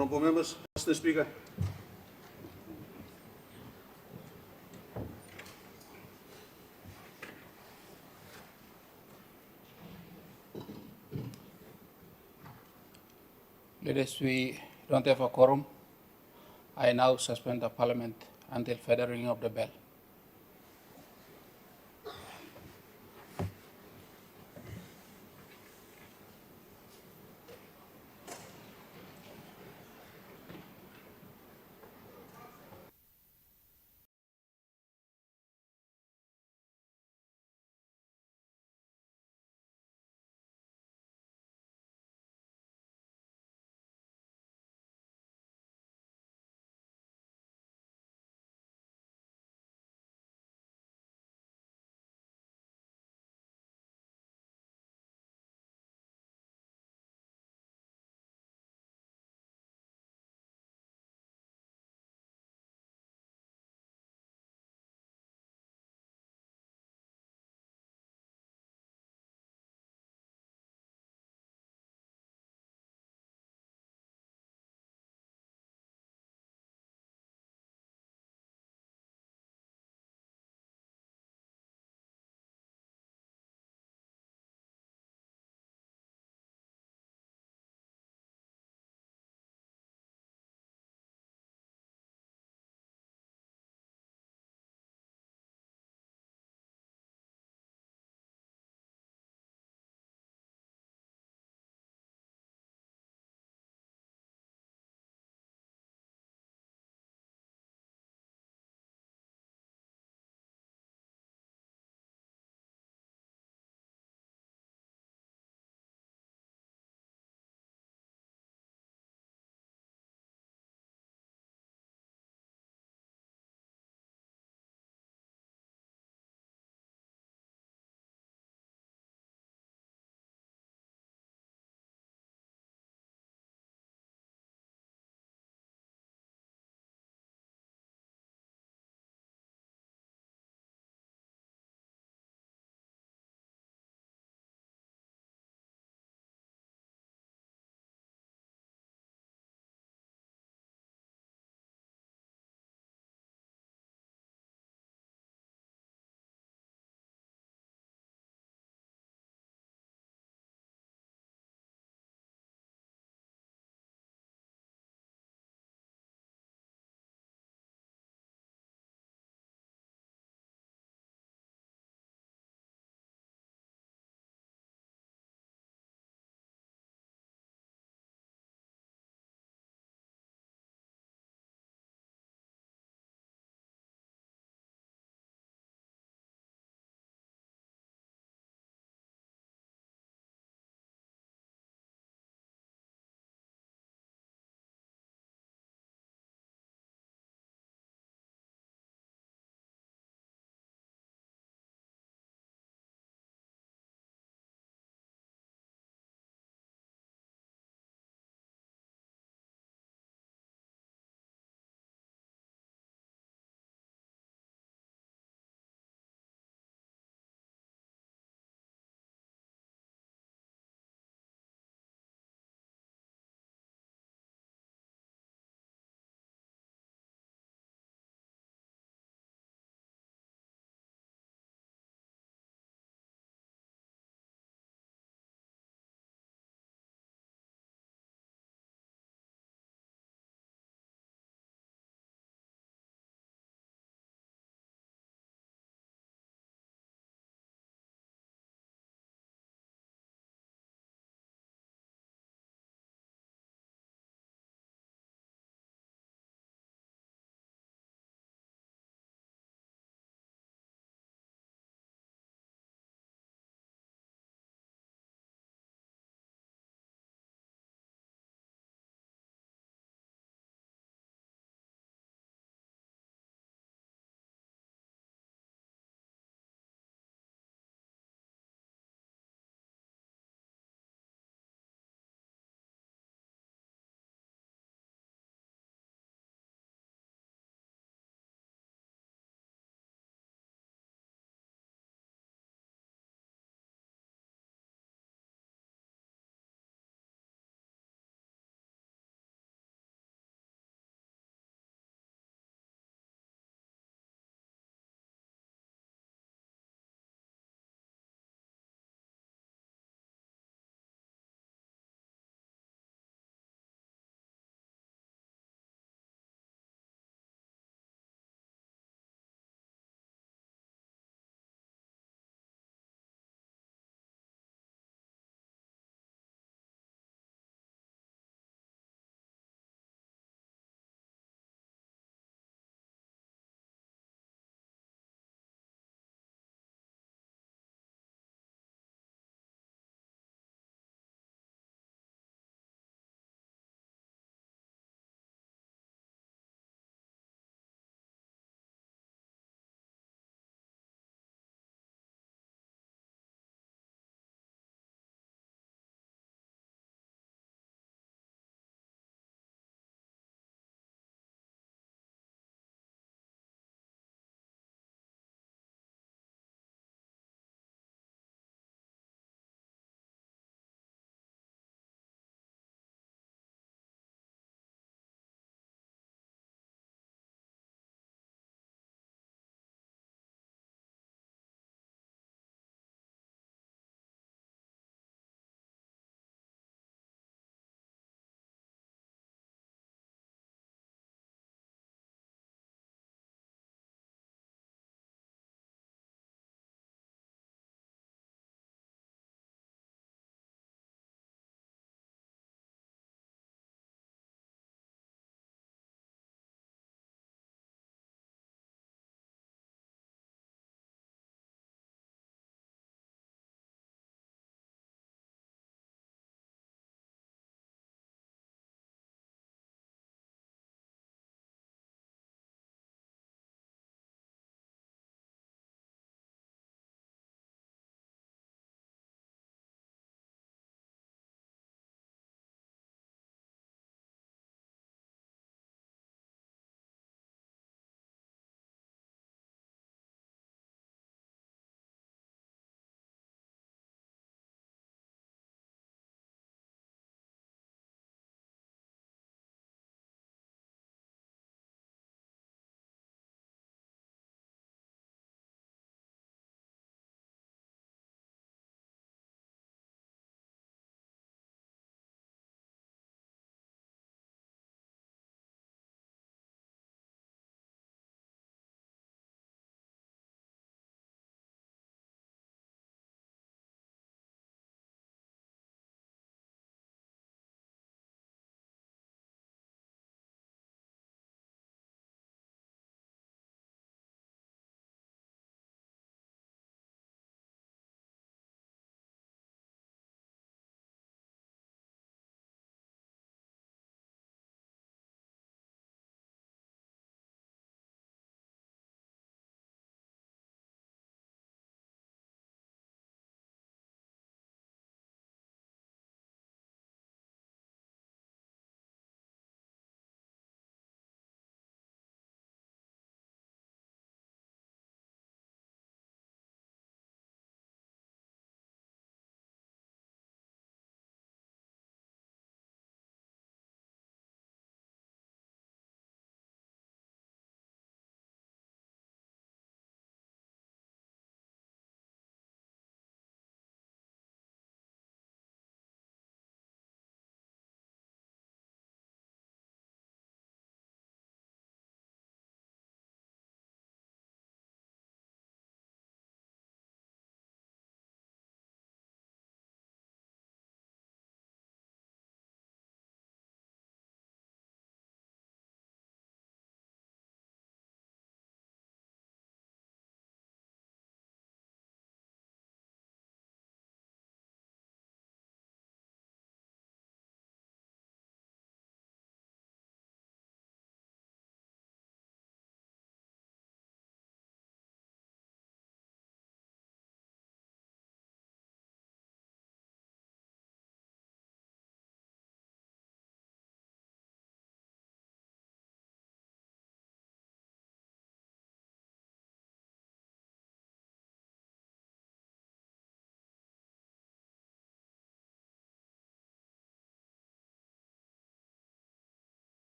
Honourable members, Mr. Speaker. Ladies, we don't have a quorum. I now suspend the Parliament until further ringing of the bell.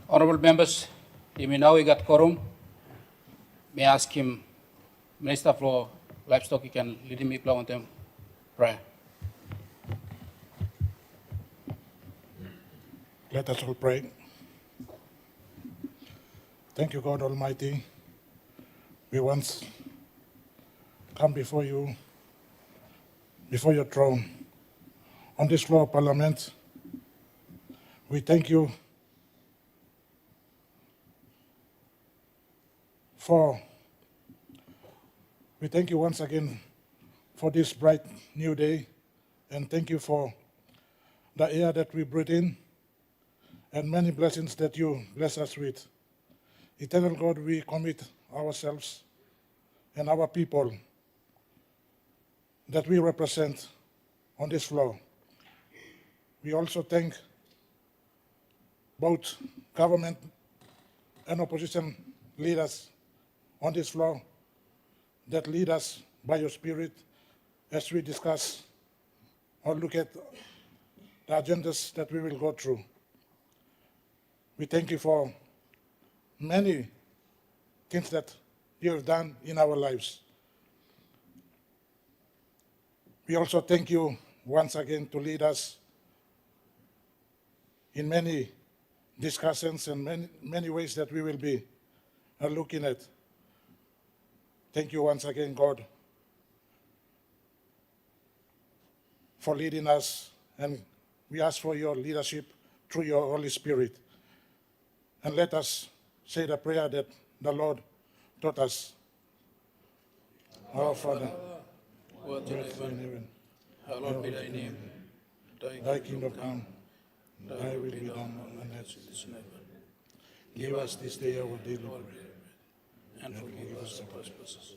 Honorable members, now we got quorum. May I ask him, Minister for Livestock, he can lead me on them prayer. Let us all pray. Thank you, God Almighty. We once come before you, before your throne, on this floor of Parliament. We thank you once again for this bright new day, and thank you for the air that we breathe in and many blessings that you bless us with. Eternal God, we commit ourselves and our people that we represent on this floor. We also thank both government and opposition leaders on this floor that lead us by your Spirit as we discuss or look at the agendas that we will go through. We thank you for many things that you have done in our lives. We also thank you once again to lead us in many discussions and many ways that we will be looking at. Thank you once again, God, for leading us, and we ask for your leadership through your Holy Spirit. And let us say the prayer that the Lord taught us. Our Father, who art in heaven, hallowed be thy name. thy kingdom come, thy will be done on earth as in heaven. Give us this day our daily bread, and forgive us our trespasses,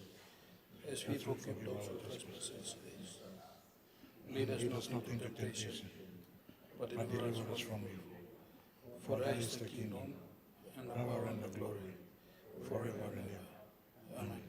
as we forgive those who trespass against us. Lead us not into temptation, but deliver us from evil. For thine is the kingdom, and the power and the glory, forever and ever. Amen.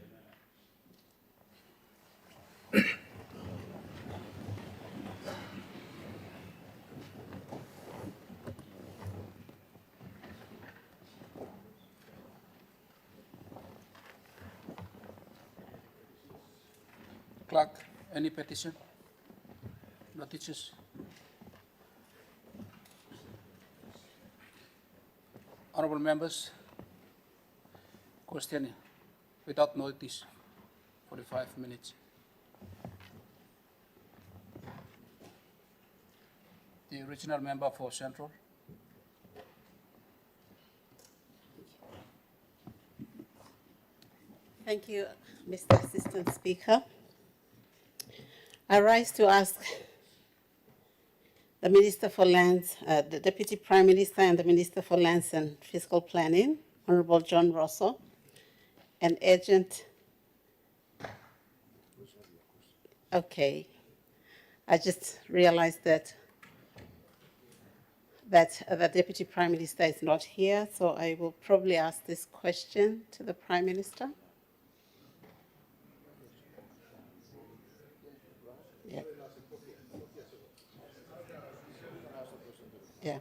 Clerk, any petition? Notices? Honorable members, question without notice, 45 minutes. The original member for Central. Thank you, Mr. Assistant Speaker. I rise to ask the Minister for Lands, the Deputy Prime Minister and the Minister for Lands and Fiscal Planning, Honorable John Rosso, and Agent. Okay, I just realized that the Deputy Prime Minister is not here, so I will probably ask this question to the Prime Minister. Yeah. Yeah.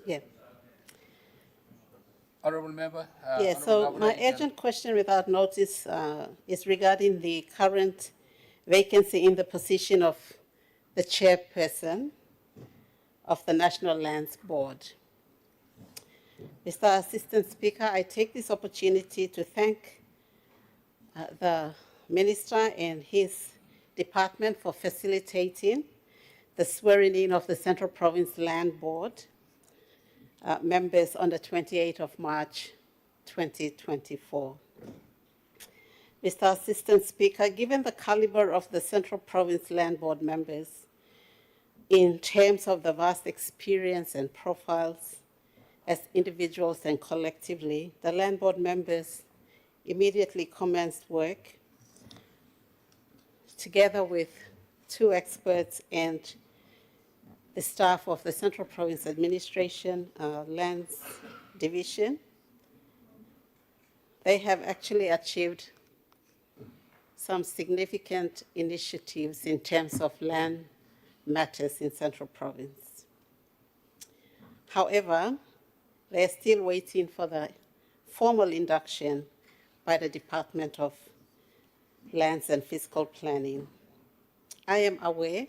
Yeah. Honorable member. Yeah, so my urgent question without notice is regarding the current vacancy in the position of the chairperson of the National Lands Board. Mr. Assistant Speaker, I take this opportunity to thank the Minister and his department for facilitating the swearing in of the Central Province Land Board members on the 28th of March, 2024. Mr. Assistant Speaker, given the caliber of the Central Province Land Board members in terms of the vast experience and profiles as individuals and collectively, the Land Board members immediately commenced work together with two experts and the staff of the Central Province Administration Lands Division. They have actually achieved some significant initiatives in terms of land matters in Central Province. However, they are still waiting for the formal induction by the Department of Lands and Fiscal Planning. I am aware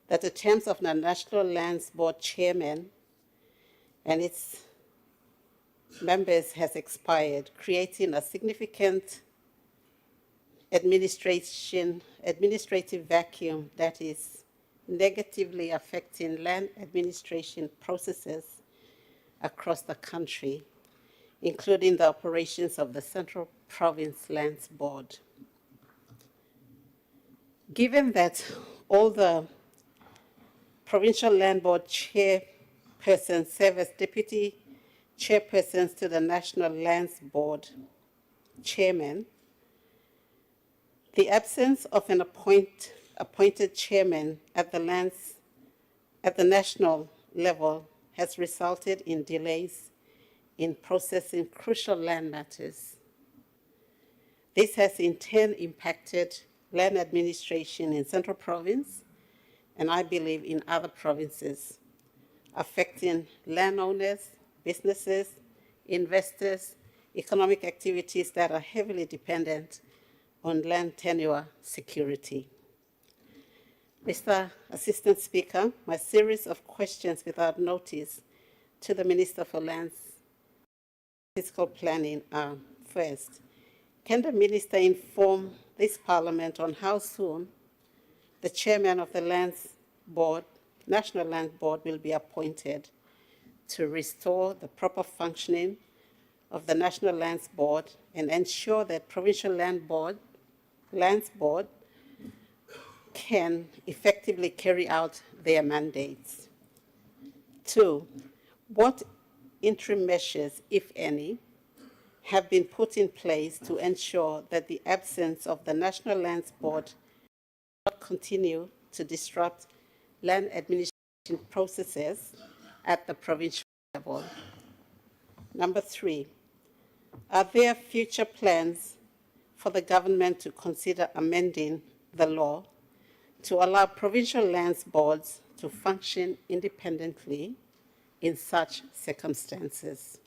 that the terms of the National Lands Board Chairman and its members has expired, creating a significant administrative vacuum that is negatively affecting land administration processes across the country, including the operations of the Central Province Lands Board. Given that all the Provincial Land Board chairpersons serve as deputy chairpersons to the National Lands Board chairman, the absence of an appointed chairman at the national level has resulted in delays in processing crucial land matters. This has in turn impacted land administration in Central Province, and I believe in other provinces, affecting landowners, businesses, investors, economic activities that are heavily dependent on land tenure security. Mr. Assistant Speaker, my series of questions without notice to the Minister for Lands and Fiscal Planning are: first, can the Minister inform this Parliament on how soon the Chairman of the National Land Board will be appointed to restore the proper functioning of the National Lands Board and ensure that Provincial Lands Board can effectively carry out their mandates? Two, what interim measures, if any, have been put in place to ensure that the absence of the National Lands Board will not continue to disrupt land administration processes at the provincial level? Number three, are there future plans for the government to consider amending the law to allow provincial lands boards to function independently in such circumstances?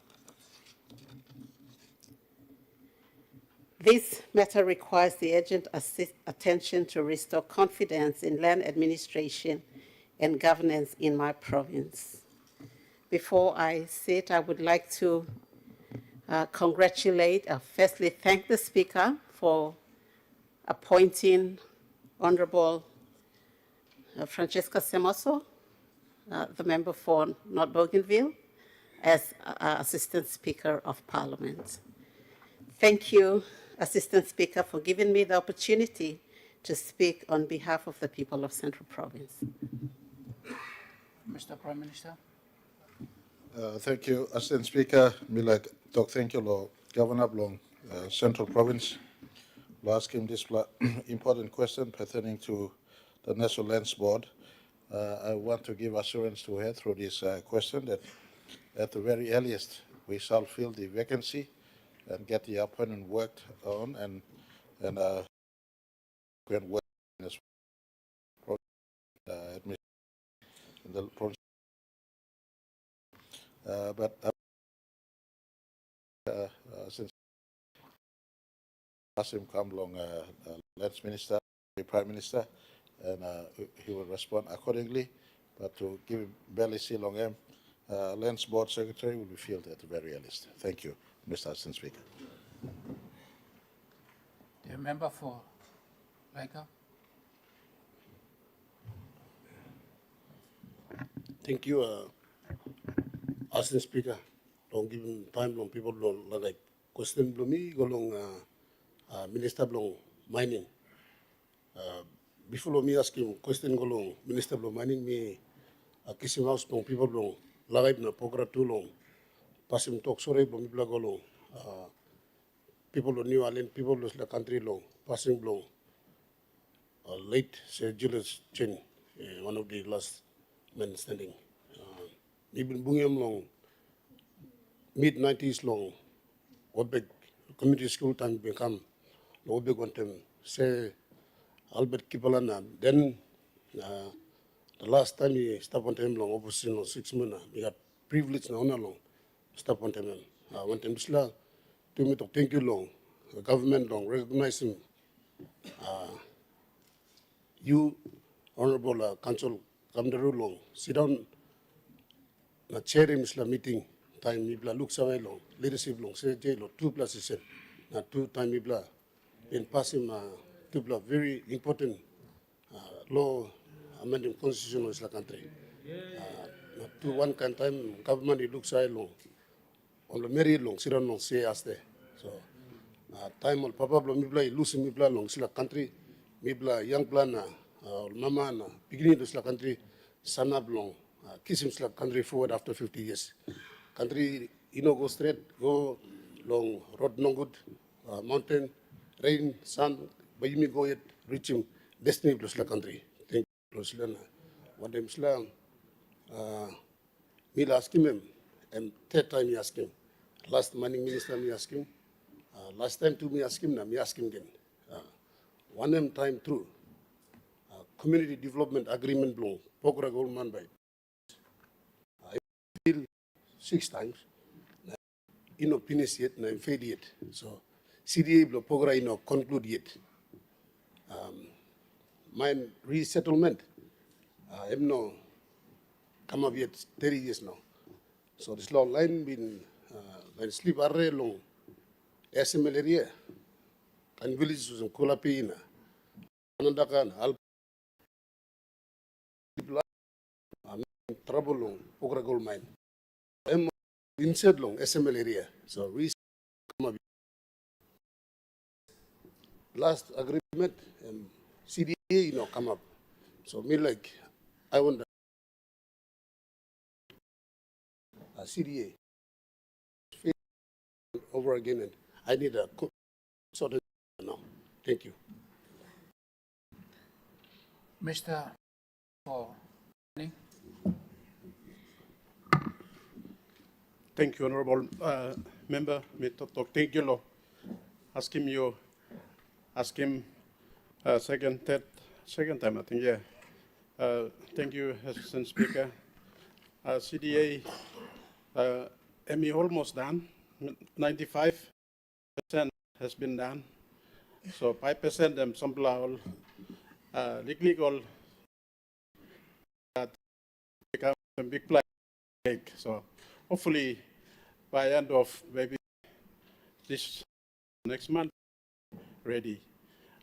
This matter requires the urgent attention to restore confidence in land administration and governance in my province. Before I sit, I would like to firstly thank the Speaker for appointing Honourable Francesca Semoso, the member for North Bougainville, as Assistant Speaker of Parliament. Thank you, Assistant Speaker, for giving me the opportunity to speak on behalf of the people of Central Province. Mr. Prime Minister. Thank you, Assistant Speaker. Mila Tok, thank you, Lord Governor Blong, Central Province. I'll ask him this important question pertaining to the National Lands Board. I want to give assurance to her through this question that at the very earliest we shall fill the vacancy and get the appointment worked on and work as in the province. Since ask him come along, Lands Minister, the Prime Minister, and he will respond accordingly. But to give him barely see long Lands Board Secretary will be filled at the very earliest. Thank you, Mr. Assistant Speaker. The member for Laika. Thank you, Assistant Speaker. Long given time, long people long like question long me go long Minister long mining. Before me ask him question go long Minister long mining me kissing house long people long lagay na program too long. Pasim talk sorry long me go long people of New Ireland people of the country long passing long late Sir Julius Chen, one of the last men standing. Even Bungyam long mid-90s long, Wabek community school time become Wabek one time say Albert Kipalana, then The last time we step on time long, opposition long 6 months, we got privilege now long, step on time. One time to me to thank you long, the government long, recognize him. You, Honorable Council, come the rule long, sit down, na chair him meeting, time we look away long, leadership long, say jail or 2 plus session, na 2 time we been passing 2 very important law amending constitution of the country. To one kind time government it looks like long, on the very long, sit down long, say as there. So time on Papa Blomibla, losing me bla long, sila country, me bla young plan, mama na beginning of the country, son up long, kiss him sila country forward after 50 years. Country, go straight, go long, road no good, mountain, rain, sun, but you may go yet, reach him, destiny plus the country. Thank you, plus what them slam. Me ask him, and third time me ask him. Last morning minister me ask him. Last time to me ask him, now me ask him again. One time through. Community development agreement long, Pokora Goldman by. I feel 6 times. Finish yet, na failed yet. So CDA blo Pokora conclude yet. Mine resettlement. I'm no come up yet 30 years now. So this long line been when sleep array long SML area and villages was in Kulapina. Anandakan Al trouble long Pokora Gold Mine. I'm inside long SML area. So we come up last agreement CDA come up. So me like I want CDA over again, and I need a sort of now. Thank you. Mr. for Thank you, Honorable Member. Thank you, Lord. Ask him second time, I think, yeah. Thank you, Assistant Speaker. CDA, ME almost done. 95% has been done. So 5% them some all legal that become a big plan. So hopefully by end of maybe this next month ready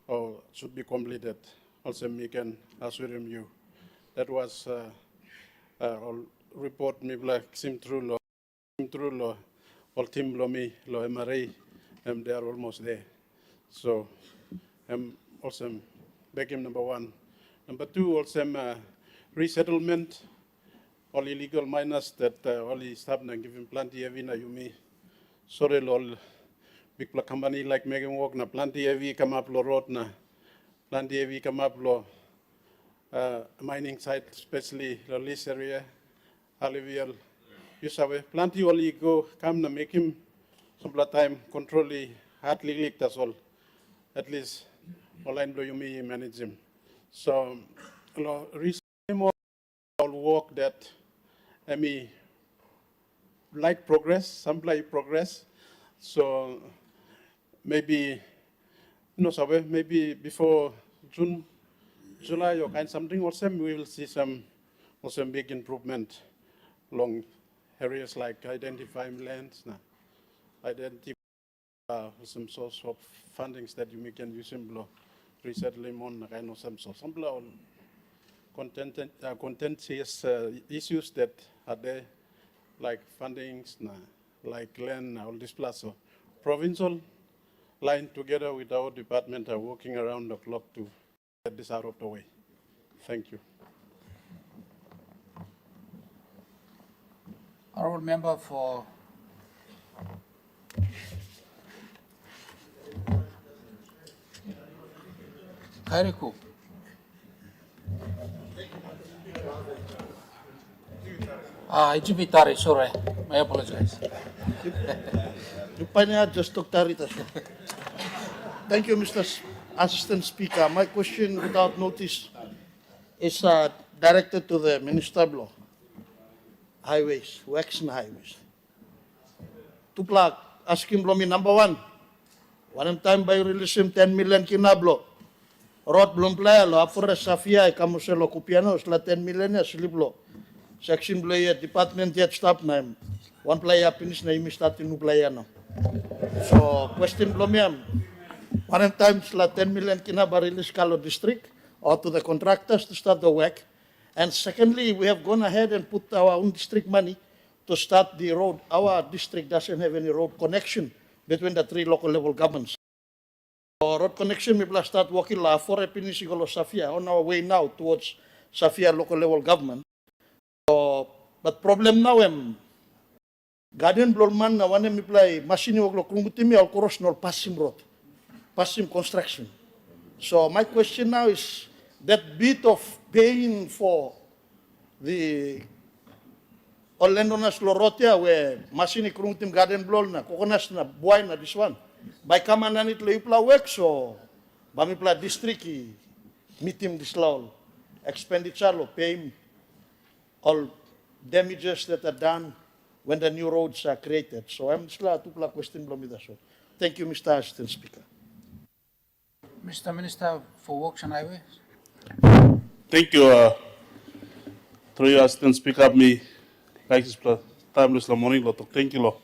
or should be completed. Also, we can assure you that was report me like sim through law, all team law me law MRA, and they are almost there. So also back him number 1. Number 2 also resettlement. All illegal miners that only stop and give him plenty heavy na yumi. Sorry, all big company like Megan Walk na plenty heavy come up lo road na plenty heavy come up lo mining site, especially the lease area, alluvial. You sabe plenty only go come na make him some time control the hardly leak that's all. At least online do you me manage him. So recently all work that I mean, light progress, some light progress. So maybe, maybe before June, July or kind something also, we will see some also big improvement along areas like identifying lands, identify some source of fundings that you can use in below, resettling on kind of some source. Some contentious issues that are there, like fundings, like land, all this plus. So provincial line together with our department are working around the clock to get this out of the way. Thank you. Honorable Member for Kairiku. Ijibitari, sorry. I apologize. Thank you, Mr. Assistant Speaker. My question, without notice, is directed to the Minister Blow. Highways, works and highways. Tuplak, asking blow me number one. One time by release him 10 million kinablo. Road belum playa lo, afore Safia, kamu selo kupiano, sela 10 million ya seliblo. Section playa department yet stop na. One playa finish na imi start inu playa no. So question blow me one time sela 10 million kinaba release kalo district or to the contractors to start the work. And secondly, we have gone ahead and put our own district money to start the road. Our district doesn't have any road connection between the three local level governments. So road connection, we will start working la for a Penisigolo Safia on our way now towards Safia local level government. So, but problem now, Guardian Blolman na wane mi play machine woglo krungutimi al koros nol passim road, passim construction. So my question now is that bit of paying for the landowners lorotia where machine krungtim Guardian Blol na kokonas na buhay na this one. By kamanan it leipla work so bamipla district mitim this law expenditure lo pay all damages that are done when the new roads are created. So I'm sla tupla question blow me that so. Thank you, Mr. Assistant Speaker. Mr. Minister for Works and Highways. Thank you, through your Assistant Speaker, me, like this timeless la morning, lot. Thank you, lo.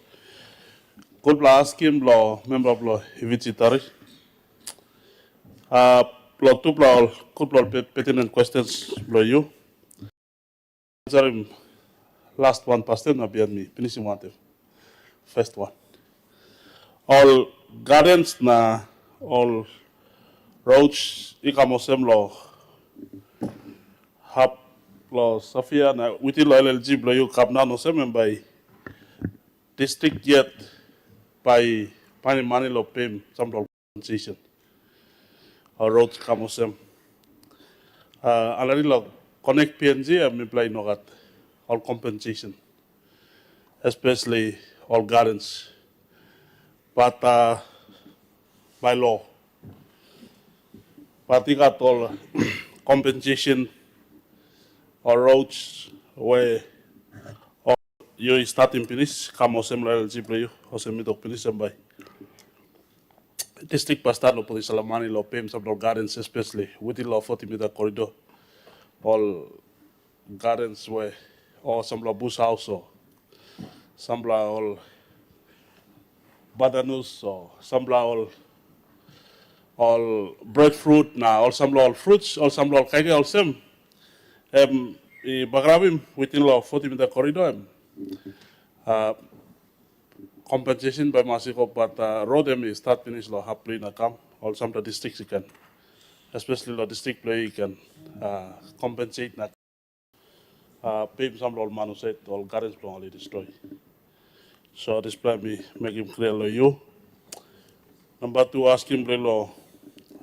Good bla asking, lo, member of lo, Ivititari. Lo, two bla, good bla, pertinent questions, lo, you. Answer last 1%, na beyond me, finishing one, first one. All gardens, na, all roads, ikamosem, lo, hap lo Safia na within lo LLG lo you kapna no semen by district yet by pani money lo pay some compensation or roads kamosem already lo connect PNG and apply no gat all compensation especially all gardens but by law but you got all compensation or roads where you starting finish, come or similar eligible, or semi dog finish by district pastor lo police salamani lo pay some gardens, especially within law 40-meter corridor, all gardens where or some bus house or some all badanus or some all breadfruit now, all some all fruits, all some all kage all same. Bagrabim within law 40-meter corridor. Compensation by Masiko, but road is start finish law happily na come. All some the districts you can, especially the district play you can compensate na. Pay some all manusate all gardens only destroy. So this plan me make him clear law you. Number two, ask him law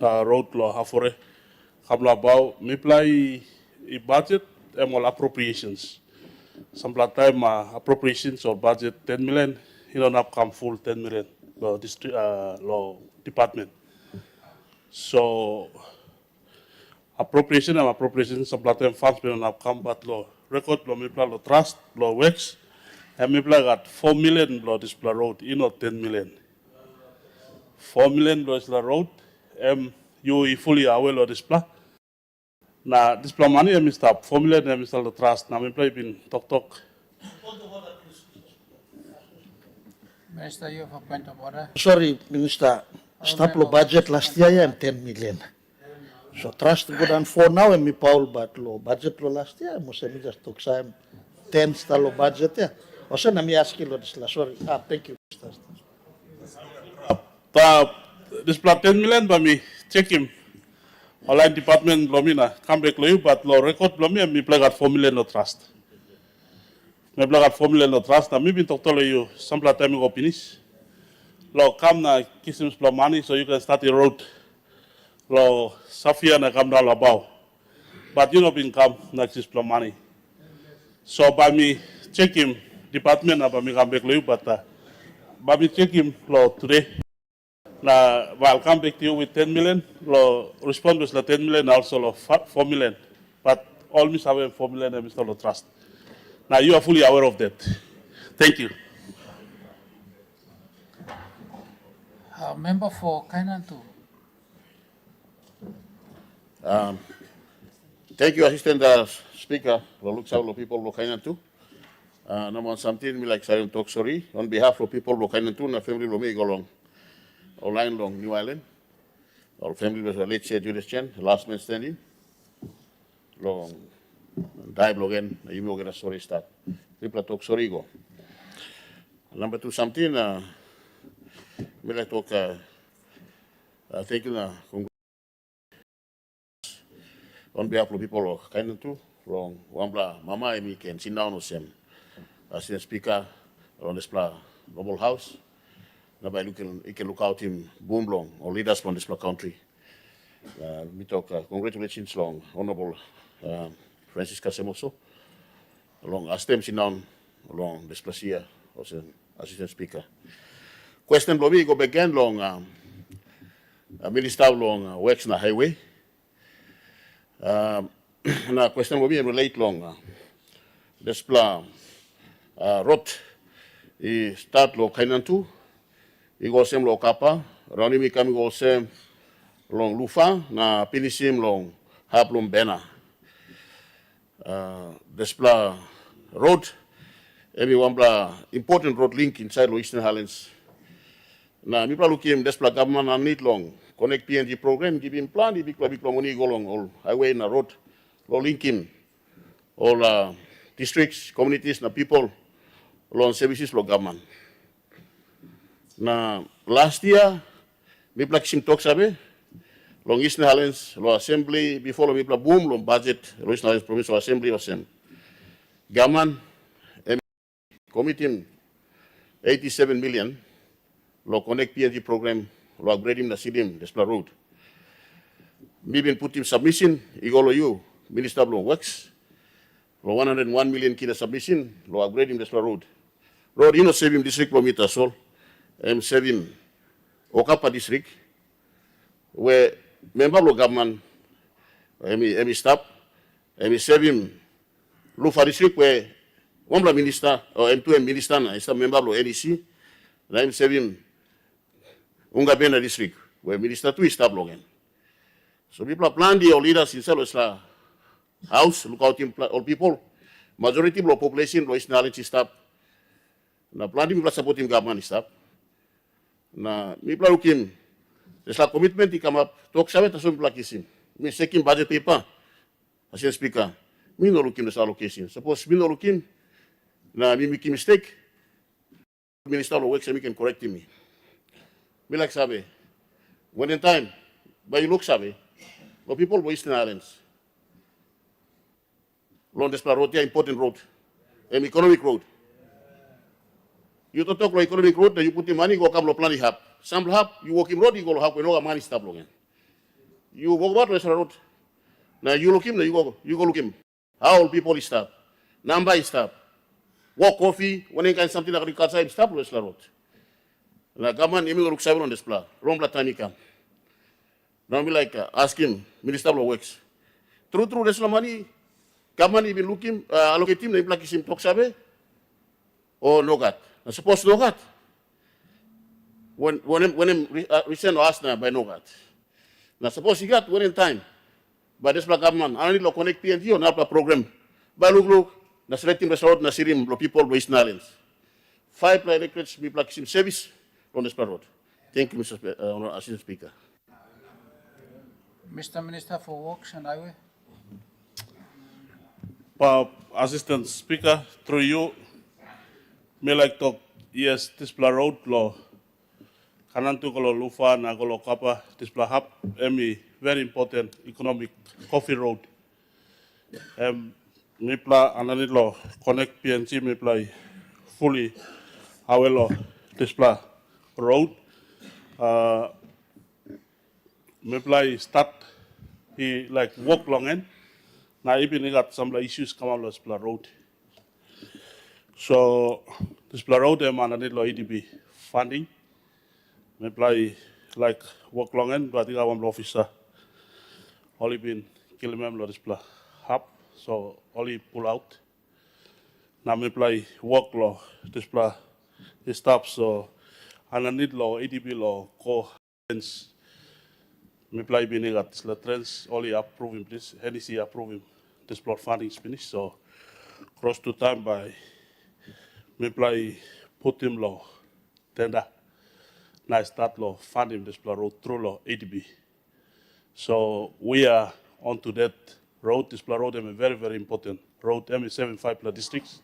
road law hafore. Kabla bao me play a budget and all appropriations. Some time appropriations or budget 10 million, you don't have come full 10 million law district law department. So appropriations some time funds don't have come but law record law me law trust law works and me got 4 million law display road, you know 10 million. 4 million law is la road, you fully aware law display. Na display money I stop 4 million I install the trust. Na me play bin talk. Minister, you have a point of order. Sorry, Minister. Stop lo budget last year and 10 million. So trust go down 4 now and me Paul but lo budget lo last year mo se mi just took some 10 sta lo budget ya. Osa na mi ask lo this la sorry. Thank you, Mr. Display 10 million by me check him. Online department lomina come back lo you but lo record lo me play got 4 million no trust. Me play got 4 million no trust na me bin talk to lo you some time go finish. Lo come na kisim splo money so you can start the road. Lo Safia na come down about. But you know been come na kisim money. So by me check him department na by me come back lo you but by me check him lo today. Na I'll come back to you with 10 million. Lo respond with 10 million also lo 4 million. But all Mr. Aware 4 million and Mr. Lo trust. Now you are fully aware of that. Thank you. Member for Kainantu. Thank you, Assistant Speaker. Lo looks out people lo Kainantu. Number something me like Silent talk sorry on behalf of people lo Kainantu na family lo me go long. Online long New Island. Our family was a late said Judas Chen, last man standing. Long die blogen, you will get a sorry start. People talk sorry go. Number two something me like talk thank you on behalf of people of Kainantu, long Wambla Mama and me can sit down with them. As a speaker on this noble house. Nobody can look out him boom long or leaders from this country. We talk congratulations long Honorable Francis Kasemoso. Along as them sit down along this place here as an assistant speaker. Question blow go begin long Minister long works na highway. Na question will be relate long this road is start lo Kainantu. Igo sem lo kapa, rani mi kami go sem long lufa na pinisim long haplum bena. Despla road, every one important road link inside lo Eastern Highlands. Na mi pla lukim despla government na need long connect PNG program give him plan di bikla moni go long all highway na road lo linkin all districts, communities na people long services lo government. Na last year, mi plak sim talk sabe, long Eastern Highlands, lo assembly, before lo mi plak boom, lo budget, lo Eastern Highlands Provincial Assembly was sem. Gaman, committing 87 million, lo connect PNG program, lo upgrade him na sidim, despla road. Mi bin put him submission, igolo you, Minister of Works, lo 101 million kina submission, lo upgrade him despla road. Road, you know, save him district kilometers, so. M7 Okapa district where member of government emi staff M7 Lufa district where one minister or M2M minister na is a member of NEC na M7 Ungabena district where minister 2 staff logen. So people plan the leaders in Salosla house look out in all people majority of population lo is knowledge staff na plan di supporting government staff. Na mi plarukim desla commitment di come up talk sabe ta sum plakisim mi sekim budget paper as speaker mi no looking this allocation suppose mi no looking na mi make mistake minister of works mi can correct me like sabe when in time by look sabe the people of Eastern Islands long this road important road an economic road. You to talk lo economic road, you put the money go come lo plan hap. Some hap, you walk in road, you go lo hap, we no money stop again. You walk about the road. Now you look him, you go look him. How old people stop? Number stop. Walk coffee, when you can something like agriculture, stop lo road. Now government, you look seven on this plan. Wrong time he come. Now be like ask him, Minister of Works. True, there's no money. Government even look him, allocate him, like him talk sabe, or no got. I suppose no got. When recent asked by no got. Now suppose he got when in time. By this government, I need to connect PNG on our program. By look, na selecting the road na sirim lo people of Eastern Islands. 5 electorates be like service on this road. Thank you, Mr. Assistant Speaker. Mr. Minister for Works and Highway. Assistant Speaker, through you, me like talk, yes, this road lo Kanantu ko lo lufa na ko lo kapa this hub very important economic coffee road. Me anani lo connect PNC me fully how this road. Me start he like walk long end. Now even got some issues come out this road. So this road anani lo EDB funding. Me like work long end, but I want officer. Only been kill lo this hub. so only pull out. Now me play work law, this play this stuff, so underneath law, ADB law, co trends. Me play bini got this trends only approve him this, NEC approve him. This plot funding is finished, so cross to time by me play put him law, tender. Now start law, fund him this plot road through law, ADB. So we are onto that road. This road is a very, very important road. ME75 districts.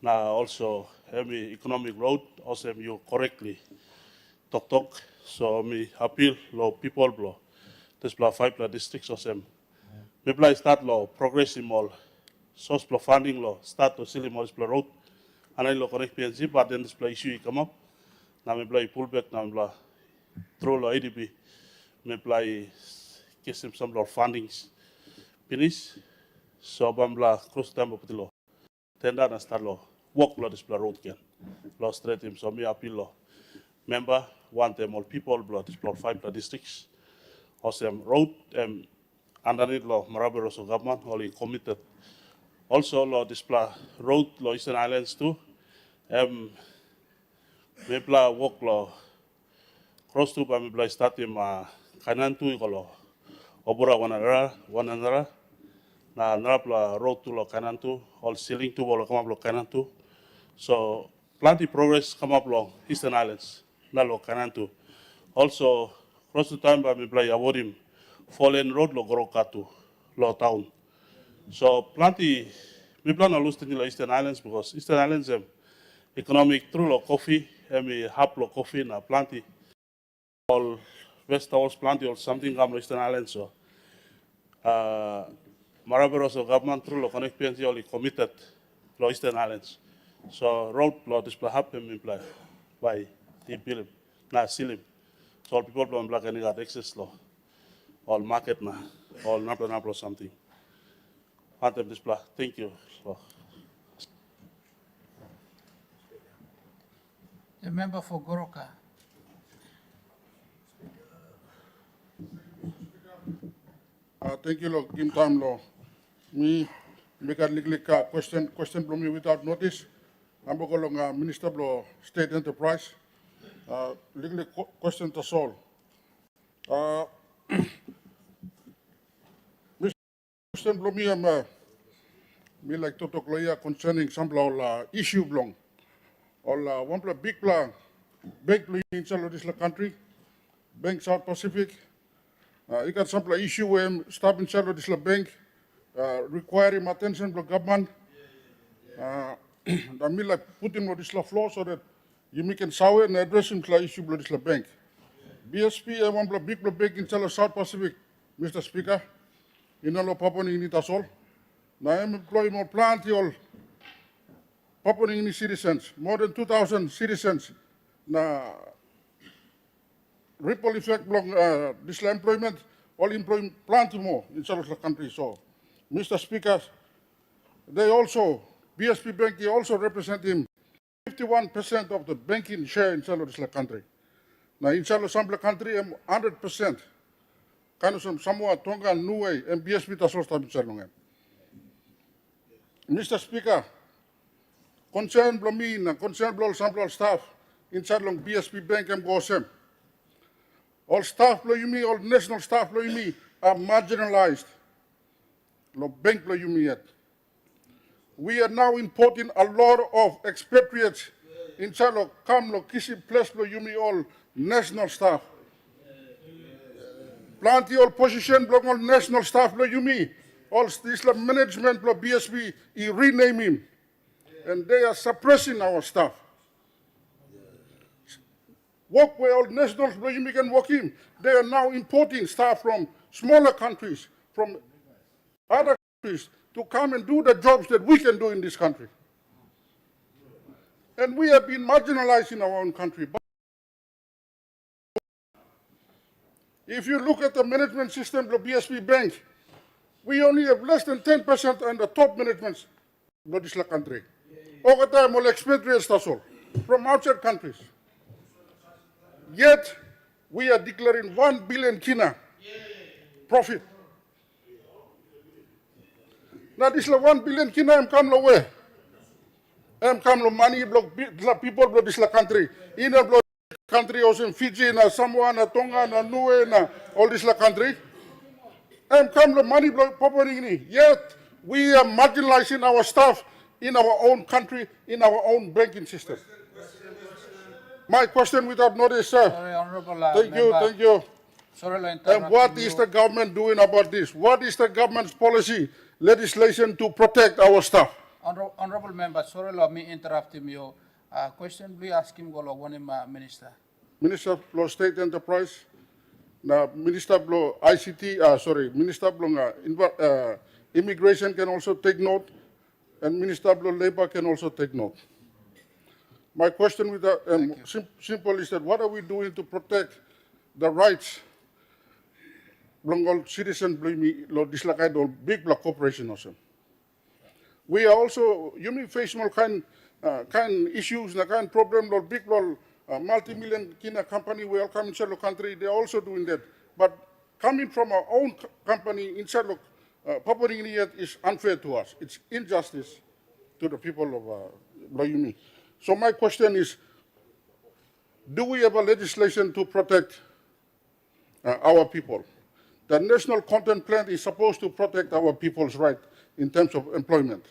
Now also economic road. Also you correctly talk. So me appeal law people blow. This 5 districts also. Me play start law progressive mall. Source funding law start to silly mall road. And I look correct PNC, but then this issue come up. Now me play pull back. Now me play through law ADB. Me play give him some lot fundings finish so bambla cross time up the law tender and start law walk law this road again law straight him so me appeal law member want them all people blood this plot 5 districts awesome road underneath law Marabero so government only committed also law this road law Eastern Islands too me play walk law cross to by me play start him Kanantu kalau obura one another na narapla road to lo Kanantu all ceiling to bolo come up lo Kanantu so plenty progress come up long Eastern Islands na lo Kanantu also cross the time by me play award him fallen road lo Gorokatu lo town so plenty me plan to lose to the Eastern Islands because Eastern Islands economic through lo coffee hub lo coffee na plenty all West Towers plenty or something come Eastern Islands so Marabero so government through lo connect PNC only committed lo Eastern Islands so road lo display happen in play by the bill na silim so all people from black and got access law all market na all naplo something hantem display thank you so, The member for Goroka. Thank you, Lord. Kim Tam Law. Me, make a question from me without notice. I'm going to Minister Law State Enterprise. Legally question to solve. Mr. Question from me, me like to talk concerning some issue belong. All one big plan, bank in this country, Bank South Pacific. You got some issue where stop inside of this bank, requiring attention from government. I mean like put him on this floor so that you make an sour and address him issue of this bank. BSP one big bank in South Pacific, Mr. Speaker. In all Papua New Guinea all. Now I'm employing more plenty all Papua New Guinea citizens, more than 2,000 citizens. Now ripple effect belong this employment, all employment plenty more in the country. So, Mr. Speaker, they also, BSP Bank, they also represent him 51% of the banking share in the country. Now, in the country, 100%. Kind of some Samoa, Tonga, Niue, and BSP Tasol in Mr. Speaker, concern Blomina, concern Blol Sample staff in BSP Bank and GOSM. All staff all national staff are marginalized. No bank yet. We are now importing a lot of expatriates in Chalo, Kamlo, Kisi, Place, all national staff. Plenty all position, all national staff, all Islam management, BSP, he rename him. And they are suppressing our staff. Work where all nationals can work in. They are now importing staff from smaller countries, from other countries, to come and do the jobs that we can do in this country. And we have been marginalized in our own country. But if you look at the management system of BSP Bank, we only have less than 10% on the top management of this country. All the time, all expatriates from outside countries. Yet, we are declaring 1 billion kina profit. Now this la 1 billion kina em kam lo we. Em kam lo money block people block this la country. Ina block country also in Fiji na Samoa na Tonga na Niue na all this la country. Em kam lo money block Papua New Guinea. Yet we are marginalizing our staff in our own country, in our own banking system. My question without notice, sir. Sorry, Honorable Thank you, Member. thank you. Sorry, And what is the government doing about this? What is the government's policy, legislation to protect our staff? Honorable Member, sorry, let me interrupt you. Question, please ask him, go one Minister. Minister of State Enterprise, now Minister of ICT, Minister of Immigration can also take note, and Minister of Labor can also take note. My question with simple is that what are we doing to protect the rights of citizens dislakai do big block corporation also? We are also face more kind issues, kind problem or big multi-million kina company we all come inside the country. They are also doing that, but coming from our own company inside Papua New Guinea is unfair to us. It's injustice to the people of Loyumi. So my question is, do we have a legislation to protect our people? The National Content Plan is supposed to protect our people's right in terms of employment.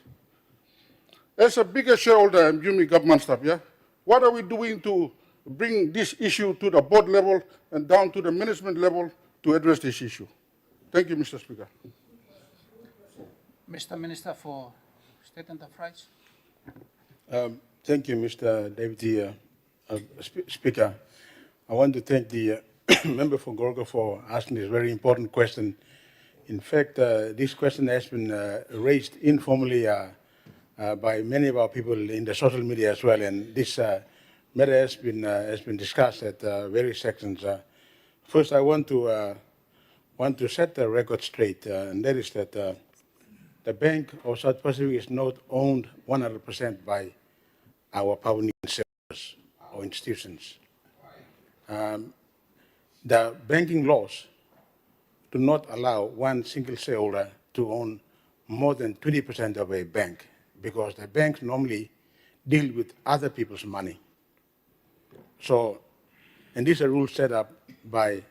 As a bigger shareholder in Yumi government staff, yeah, what are we doing to bring this issue to the board level and down to the management level to address this issue? Thank you, Mr. Speaker. Mr. Minister for State Enterprise. Thank you, Mr. Deputy Speaker. I want to thank the member for Gorga for asking this very important question. In fact, this question has been raised informally by many of our people in the social media as well, and this matter has been discussed at various sections. First, I want to set the record straight, and that is that the Bank of South Pacific is not owned 100% by our Papua New Guinea shareholders or institutions. The banking laws do not allow one single shareholder to own more than 20% of a bank, because the banks normally deal with other people's money. So, and these are rules set up by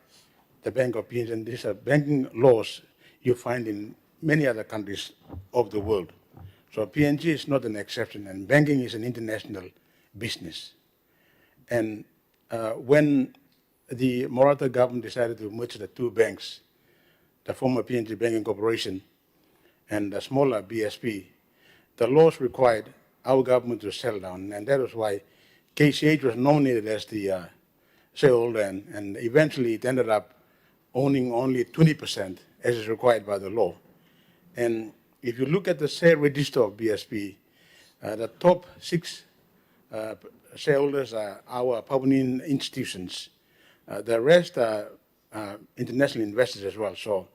the Bank of PNG, and these are banking laws you find in many other countries of the world. So PNG is not an exception, and banking is an international business. And when the Morata government decided to merge the two banks, the former PNG Banking Corporation and the smaller BSP, the laws required our government to sell down, and that was why KCH was nominated as the shareholder, and eventually it ended up owning only 20% as is required by the law. And if you look at the share register of BSP, the top 6 shareholders are our Papua New Guinean institutions. The rest are international investors as well. So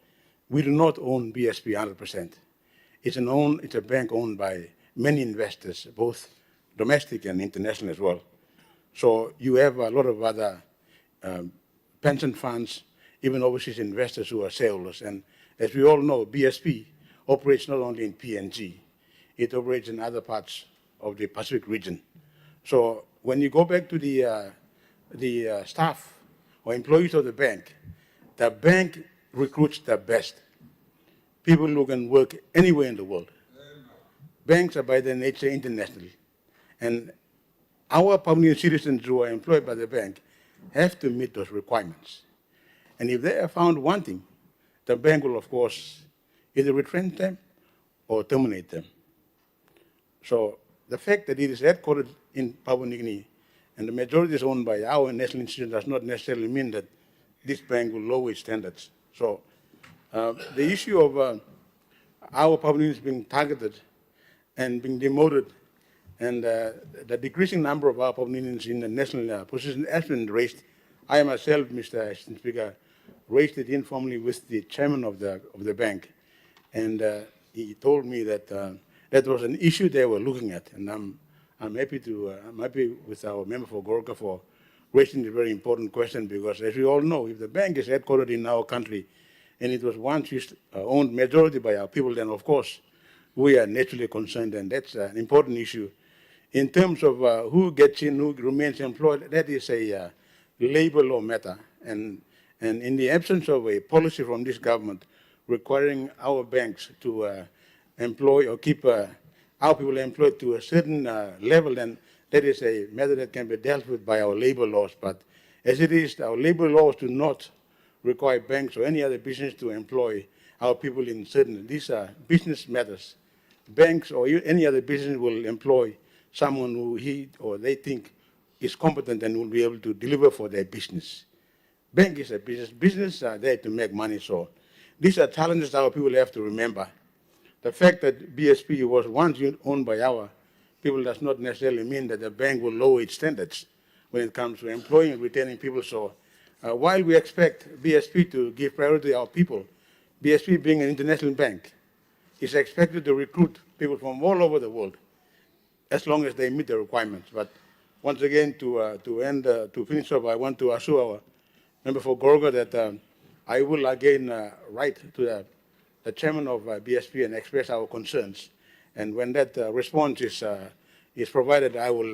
we do not own BSP 100%. It's a bank owned by many investors, both domestic and international as well. So you have a lot of other pension funds, even overseas investors who are shareholders. And as we all know, BSP operates not only in PNG, it operates in other parts of the Pacific region. So when you go back to the staff or employees of the bank recruits the best people who can work anywhere in the world. Banks are by their nature international. And our Papua citizens who are employed by the bank have to meet those requirements. And if they are found wanting, the bank will, of course, either retrench them or terminate them. So the fact that it is headquartered in Papua New Guinea and the majority is owned by our national institution does not necessarily mean that this bank will lower its standards. So the issue of our Papua New Guineans being targeted and being demoted, and the decreasing number of our Papua New Guineans in the national position has been raised. I myself, Mr. Assistant Speaker, raised it informally with the chairman of the bank, and he told me that that was an issue they were looking at, and I'm happy with our member for Gorka for raising a very important question, because as we all know, if the bank is headquartered in our country and it was once owned majority by our people, then of course we are naturally concerned, and that's an important issue. In terms of who gets in, who remains employed, that is a labor law matter. And in the absence of a policy from this government requiring our banks to employ or keep our people employed to a certain level, then that is a matter that can be dealt with by our labor laws. But as it is, our labor laws do not require banks or any other business to employ our people in certain, these are business matters. Banks or any other business will employ someone who he or they think is competent and will be able to deliver for their business. Bank is a business. Business are there to make money, so these are challenges our people have to remember. The fact that BSP was once owned by our people does not necessarily mean that the bank will lower its standards when it comes to employing and retaining people. So while we expect BSP to give priority to our people, BSP being an international bank is expected to recruit people from all over the world as long as they meet the requirements. But once again, to finish up, I want to assure our member for Gorga that I will again write to the chairman of BSP and express our concerns. And when that response is provided, I will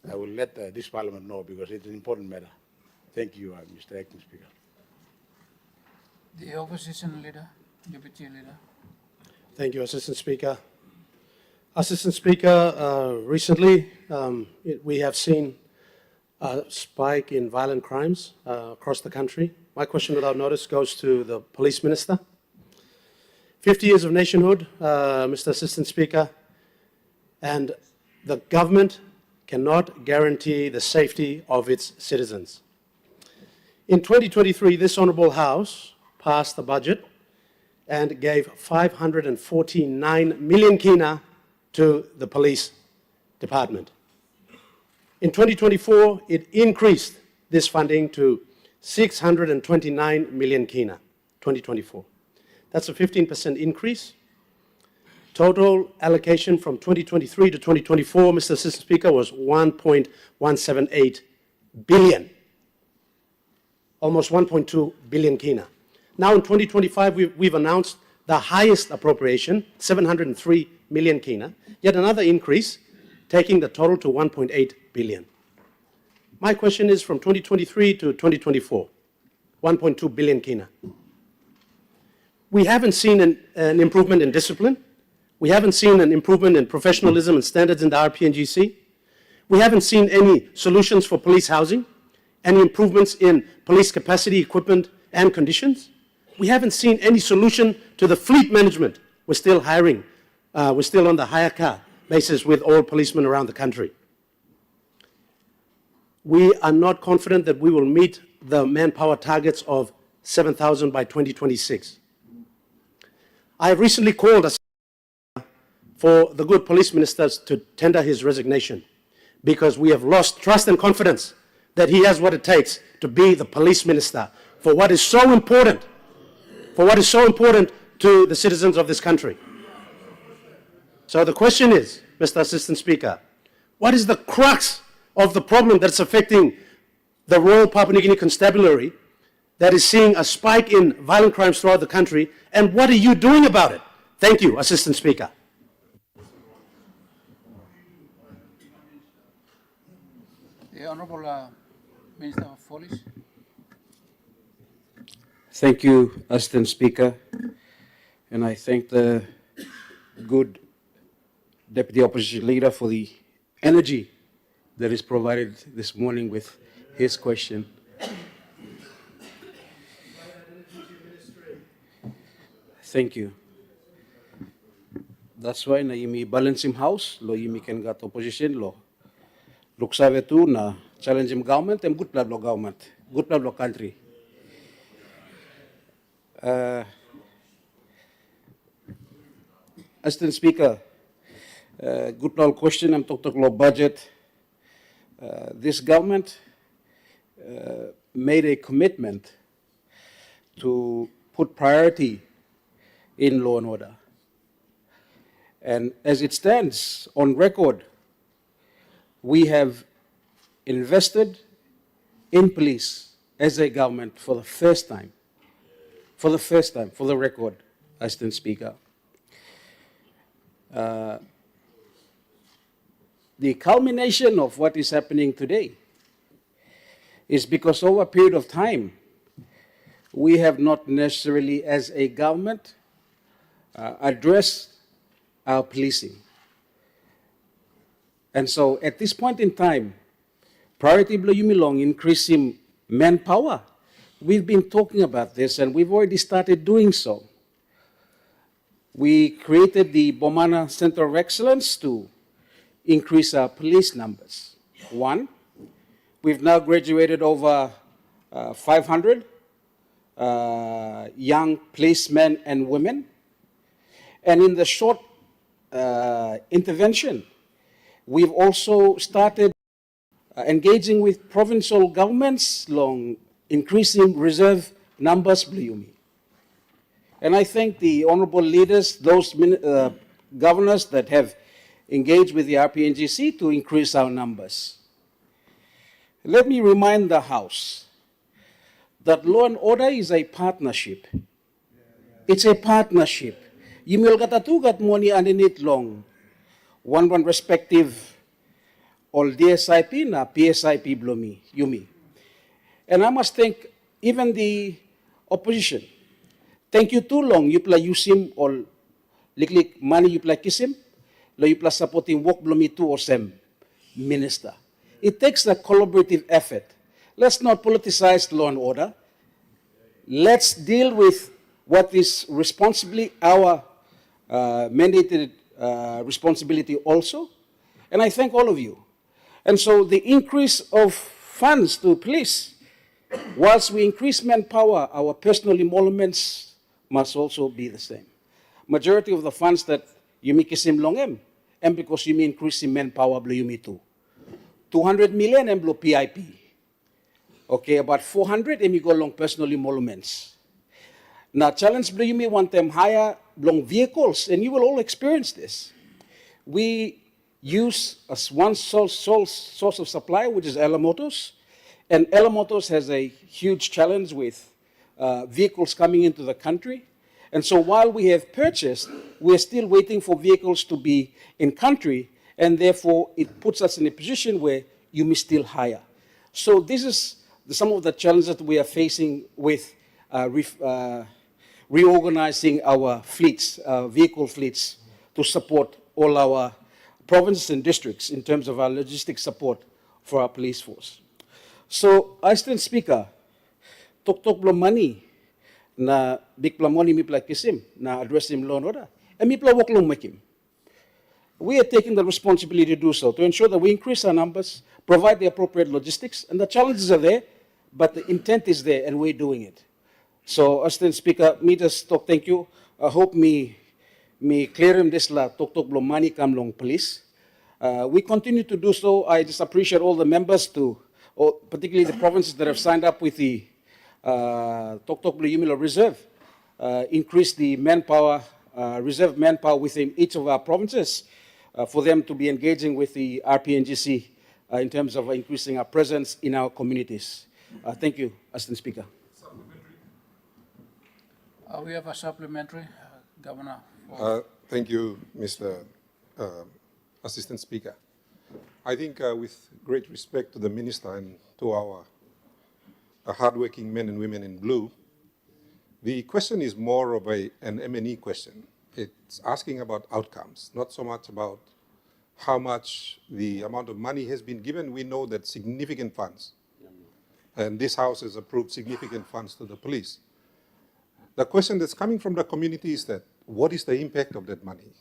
let this Parliament know, because it's an important matter. Thank you, Mr. Acting Speaker. The Opposition Leader, Deputy Leader. Thank you, Assistant Speaker. Assistant Speaker, recently we have seen a spike in violent crimes across the country. My question without notice goes to the Police Minister. 50 years of nationhood, Mr. Assistant Speaker, and the government cannot guarantee the safety of its citizens. In 2023, this Honourable House passed the budget and gave 549 million kina to the police department. In 2024, it increased this funding to 629 million kina, 2024. That's a 15% increase. Total allocation from 2023 to 2024, Mr. Assistant Speaker, was 1.178 billion. Almost 1.2 billion kina. Now in 2025, we've announced the highest appropriation, 703 million kina, yet another increase, taking the total to 1.8 billion. My question is, from 2023 to 2024, 1.2 billion kina. We haven't seen an improvement in discipline. We haven't seen an improvement in professionalism and standards in the RPNGC. We haven't seen any solutions for police housing, any improvements in police capacity, equipment, and conditions. We haven't seen any solution to the fleet management. We're still hiring. We're still on the hire car basis with all policemen around the country. We are not confident that we will meet the manpower targets of 7,000 by 2026. I have recently called for the good police minister to tender his resignation, because we have lost trust and confidence that he has what it takes to be the police minister for what is so important, to the citizens of this country. So the question is, Mr. Assistant Speaker, what is the crux of the problem that's affecting the Royal Papua New Guinea Constabulary that is seeing a spike in violent crimes throughout the country, and what are you doing about it? Thank you, Assistant Speaker. The Honourable Minister of Police. Thank you, Assistant Speaker, and I thank the good Deputy Opposition Leader for the energy that is provided this morning with his question. Thank you. That's why na imi balancing house, lo imi can got opposition lo. Look sabe tu na challenging government and good plan lo government, good plan lo country. Assistant Speaker, good plan question. I'm talking about budget. This government made a commitment to put priority in law and order. And as it stands on record, we have invested in police as a government for the first time, for the record, Assistant Speaker. The culmination of what is happening today is because over a period of time, we have not necessarily, as a government, addressed our policing. And so at this point in time, priority below Yumilong increasing manpower. We've been talking about this and we've already started doing so. We created the Bomana Center of Excellence to increase our police numbers. One, we've now graduated over 500 young policemen and women. And in the short intervention, we've also started engaging with provincial governments along increasing reserve numbers, Bluyumi. And I thank the honorable leaders, those governors that have engaged with the RPNGC to increase our numbers. Let me remind the House that law and order is a partnership. It's a partnership. Yumil katatugat mo ni aninit long, one respective all DSIP na PSIP Blumi, Yumi. And I must thank even the opposition. Thank you too long, you play Yusim or liklik money you play Kisim, lo you play supporting work Blumi too or Sem, Minister. It takes a collaborative effort. Let's not politicize law and order. Let's deal with what is responsibly our mandated responsibility also. And I thank all of you. And so the increase of funds to police, whilst we increase manpower, our personal emoluments must also be the same. Majority of the funds that Yumi Kisim Longem, and because Yumi increasing manpower, Blue Yumi too. 200 million and Blue PIP. Okay, about 400 and you go along personal emoluments. Now, challenge Blue Yumi want them higher long vehicles, and you will all experience this. We use as one source of supply, which is Ella Motors, and Ella Motors has a huge challenge with vehicles coming into the country. And so while we have purchased, we're still waiting for vehicles to be in country, and therefore it puts us in a position where you may still hire. So this is some of the challenges that we are facing with reorganizing our fleets, vehicle fleets, to support all our provinces and districts in terms of our logistics support for our police force. So, Assistant Speaker, tok money na big plamoni mi pla kisim na address him law and order, and mi pla wok long makim. We are taking the responsibility to do so, to ensure that we increase our numbers, provide the appropriate logistics, and the challenges are there, but the intent is there, and we're doing it. So, Assistant Speaker, me just talk thank you. I hope me clear him this la tok money kam long police. We continue to do so. I just appreciate all the members particularly the provinces that have signed up with the Tok Yumila Reserve, increase the manpower, reserve manpower within each of our provinces for them to be engaging with the RPNGC in terms of increasing our presence in our communities. Thank you, Assistant Speaker. We have a supplementary, Governor. Thank you, Mr. Assistant Speaker. I think with great respect to the Minister and to our hardworking men and women in blue, the question is more of an M&E question. It's asking about outcomes, not so much about how much the amount of money has been given. We know that significant funds, and this House has approved significant funds to the police. The question that's coming from the community is that, what is the impact of that money?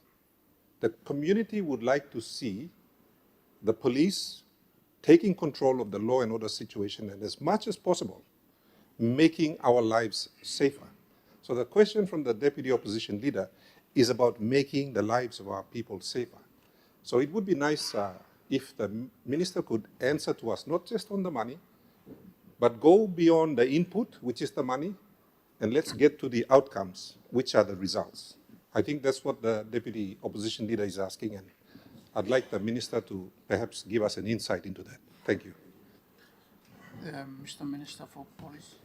The community would like to see the police taking control of the law and order situation and as much as possible, making our lives safer. So the question from the Deputy Opposition Leader is about making the lives of our people safer. So it would be nice if the Minister could answer to us, not just on the money, but go beyond the input, which is the money, and let's get to the outcomes, which are the results. I think that's what the Deputy Opposition Leader is asking, and I'd like the Minister to perhaps give us an insight into that. Thank you. Mr. Minister for Police.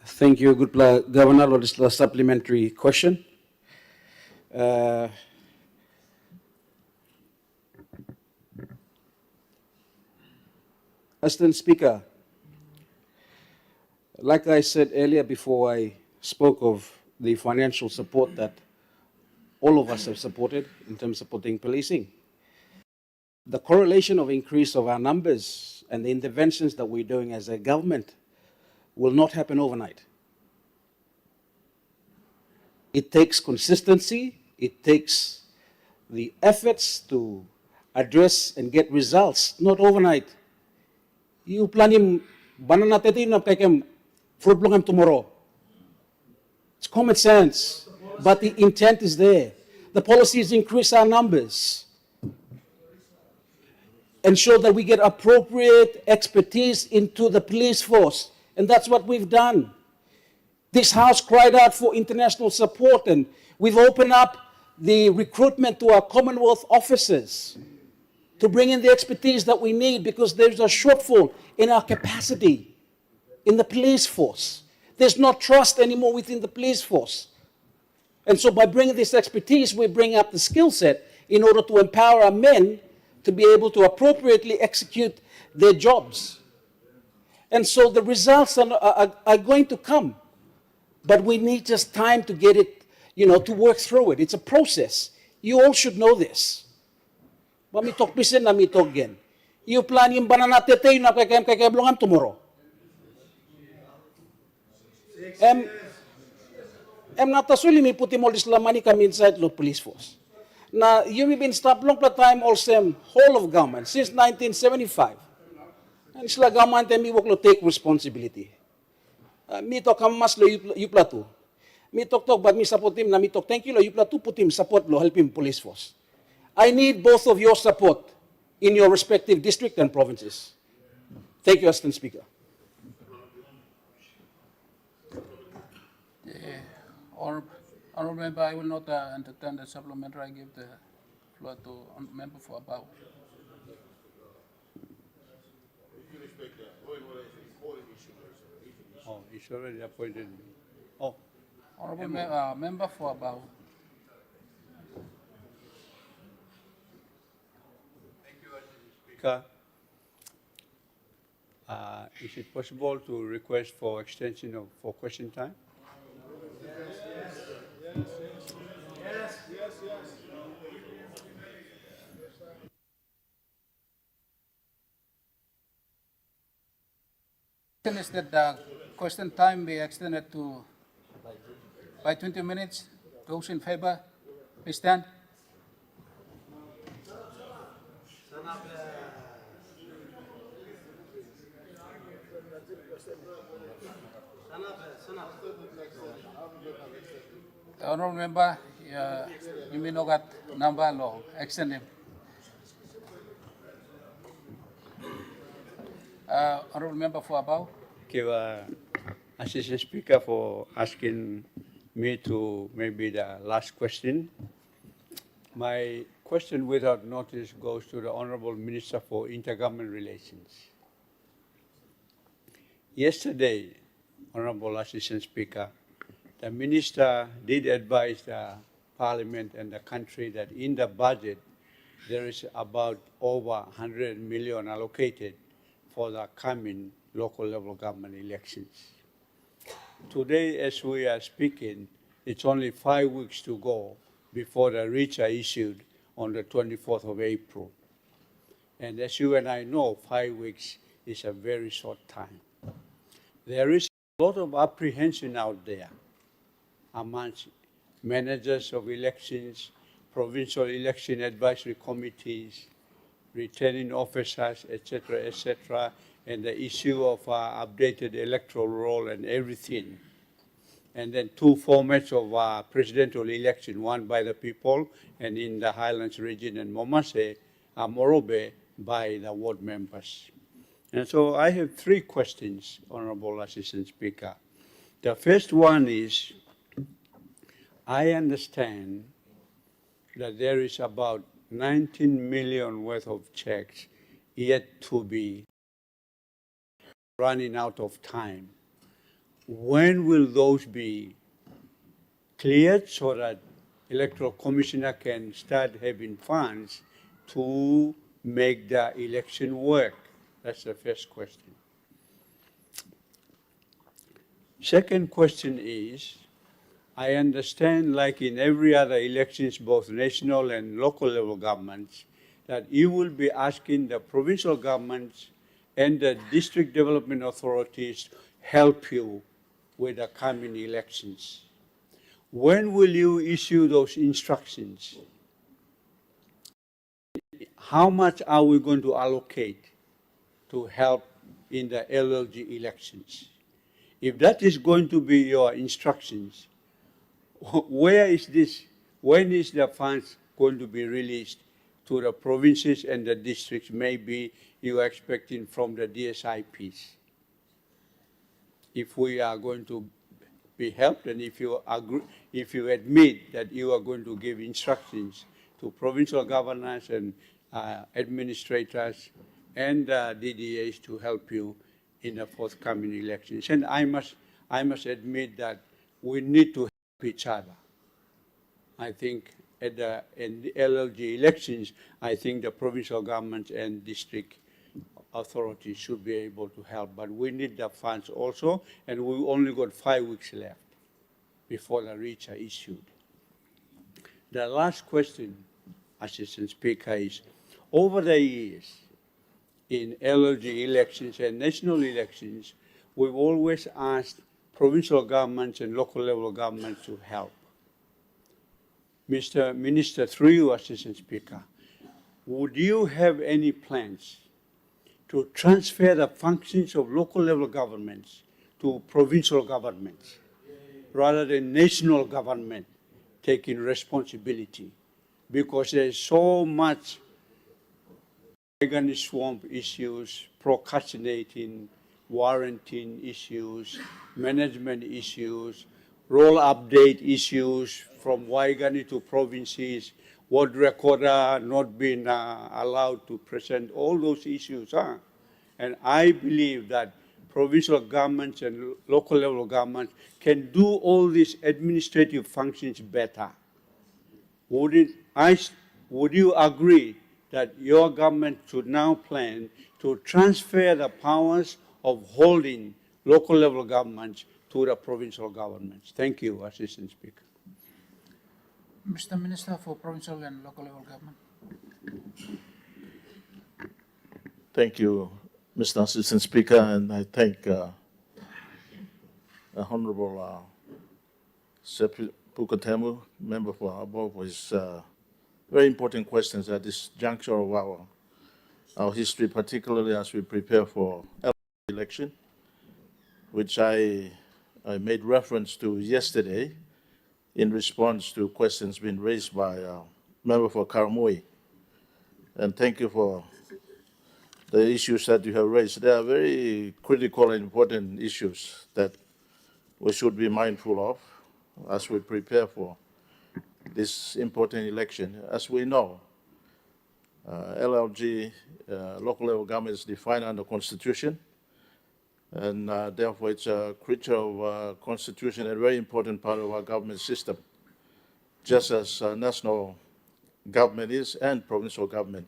Thank you, good Governor, for this supplementary question. Uh, Assistant Speaker, like I said earlier before I spoke of the financial support that all of us have supported in terms of supporting policing, the correlation of increase of our numbers and the interventions that we're doing as a government will not happen overnight. It takes consistency, it takes the efforts to address and get results, not overnight. You plan him banana tete na pekem fruit blossom tomorrow. It's common sense, but the intent is there. The policies increase our numbers, ensure that we get appropriate expertise into the police force, and that's what we've done. This House cried out for international support, and we've opened up the recruitment to our Commonwealth officers to bring in the expertise that we need, because there's a shortfall in our capacity in the police force. There's no trust anymore within the police force. And so by bringing this expertise, we bring up the skill set in order to empower our men to be able to appropriately execute their jobs. And so the results are going to come, but we need just time to get it, to work through it. It's a process. You all should know this. Mamitok pisin na mitok gen. You plan yung banana tete na kaya tomorrow. Not asuli mi puti mo dislamani kami inside the police force. Now, you've been stopped long time also whole of government since 1975. And sila government mi work lo take responsibility. Mi tok kamas lo yuplatu. Mi tok but mi support him na mi tok thank you lo yuplatu putim support lo help him police force. I need both of your support in your respective district and provinces. Thank you, Assistant Speaker. Honourable Member, I will not entertain the supplementary. I give the floor to Member for above. Oh, he's already appointed me. Oh, Honourable Member for above. Speaker, is it possible to request for extension for question time? Is that the question time be extended to by 20 minutes? Those in favor, please stand. The Honourable Member, you may not get number law, extend him. Honourable Member for above. Thank you, Assistant Speaker, for asking me to maybe the last question. My question without notice goes to the Honourable Minister for Intergovernment Relations. Yesterday, Honourable Assistant Speaker, the Minister did advise the Parliament and the country that in the budget there is about over 100 million allocated for the coming local level government elections. Today, as we are speaking, it's only 5 weeks to go before the REACH are issued on the 24th of April. And as you and I know, 5 weeks is a very short time. There is a lot of apprehension out there amongst managers of elections, provincial election advisory committees, returning officers, etc., and the issue of updated electoral roll and everything. And then 2 formats of presidential election, one by the people and in the Highlands region and Momase, Morobe by the ward members. And so I have 3 questions, Honorable Assistant Speaker. The first one is, I understand that there is about 19 million worth of checks yet to be running out of time. When will those be cleared so that electoral commissioner can start having funds to make the election work? That's the first question. Second question is, I understand, like in every other elections, both national and local level governments, that you will be asking the provincial governments and the district development authorities help you with the coming elections. When will you issue those instructions? How much are we going to allocate to help in the LLG elections? If that is going to be your instructions, where is this, when is the funds going to be released to the provinces and the districts? Maybe you are expecting from the DSIPs. If we are going to be helped, and if you agree, if you admit that you are going to give instructions to provincial governors and administrators and DDAs to help you in the forthcoming elections. And I must admit that we need to help each other. I think in the LLG elections, I think the provincial government and district authorities should be able to help, but we need the funds also, and we only got 5 weeks left before the REITs are issued. The last question, Assistant Speaker, is over the years in LLG elections and national elections, we've always asked provincial governments and local level governments to help. Mr. Minister, through you, Assistant Speaker, would you have any plans to transfer the functions of local level governments to provincial governments rather than national government taking responsibility? Because there's so much Guinea swamp issues, procrastinating, warranting issues, management issues, role update issues from Waigani to provinces, ward recorder not being allowed to present, all those issues are. And I believe that provincial governments and local level governments can do all these administrative functions better. Would you agree that your government should now plan to transfer the powers of holding local level governments to the provincial governments? Thank you, Assistant Speaker. Mr. Minister for Provincial and Local Level Government. Thank you, Mr. Assistant Speaker, and I thank the Honorable Sepi Pukatemu, member for Abo, for his very important questions at this juncture of our history, particularly as we prepare for election, which I made reference to yesterday in response to questions being raised by member for Karamui. And thank you for the issues that you have raised. They are very critical and important issues that we should be mindful of as we prepare for this important election. As we know, LLG, local level government, is defined under Constitution, and therefore it's a creature of Constitution and a very important part of our government system, just as national government is and provincial government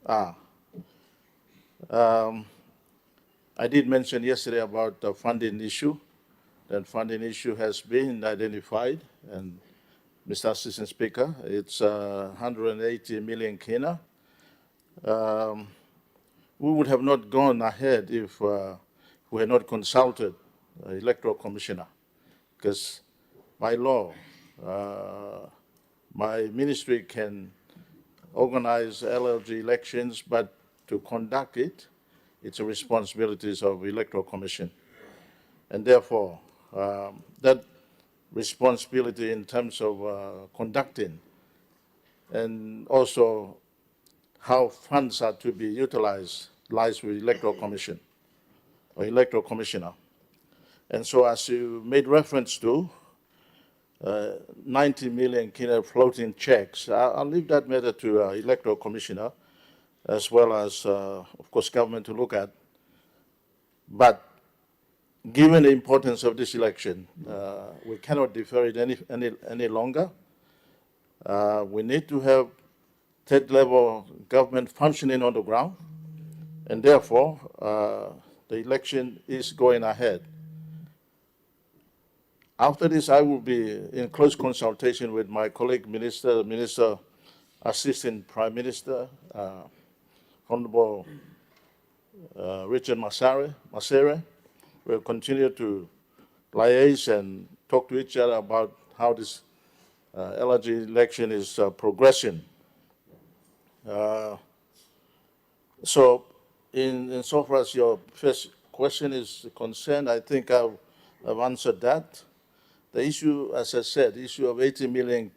are. I did mention yesterday about the funding issue. That funding issue has been identified, and Mr. Assistant Speaker, it's 180 million kina. We would have not gone ahead if we had not consulted the Electoral Commissioner, because by law, my ministry can organize LLG elections, but to conduct it, it's a responsibility of Electoral Commission. And therefore, that responsibility in terms of conducting and also how funds are to be utilized lies with Electoral Commission or Electoral Commissioner. And so as you made reference to 90 million kina floating checks, I'll leave that matter to Electoral Commissioner as well as, of course, government to look at. But given the importance of this election, we cannot defer it any longer. We need to have third level government functioning on the ground, and therefore the election is going ahead. After this, I will be in close consultation with my colleague Minister, Assistant Prime Minister, Honorable Richard Masere. We'll continue to liaise and talk to each other about how this LRG election is progressing. So, in so far as your first question is concerned, I think I've answered that. The issue, as I said, the issue of 90 million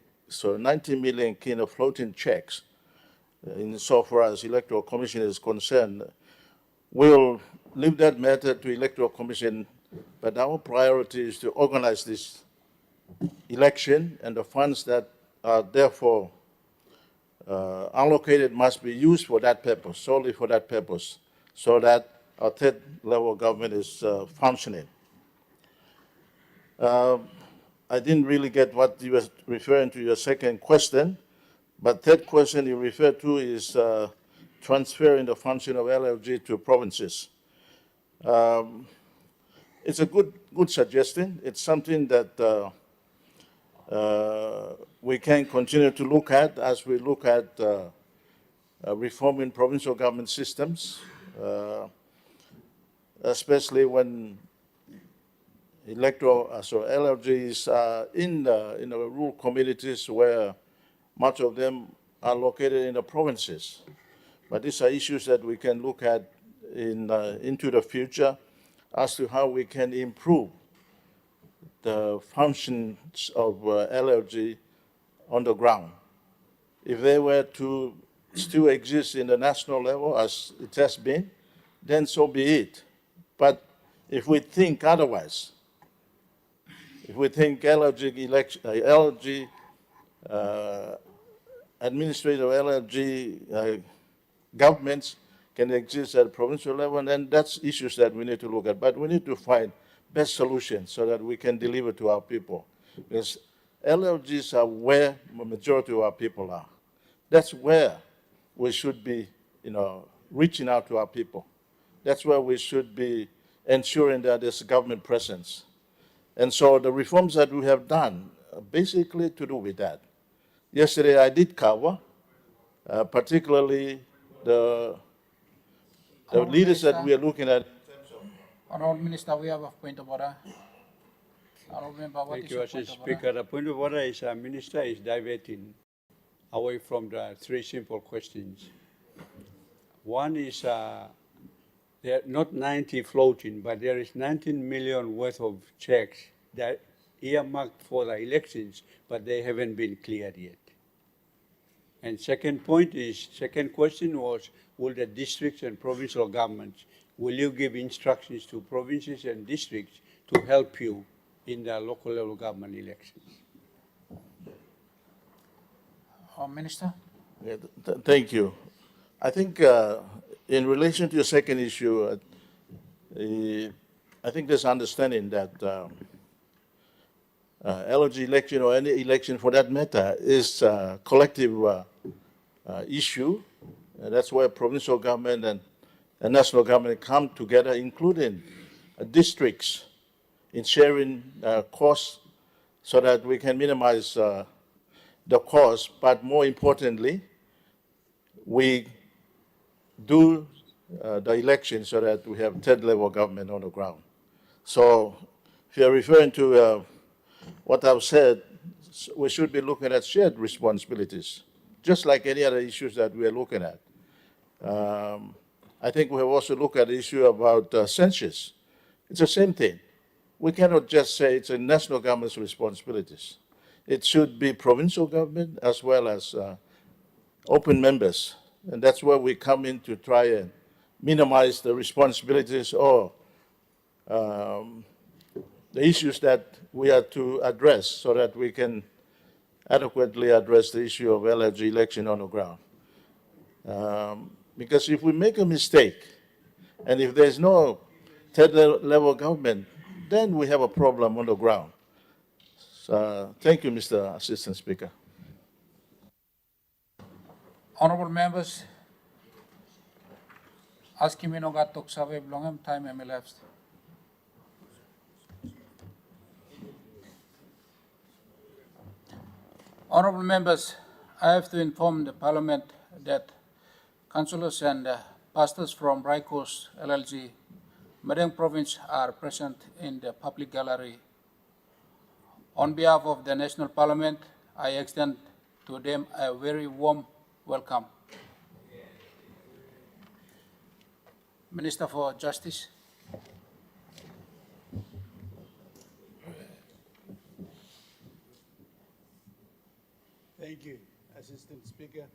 kind of floating checks, in so far as Electoral Commission is concerned, we'll leave that matter to Electoral Commission, but our priority is to organize this election, and the funds that are therefore allocated must be used for that purpose, solely for that purpose, so that our third level government is functioning. I didn't really get what you were referring to your second question, but third question you referred to is transferring the function of LLG to provinces. It's a good suggestion. It's something that we can continue to look at as we look at reforming provincial government systems, especially when LRGs are in the rural communities where much of them are located in the provinces. But these are issues that we can look at into the future as to how we can improve the functions of LRG on the ground. If they were to still exist in the national level as it has been, then so be it. But if we think otherwise, if we think LRG administrative LRG governments can exist at provincial level, and that's issues that we need to look at. But we need to find best solutions so that we can deliver to our people. Because LRGs are where the majority of our people are. That's where we should be, reaching out to our people. That's where we should be ensuring that there's government presence. And so the reforms that we have done are basically to do with that. Yesterday I did cover, particularly the leaders that we are looking at. Honourable Minister, we have a point of order. Honourable Member, what Thank is you, your Mr. point of Speaker. order? The point of order is Minister is diverting away from the three simple questions. One is there are not 90 floating, but there is 19 million worth of checks that earmarked for the elections, but they haven't been cleared yet. And second question was, will the districts and provincial governments, will you give instructions to provinces and districts to help you in the local level government elections? Minister? Yeah, thank you. I think in relation to your second issue, I think there's understanding that LRG election or any election for that matter is a collective issue. That's where provincial government and national government come together, including districts, in sharing costs so that we can minimize the cost. But more importantly, we do the election so that we have third level government on the ground. So if you're referring to what I've said, we should be looking at shared responsibilities, just like any other issues that we are looking at. I think we have also looked at the issue about census. It's the same thing. We cannot just say it's a national government's responsibilities. It should be provincial government as well as open members. And that's where we come in to try and minimize the responsibilities or the issues that we are to address so that we can adequately address the issue of LRG election on the ground. Because if we make a mistake, and if there's no third level government, then we have a problem on the ground. So, thank you, Mr. Assistant Speaker. Honorable members, asking me no got to survey long time am elapsed. Honorable members, I have to inform the Parliament that councillors and pastors from Raikos LLG, Madang Province are present in the public gallery. On behalf of the National Parliament, I extend to them a very warm welcome. Minister for Justice. Thank you, Assistant Speaker.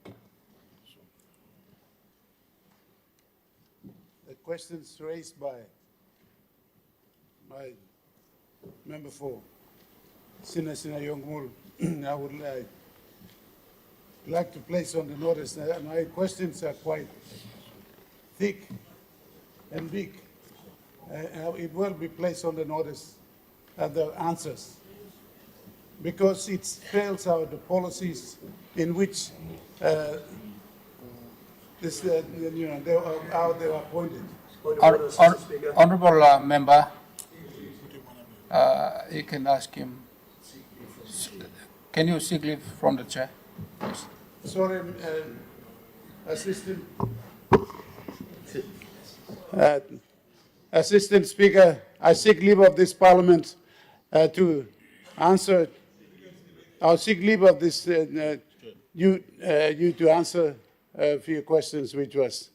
The questions raised by my member for Sina Yongmul, I would like to place on the notice. My questions are quite thick and big. It will be placed on the notice and the answers, because it spells out the policies in which how they are appointed. Honorable member, you can ask him. Can you seek leave from the chair, please? Sorry, Assistant Speaker, I seek leave of this Parliament to answer. I'll seek leave of this you to answer a few questions which was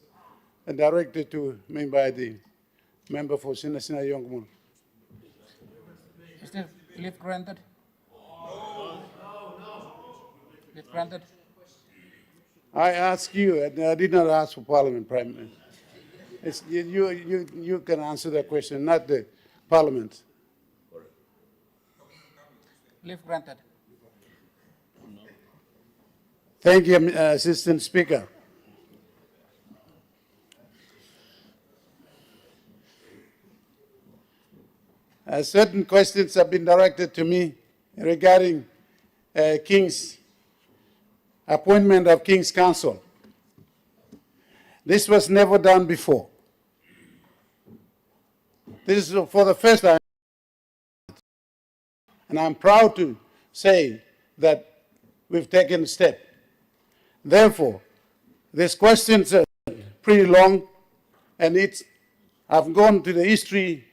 directed to me by the member for Sina Yongmul. Is there leave granted? Leave granted? I ask you, and I did not ask for Parliament, Prime Minister. It's, you can answer that question, not the Parliament. Leave granted. Thank you, Assistant Speaker. Certain questions have been directed to me regarding King's appointment of King's Counsel. This was never done before. This is for the first time, and I'm proud to say that we've taken a step. Therefore, these questions are pretty long, and I've gone to the history,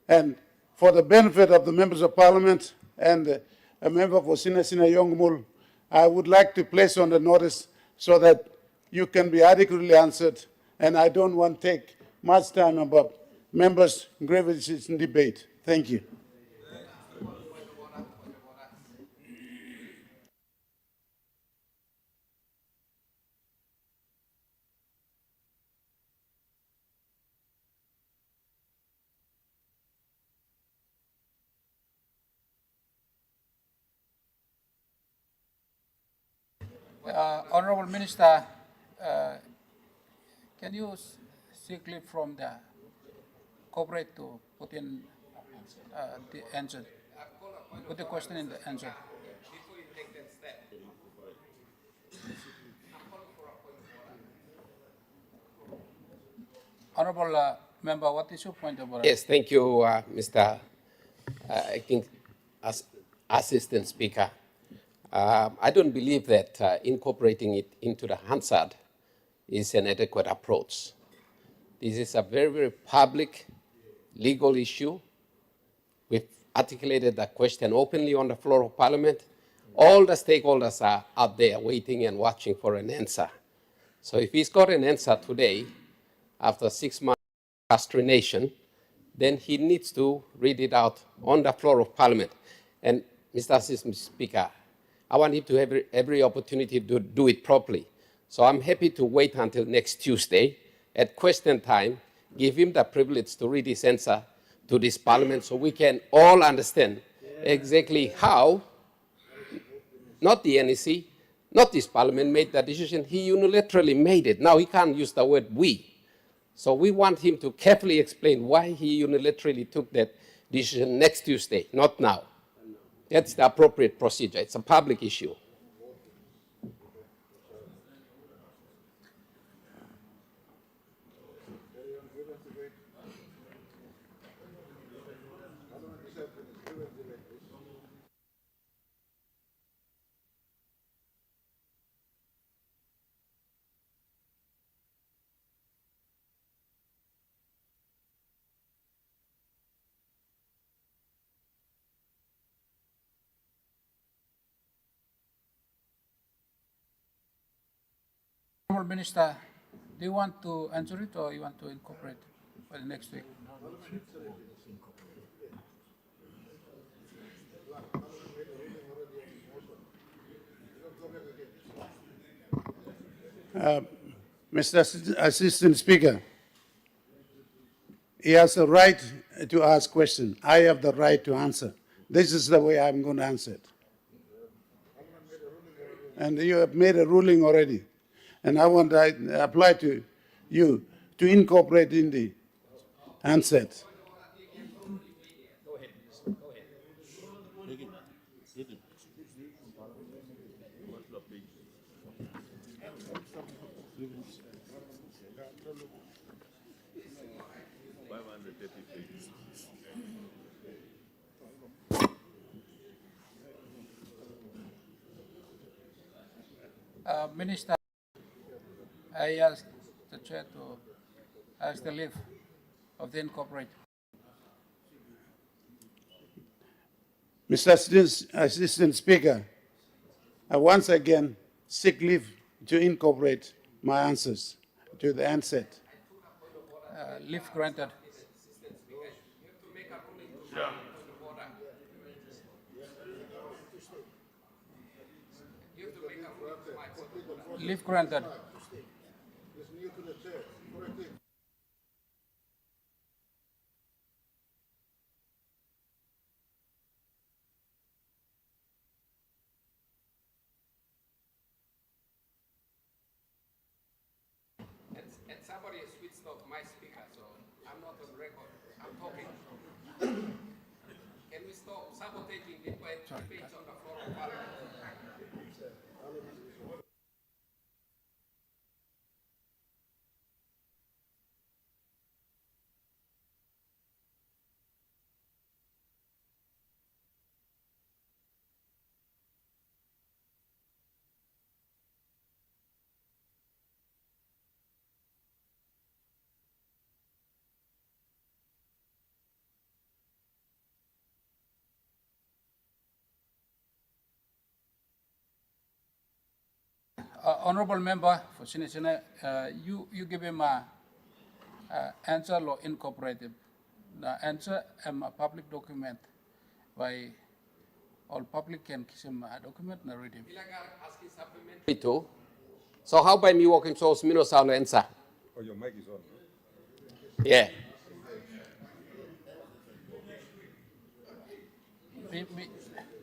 and for the benefit of the members of Parliament and a member for Sina Yongmul, I would like to place on the notice so that you can be adequately answered, and I don't want to take much time about members' grievances in debate. Thank you. Honorable Minister, can you seek leave from the corporate to put in the answer? Put the question in the answer. Honorable member, what is your point of order? Yes, thank you, Mr. Acting Assistant Speaker. I don't believe that incorporating it into the Hansard is an adequate approach. This is a very, very public legal issue. We've articulated that question openly on the floor of Parliament. All the stakeholders are out there waiting and watching for an answer. So if he's got an answer today, after 6 months of consternation, then he needs to read it out on the floor of Parliament. And Mr. Assistant Speaker, I want him to have every opportunity to do it properly. So I'm happy to wait until next Tuesday at question time, give him the privilege to read his answer to this Parliament so we can all understand exactly how, not the NEC, not this Parliament made the decision, he unilaterally made it. Now he can't use the word we. So we want him to carefully explain why he unilaterally took that decision next Tuesday, not now. That's the appropriate procedure. It's a public issue. Minister, do you want to answer it or you want to incorporate for the next week? Mr. Assistant Speaker, he has a right to ask questions. I have the right to answer. This is the way I'm going to answer it. And you have made a ruling already. And I want to apply to you to incorporate in the answer. Minister, I asked the chair to ask the leave of the incorporate. Mr. Assistant Speaker, I once again seek leave to incorporate my answers to the answer. Leave granted. Leave granted. And somebody has switched off my speaker, so I'm not on record. I'm talking. Can we stop sabotaging the debate on the floor of Parliament? Honorable member for Sinisene, you give him a answer law incorporated. The answer am a public document by all public can kiss him a document and read him. Asking supplementary too. So how by me walking so me no sound answer? Oh, your mic is on. Yeah.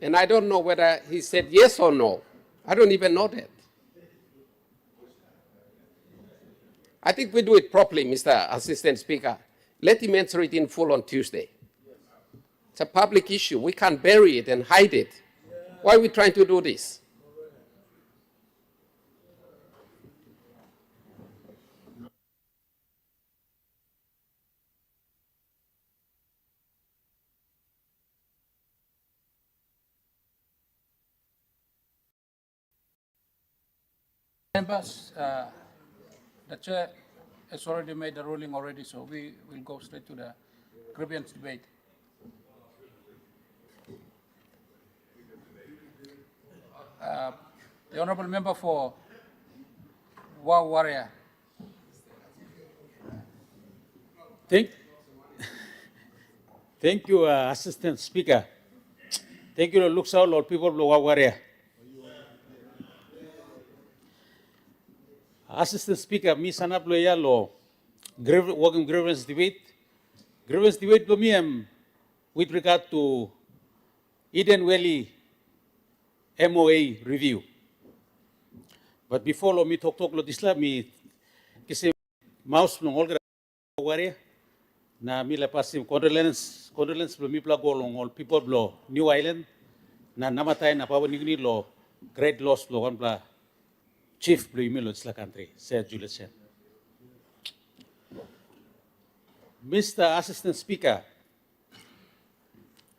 And I don't know whether he said yes or no. I don't even know that. I think we do it properly, Mr. Assistant Speaker. Let him answer it in full on Tuesday. It's a public issue. We can't bury it and hide it. Why are we trying to do this? Members, the chair has already made the ruling already, so we will go straight to the grievance debate. The honourable member for Warrior. Thank you, Assistant Speaker. Thank you, looks out, Lord people of Warrior. Assistant Speaker, me sanap lo ya lo working grievance debate. Grievance debate lo me with regard to Eden Valley MOA review. But before lo me talk lo disla me kasi mouse lo all Warrior na mi lapasim condolence lo mi plago long all people lo New Island na namatay na Papua New Guinea lo great loss lo kan pla Chief Blue Milo Isla country, said Julius. Mr. Assistant Speaker,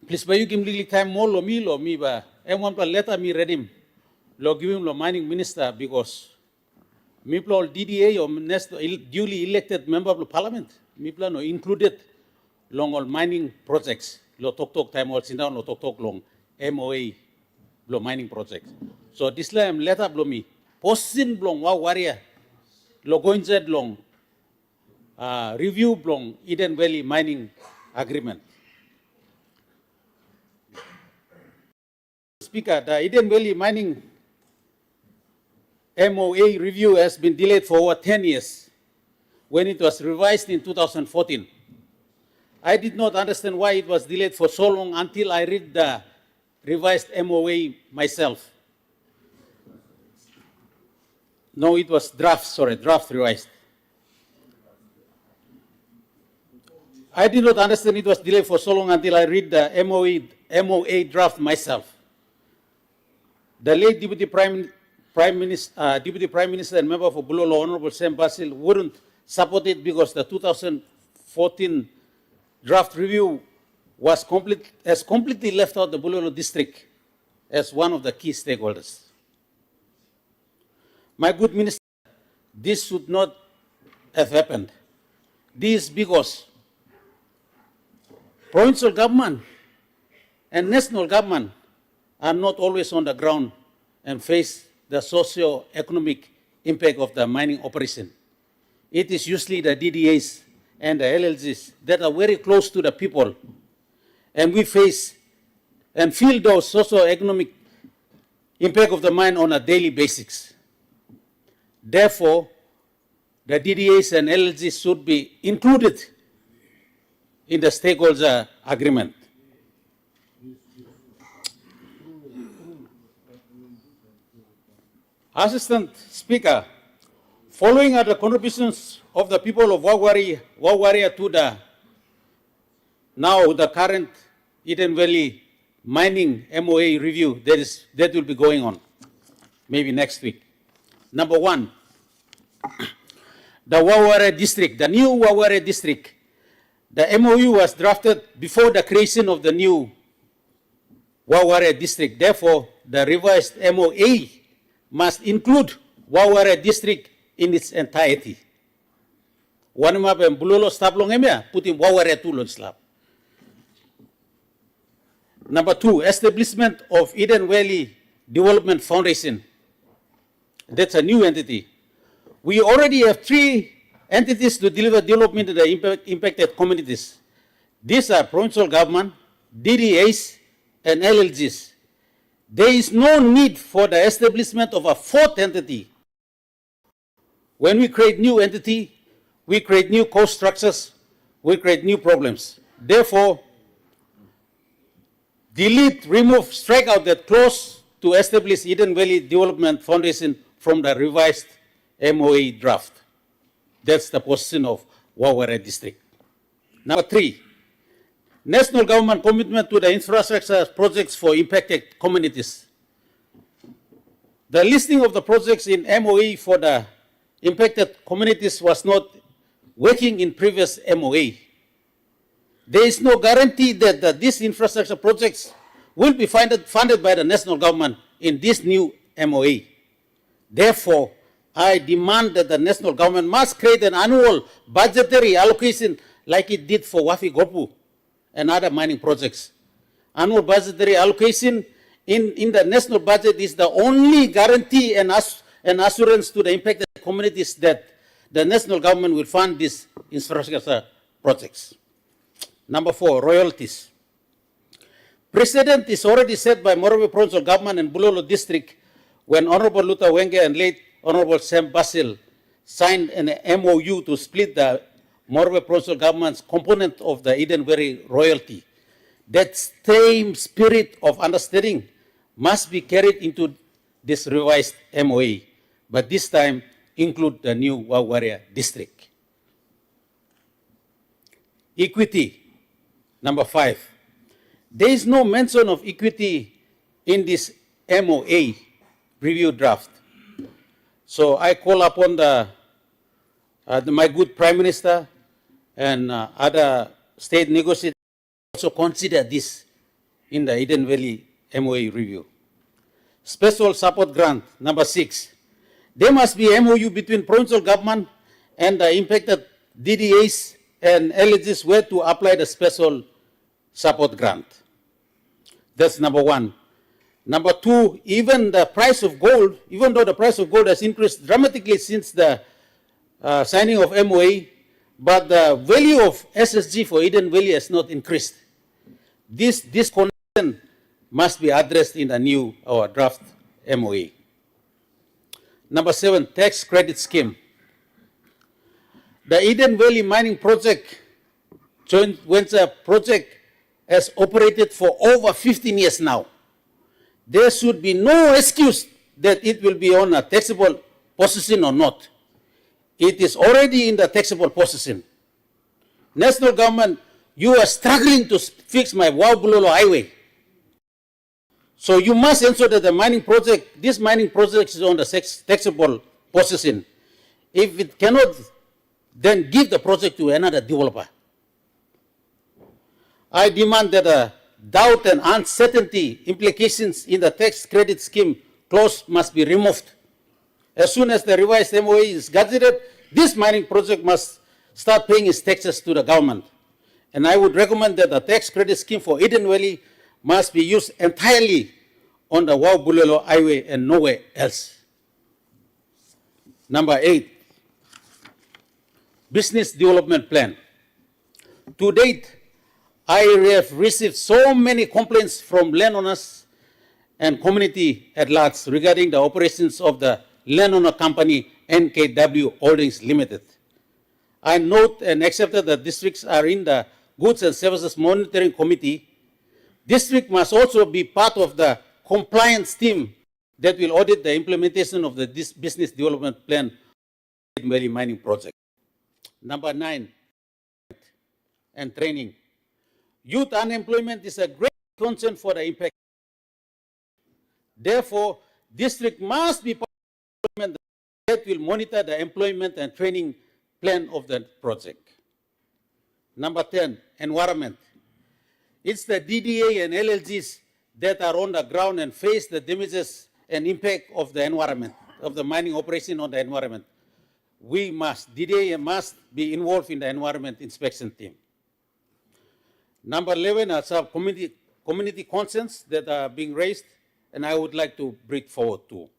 please by you give me time more lo me ba. I want to letter me read him. Lo give him lo mining minister because me all DDA or next duly elected member of the parliament. Me no included long all mining projects. Lo talk time all sit down lo talk long MOA lo mining projects. So this time letter blow me. Posin blong wa warrior lo goinzed long review long Eden Valley mining agreement. Speaker, the Eden Valley mining MOA review has been delayed for over 10 years when it was revised in 2014. I did not understand why it was delayed for so long until I read the revised MOA myself. No, it was draft revised. I did not understand it was delayed for so long until I read the MOA draft myself. The late Deputy Prime Minister and member for Bulolo, Honorable Sam Basil, wouldn't support it because the 2014 draft review has completely left out the Bulolo district as one of the key stakeholders. My good minister, this should not have happened. This is because provincial government and national government are not always on the ground and face the socio-economic impact of the mining operation. It is usually the DDAs and the LLGs that are very close to the people, and we face and feel those socio-economic impact of the mine on a daily basis. Therefore, the DDAs and LLGs should be included in the stakeholder agreement. Assistant Speaker, following are the contributions of the people of Wawaria to the current Eden Valley mining MOA review that will be going on, maybe next week. Number one, the Wawaria district, the new Wawaria district. The MOU was drafted before the creation of the new Wawaria district. Therefore, the revised MOA must include Wawaria district in its entirety. One map and Bulolo stablong emia, put in Wawaria tulon slab. Number two, establishment of Eden Valley Development Foundation. That's a new entity. We already have 3 entities to deliver development to the impacted communities. These are provincial government, DDAs, and LLGs. There is no need for the establishment of a 4th entity. When we create new entity, we create new cost structures, we create new problems. Therefore, delete, remove, strike out that clause to establish Eden Valley Development Foundation from the revised MOA draft. That's the position of Wawaria district. Number 3, national government commitment to the infrastructure projects for impacted communities. The listing of the projects in MOA for the impacted communities was not working in previous MOA. There is no guarantee that these infrastructure projects will be funded by the national government in this new MOA. Therefore, I demand that the national government must create an annual budgetary allocation like it did for Wafi Gopu and other mining projects. Annual budgetary allocation in the national budget is the only guarantee and assurance to the impacted communities that the national government will fund these infrastructure projects. Number 4, royalties. Precedent is already set by Morobe Provincial Government and Bulolo District when Honorable Luther Wenge and late Honorable Sam Basil signed an MOU to split the Morobe Provincial Government's component of the Eden Valley royalty. That same spirit of understanding must be carried into this revised MOA, but this time include the new Wawaria district. Equity, number 5. There is no mention of equity in this MOA review draft. So I call upon my good Prime Minister and other state negotiators also consider this in the Eden Valley MOA review. Special support grant, number 6. There must be MOU between provincial government and the impacted DDAs and LGs where to apply the special support grant. That's number 1. Number 2, even though the price of gold has increased dramatically since the signing of MOA, but the value of SSG for Eden Valley has not increased. This concern must be addressed in the new or draft MOA. Number 7, tax credit scheme. The Eden Valley Mining Project, joint venture project, has operated for over 15 years now. There should be no excuse that it will be on a taxable position or not. It is already in the taxable position. National government, you are struggling to fix my Waubulolo highway. So you must ensure that the mining project, this mining project is on the taxable position. If it cannot, then give the project to another developer. I demand that the doubt and uncertainty implications in the tax credit scheme clause must be removed. As soon as the revised MOA is gazetted, this mining project must start paying its taxes to the government. And I would recommend that the tax credit scheme for Eden Valley must be used entirely on the Waubulolo Highway and nowhere else. Number 8, business development plan. To date, I have received so many complaints from landowners and community at large regarding the operations of the landowner company NKW Holdings Limited. I note and accept that the districts are in the Goods and Services Monitoring Committee. District must also be part of the compliance team that will audit the implementation of the business development plan Eden Valley Mining Project. Number 9, and training. Youth unemployment is a great concern for the impact. Therefore, district must be part of the government that will monitor the employment and training plan of the project. Number 10, environment. It's the DDA and LLGs that are on the ground and face the damages and impact of the environment, of the mining operation on the environment. We must, DDA must be involved in the environment inspection team. Number 11 are some community concerns that are being raised, and I would like to bring forward too.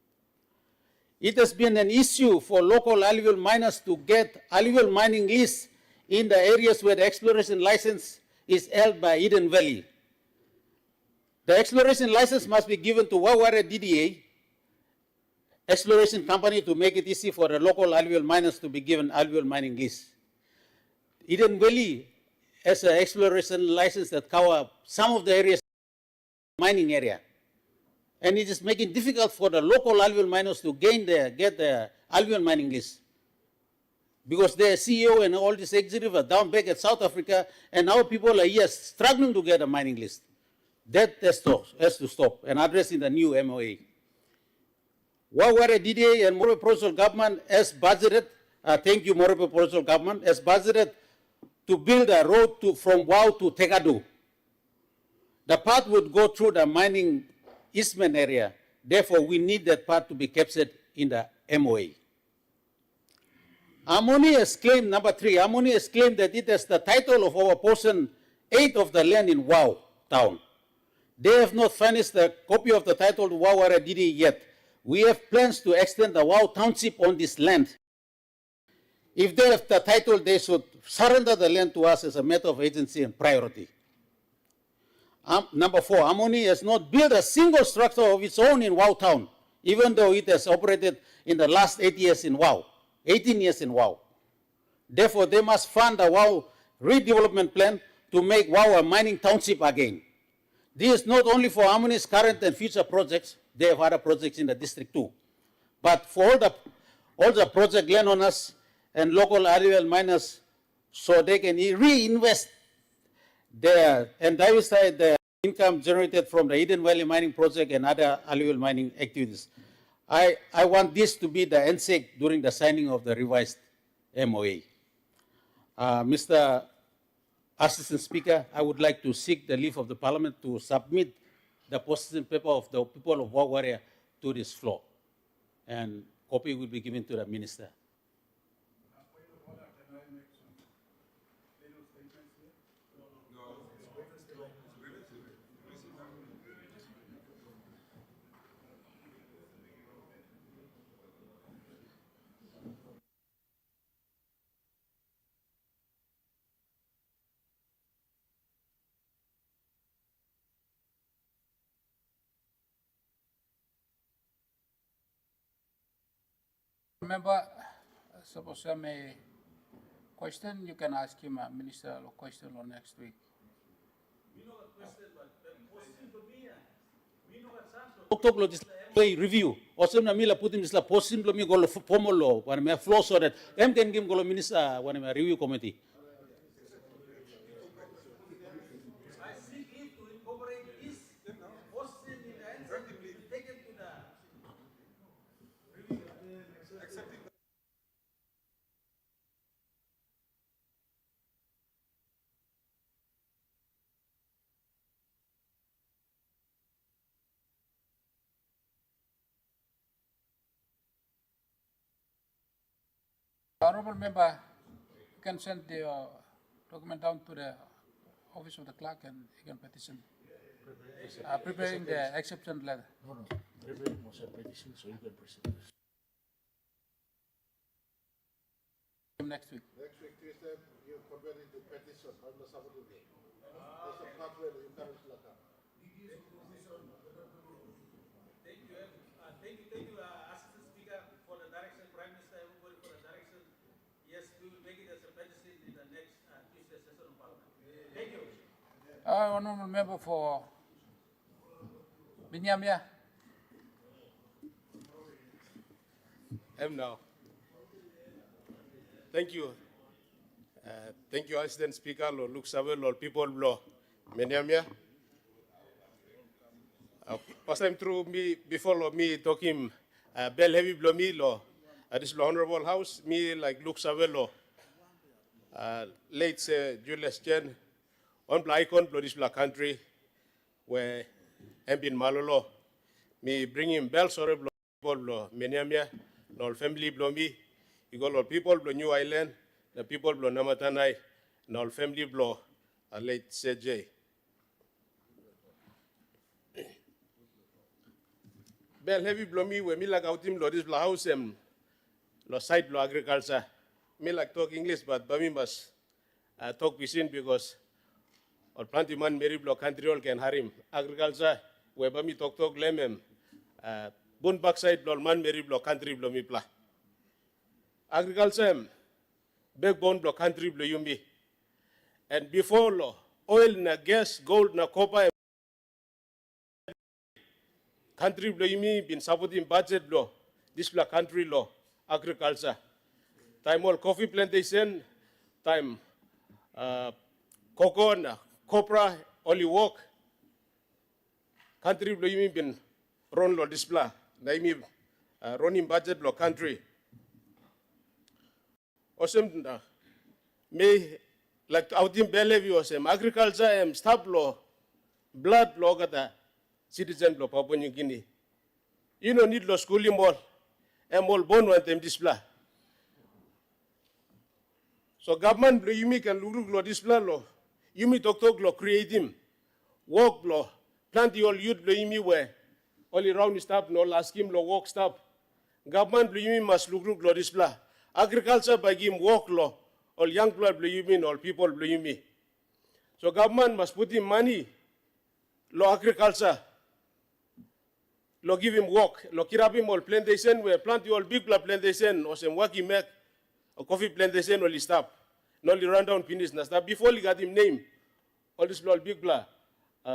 It has been an issue for local alluvial miners to get alluvial mining lease in the areas where the exploration license is held by Eden Valley. The exploration license must be given to Waware DDA, exploration company, to make it easy for the local alluvial miners to be given alluvial mining lease. Eden Valley has an exploration license that covers some of the areas, mining area. And it is making it difficult for the local alluvial miners to get the alluvial mining lease. Because their CEO and all these executives are down back at South Africa, and our people are here struggling to get a mining list. That has to stop and address in the new MOA. Waware DDA and Morobe Provincial Government has budgeted, thank you Morobe Provincial Government, has budgeted to build a road from Wau to Tekadu. The path would go through the mining eastman area. Therefore, we need that part to be captured in the MOA. Harmony has claimed, number 3, Harmony has claimed that it has the title of our portion 8 of the land in Wau town. They have not furnished a copy of the title to Waware DD yet. We have plans to extend the Wau township on this land. If they have the title, they should surrender the land to us as a matter of agency and priority. Number 4, Harmony has not built a single structure of its own in Wau town, even though it has operated in the last 8 years in Wau, 18 years in Wau. Therefore, they must fund the Wau redevelopment plan to make Wau a mining township again. This is not only for Harmony's current and future projects, they have other projects in the district too. But for all the project landowners and local alluvial miners, so they can reinvest their and diversify the income generated from the Eden Valley Mining Project and other alluvial mining activities. I want this to be the handshake during the signing of the revised MOA. Mr. Assistant Speaker, I would like to seek the leave of the Parliament to submit the position paper of the people of Waware to this floor. And copy will be given to the Minister. Member, suppose you have a question, you can ask him, Minister, a question or next week. Tok lo dis review. Osem na mila putim dis la posim lo mi golo pomolo wan me flow so that em can give golo minister wan me review committee. Honorable member, you can send the document down to the office of the clerk and you can petition. Preparing the acceptance letter. Next week. Next week, Tuesday, you convert it to petition. I'm not supporting it. There's a pathway that you can't look at. Thank you, Assistant Speaker, for the direction, Prime Minister, everybody for the direction. Yes, we will make it as a petition in the next Tuesday session of Parliament. Thank you. Honorable member for Binyamia. Now. Thank you. Thank you, Assistant Speaker, Lord Luke Saville, Lord People, Lord Menyamia. First time through me, before Lord me talking, bell heavy blow me, Lord, this Honorable House, me like Luke Saville, late Julius Chen, one icon, blow this country, where I'm been Malolo, me bring him bell, sorry, blow people, blow Menyamia, Lord family blow me. You go Lord people blow New Island, the people blow Namatanai, and all family blow a late CJ. Bell heavy blow me where me like out him lo this blow house lo side blow agriculture. Me like talk English but Bami must talk Pisin because or plenty man Mary blow country all can harim. Agriculture where Bami talk lemem. Bun backside blow man Mary blow country blow me pla. Agriculture, backbone block country blow yumi. And before law, oil na gas, gold na copper, country blow yumi been supporting budget law, this block country law, agriculture. Time all coffee plantation, time cocoa na copra, only work. Country blow yumi been run law display, na yumi running budget law country. Osem me like outim belevi osem agriculture stab law blood law kata citizen law Papua New Guinea. You don't need law schooling all all born want them display. So government law you can look law display law you me talk law create him work law plant the all youth law you where only round stop no last scheme law work stop. Government law you must look law display. Agriculture by him work law, all young people believe me, all people believe me. So government must put in money, law agriculture, law give him work, law kirap him all plantation, where plant all big plantation, or some work he make, a coffee plantation only stop. Not only run down finish na stop. Before he got him name, all this law big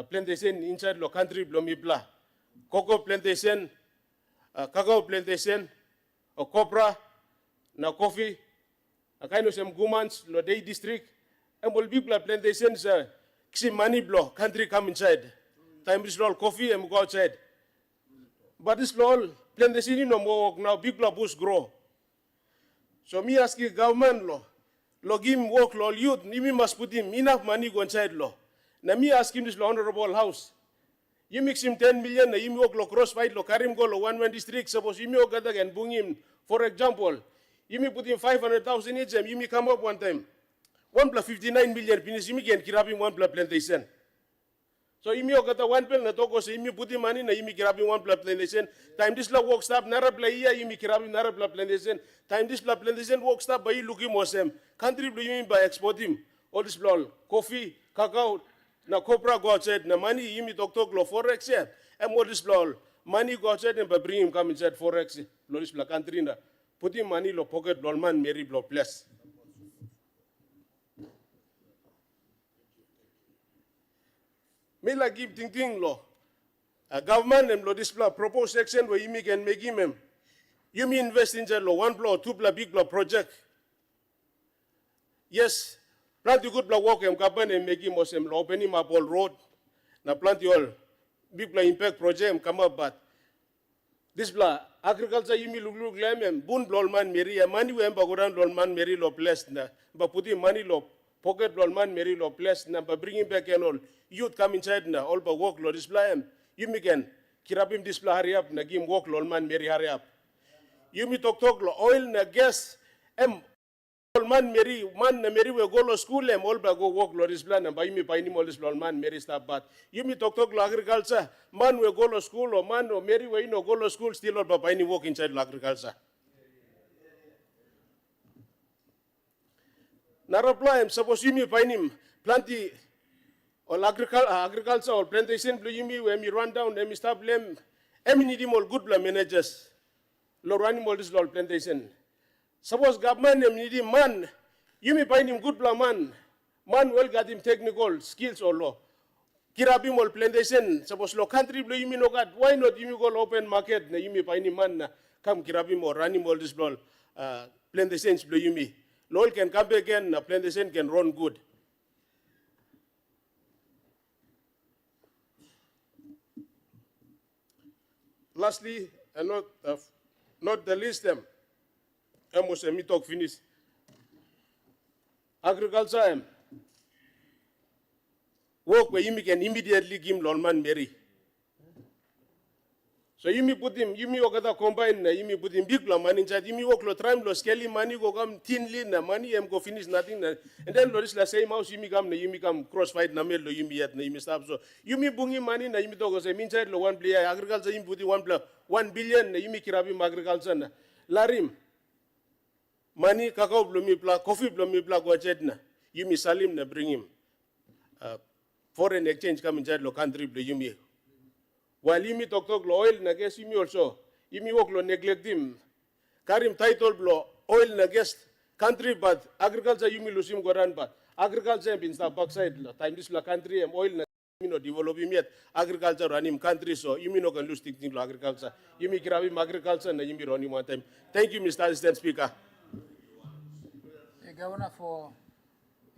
plantation inside law country blow me blah. Cocoa plantation, cacao plantation, or copra, na coffee, a kind of some Gumans, Lodey district, and will be plantations, kisi money blow, country come inside. Time this law coffee and go outside. But this law, plantation no more now, big bush grow. So me asking government law give him work law, youth, me must put him enough money go inside law. Now me asking this law honorable house. You mix him 10 million, you work law crossfight, law carry him go law 1 district, suppose you work again, bring him, for example, you may put in 500,000 each, you may come up one time. 1 plus 59 million, you may get grabbing 1 plus plantation. So you may get 1 plan, so you may put in money, you may grabbing 1 plus plantation. Time this law work stop, Nara play here, you may grabbing Nara plus plantation. Time this plus plantation work stop, by you looking more same. Country blue you mean by exporting. All this law, coffee, cacao, na copra go outside, na money, you may talk law forex here. And what this law, money go outside and by bring him come inside forex, law this country na. putting money lo pocket lolman Mary lo plus. Me like give thinking lo. Government and lo display propose section where you can make him. You mean invest in lo 1 blow, 2 blow, big blow project. Yes, plenty good blow work and government and make him lo open him up all road. Na plenty all big blow impact project come up, but this blow agriculture you mean look lemon, boon blowman Mary, money we embagoran blowman Mary lo blessed na, but putting money lo pocket blowman Mary lo blessed na, but bringing back and all youth come inside na, all but work lo display him. You me can kirabim display hurry up na give work lolman Mary hurry up. You me talk lo oil na gas man Mary man na Mary we go lo school all ba go work lo display na ba you me pa ni mo display man Mary stop but you me talk lo agriculture man we go lo school or man or Mary we no go lo school still all ba pa ni work inside lo agriculture. Na reply suppose you me pa ni plenty all agriculture or plantation blue you me when me run down and me stop blame need all good managers lo run all this plantation. Suppose government need him man, you may find him good man well got him technical skills or law. Kirabim all plantation, suppose lo country blue you may no got, why not you go open market na you may find him man come kirabim or run him all this plantations blue you me. Lol can come back again, a plantation can run good. Lastly, and not the least, I must me talk finish. Agriculture, work where you can immediately give lolman Mary. So you me put him, you me okada combine, you me put him big money inside, you me work lo try lo scaly money go come thinly na money go finish nothing and then lo this la same house you me come crossfight na mel lo you me yet na you me stop so you me bungi money na you me talk say inside lo 1 billion agriculture you put 1 billion na you me kirabi agriculture na larim money kakao blo mi pla coffee blo mi pla go na you me salim na bring him foreign exchange come inside lo country blo you me. While you me talk oil na gas you me also, you me work lo neglect him. Karim title blow oil na gas country but agriculture you me lose him go run but agriculture been stop backside lo time this la country oil na you know develop him yet agriculture run him country so you me no can lose thinking lo agriculture. You me grab him agriculture na you me run him one time. Thank you Mr. Assistant Speaker. Governor for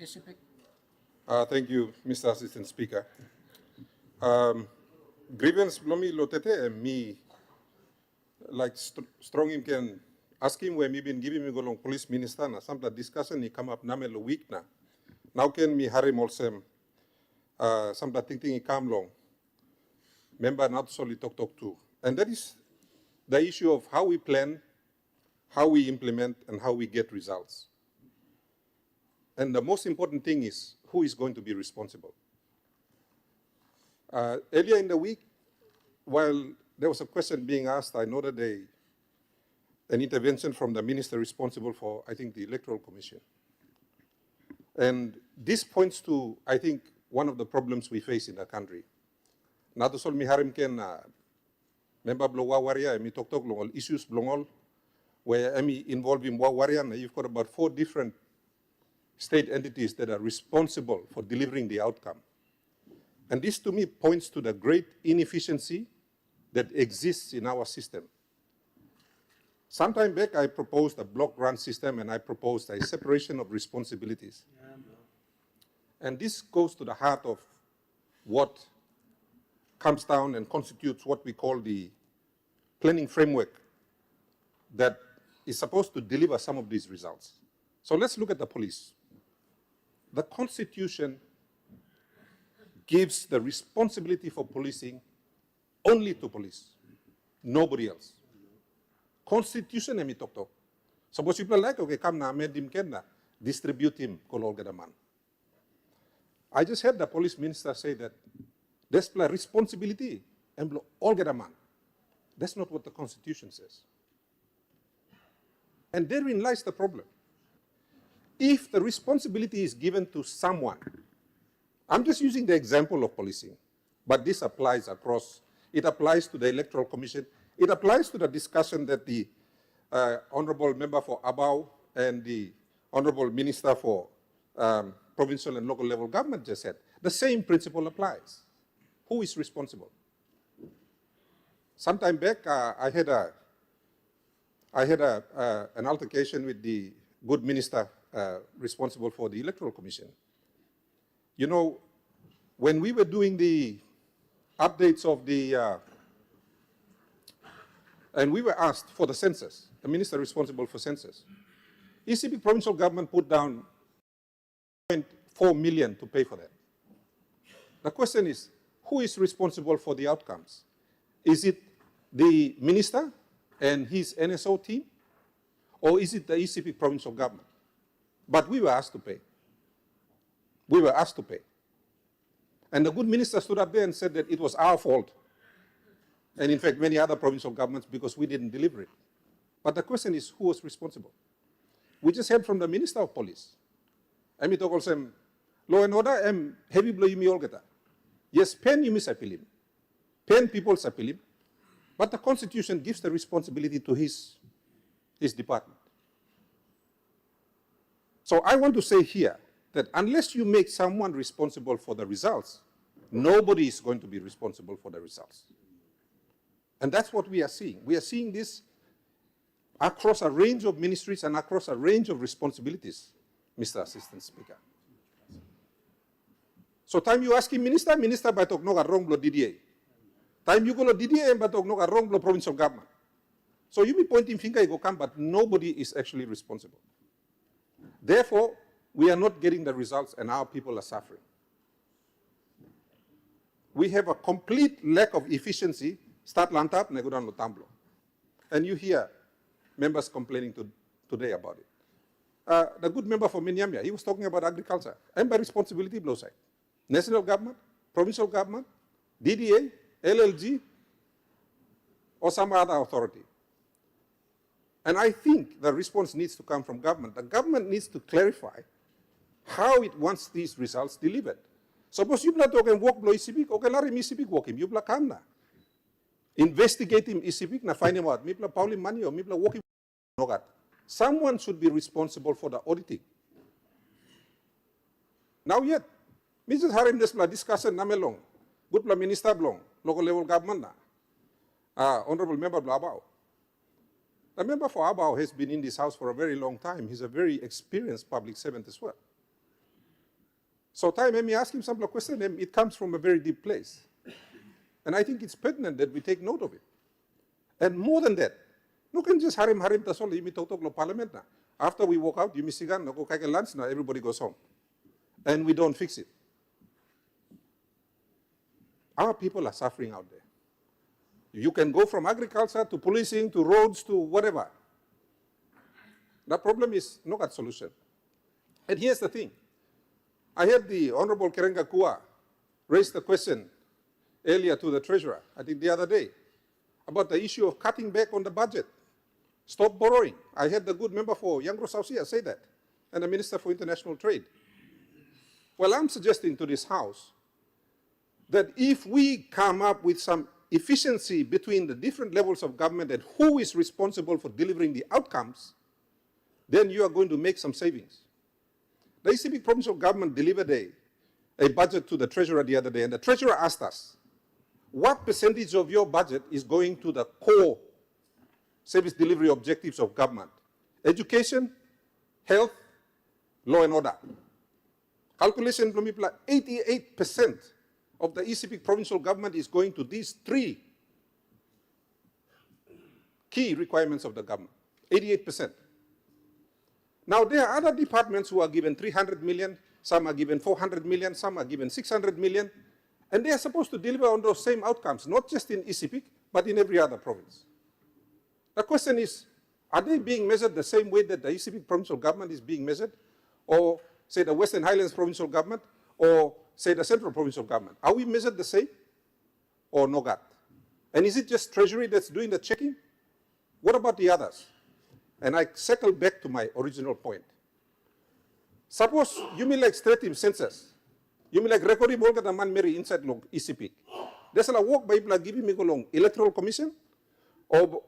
ACP. Thank you, Mr. Assistant Speaker. Grievance blomi lotete me like strong him can ask him where me been giving me go long police minister na some discussion he come up namel week na now can me harim also some thinking he come long member not solely talk to and that is the issue of how we plan, how we implement and how we get results. And the most important thing is who is going to be responsible. Earlier in the week, while there was a question being asked, I noted an intervention from the minister responsible for, I think, the Electoral Commission. And this points to, I think, one of the problems we face in the country. Natusol mi harim ken member blo wawaria, mi talk long issues blongol, where mi involved in wawaria, you've got about 4 different state entities that are responsible for delivering the outcome. And this to me points to the great inefficiency that exists in our system. Sometime back I proposed a block grant system and I proposed a separation of responsibilities. And this goes to the heart of what comes down and constitutes what we call the planning framework that is supposed to deliver some of these results. So let's look at the police. The Constitution gives the responsibility for policing only to police, nobody else. Constitution emi tok. Suppose people like, okay, come na amend him ken na, distribute him kolol gadaman. I just heard the police minister say that there's a responsibility and all gadaman. That's not what the Constitution says. And therein lies the problem. If the responsibility is given to someone, I'm just using the example of policing, but this applies across, it applies to the Electoral Commission, it applies to the discussion that the Honorable Member for Abao and the Honorable Minister for Provincial and Local Level Government just said. The same principle applies. Who is responsible? Sometime back, I had an altercation with the good minister responsible for the Electoral Commission. You know, when we were doing the updates of the, and we were asked for the census, the minister responsible for census, ECB provincial government put down 0.4 million to pay for that. The question is, who is responsible for the outcomes? Is it the minister and his NSO team, or is it the ECB provincial government? But we were asked to pay. We were asked to pay. And the good minister stood up there and said that it was our fault, and in fact many other provincial governments, because we didn't deliver it. But the question is, who was responsible? We just heard from the Minister of Police. Ami tokol sem law and order am heavy blow yumi olgeta. Yes, pen yumi sa pilim. Pen people sa pilim. But the Constitution gives the responsibility to his department. So I want to say here that unless you make someone responsible for the results, nobody is going to be responsible for the results. And that's what we are seeing. We are seeing this across a range of ministries and across a range of responsibilities, Mr. Assistant Speaker. So time you ask him, Minister by talk no wrong blow DDA. Time you go to DDA and talk no wrong blow provincial government. So you be pointing finger, you go come, but nobody is actually responsible. Therefore, we are not getting the results and our people are suffering. We have a complete lack of efficiency. Start lantap, negodan lotamblo. And you hear members complaining today about it. The good member for Minyamia, he was talking about agriculture. And by responsibility, blow side. National government, provincial government, DDA, LLG, or some other authority. And I think the response needs to come from government. The government needs to clarify how it wants these results delivered. Suppose you can walk blow isipik, okay, lari mi isipik walk him, you come na. Investigate him isipik na find him out. Mipla Pauli money or mipla walk him. Someone should be responsible for the auditing. Now yet, Mrs. Harim Desla discussion namelong, good pla minister blong, local level government na, honorable member Blabao. The member for Abao has been in this house for a very long time. He's a very experienced public servant as well. So time me ask him some question, it comes from a very deep place. And I think it's pertinent that we take note of it. And more than that, no can just harim tasol, you talk lo parliament na. After we walk out, you sigan, no go kake lunch na, everybody goes home. And we don't fix it. Our people are suffering out there. You can go from agriculture to policing to roads to whatever. The problem is no got solution. And here's the thing. I heard the Honorable Kerenga Kua raise the question earlier to the Treasurer, I think the other day, about the issue of cutting back on the budget. Stop borrowing. I heard the good member for Young Rosausia say that, and the Minister for International Trade. Well, I'm suggesting to this House that if we come up with some efficiency between the different levels of government and who is responsible for delivering the outcomes, then you are going to make some savings. The ECB provincial government delivered a budget to the Treasurer the other day, and the Treasurer asked us, what percentage of your budget is going to the core service delivery objectives of government? Education, health, law and order. Calculation from 88% of the ECB provincial government is going to these three key requirements of the government, 88%. Now, there are other departments who are given 300 million, some are given 400 million, some are given 600 million, and they are supposed to deliver on those same outcomes, not just in ECB, but in every other province. The question is, are they being measured the same way that the ECB provincial government is being measured, or say the Western Highlands provincial government, or say the Central provincial government? Are we measured the same or no God? And is it just Treasury that's doing the checking? What about the others? And I circle back to my original point. Suppose you mean like straight in census. You mean like recording all the man Mary inside log ECP. There's a work by people giving me along electoral commission, or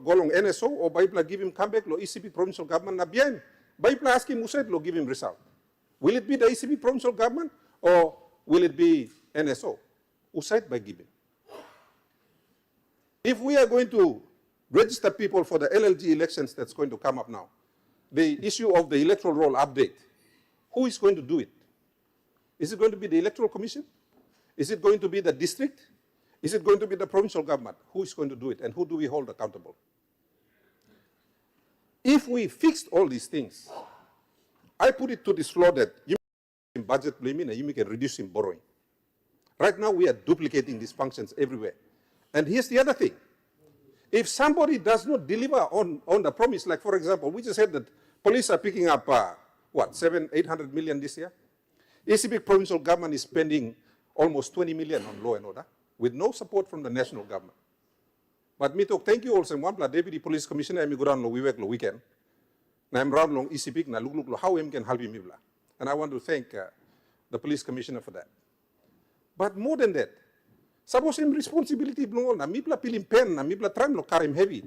golong NSO, or Baipla give him comeback, lo ECB provincial government na bien. Baipla ask him Usaid, lo give him result. Will it be the ECB provincial government, or will it be NSO? Usaid by giving. If we are going to register people for the LLG elections that's going to come up now, the issue of the electoral roll update, who is going to do it? Is it going to be the Electoral Commission? Is it going to be the district? Is it going to be the provincial government? Who is going to do it, and who do we hold accountable? If we fixed all these things, I put it to this floor that you can budget blaming and you can reduce in borrowing. Right now, we are duplicating these functions everywhere. And here's the other thing. If somebody does not deliver on the promise, like for example, we just said that police are picking up, 800 million this year? ECB provincial government is spending almost 20 million on law and order with no support from the national government. But me talk, thank you also, Wampla Deputy Police Commissioner, I'm going to work weekend. Now I'm round long ECB, na look how I can help him. And I want to thank the Police Commissioner for that. But more than that, suppose him responsibility belong na mipla pilim pen, na mipla tram lo karim heavy.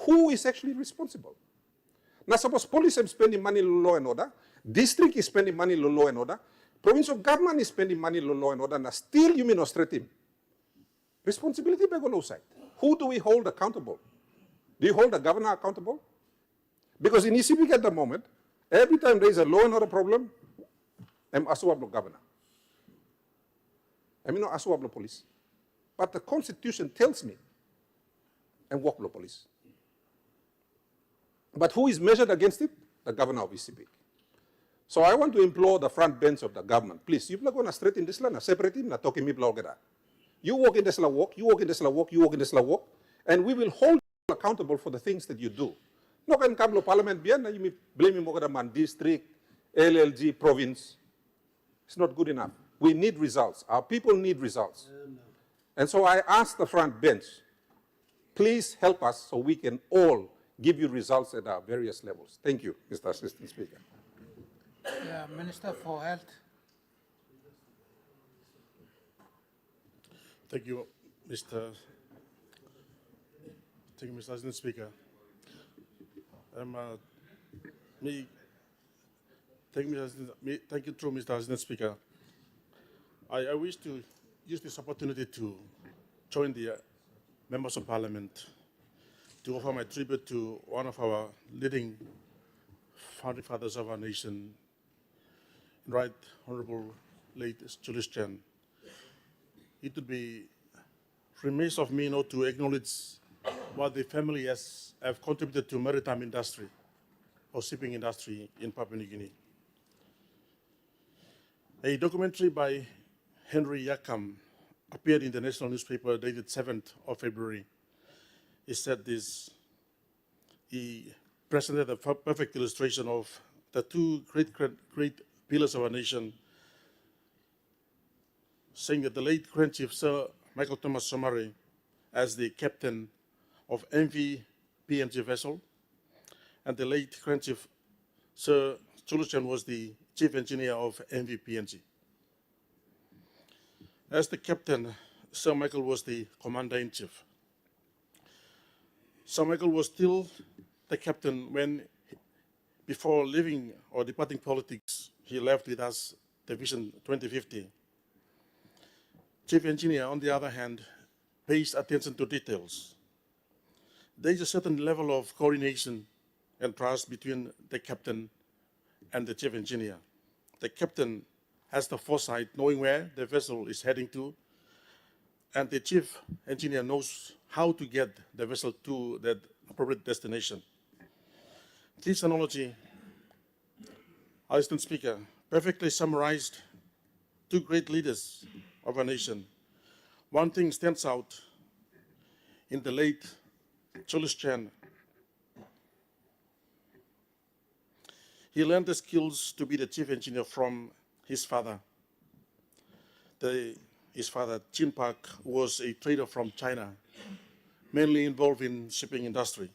Who is actually responsible? Now suppose police is spending money on law and order, district is spending money on law and order, provincial government is spending money on law and order, and still you may not straight him. Responsibility by go side. Who do we hold accountable? Do you hold the governor accountable? Because in ECB at the moment, every time there is a law and order problem, I'm Asuablo governor. I'm not Asuablo police. But the Constitution tells me I'm Woklo police. But who is measured against it? The governor of ECB. So I want to implore the front bench of the government, please, you're not going to straighten this land, separate him, not talking me blogger. You walk in this law walk, you walk in this law walk, you walk in this law walk, and we will hold you accountable for the things that you do. No can come to parliament bien, you may blame him over man district, LLG, province. It's not good enough. We need results. Our people need results. And so I ask the front bench, please help us so we can all give you results at our various levels. Thank you, Mr. Assistant Speaker. Yeah, Minister for Health. Thank you, Mr. Assistant Speaker. Thank you, true, Mr. Assistant Speaker. I wish to use this opportunity to join the members of Parliament to offer my tribute to one of our leading founding fathers of our nation, Right Honorable late Julius Chen. It would be remiss of me not to acknowledge what the family have contributed to maritime industry or shipping industry in Papua New Guinea. A documentary by Henry Yakam appeared in the national newspaper dated 7th of February. He said this, he presented a perfect illustration of the two great pillars of our nation, saying that the late Grand Chief Sir Michael Thomas Somare, as the captain of MV PNG vessel, and the late Grand Chief Sir Julius Chen was the chief engineer of MV PNG. As the captain, Sir Michael was the commander-in-chief. Sir Michael was still the captain when, before leaving or departing politics, he left with us the Vision 2050. Chief engineer, on the other hand, pays attention to details. There is a certain level of coordination and trust between the captain and the chief engineer. The captain has the foresight, knowing where the vessel is heading to, and the chief engineer knows how to get the vessel to that appropriate destination. This analogy, Assistant Speaker, perfectly summarized two great leaders of our nation. One thing stands out in the late Julius Chen. He learned the skills to be the chief engineer from his father. His father, Chin Park, was a trader from China, mainly involved in shipping industry.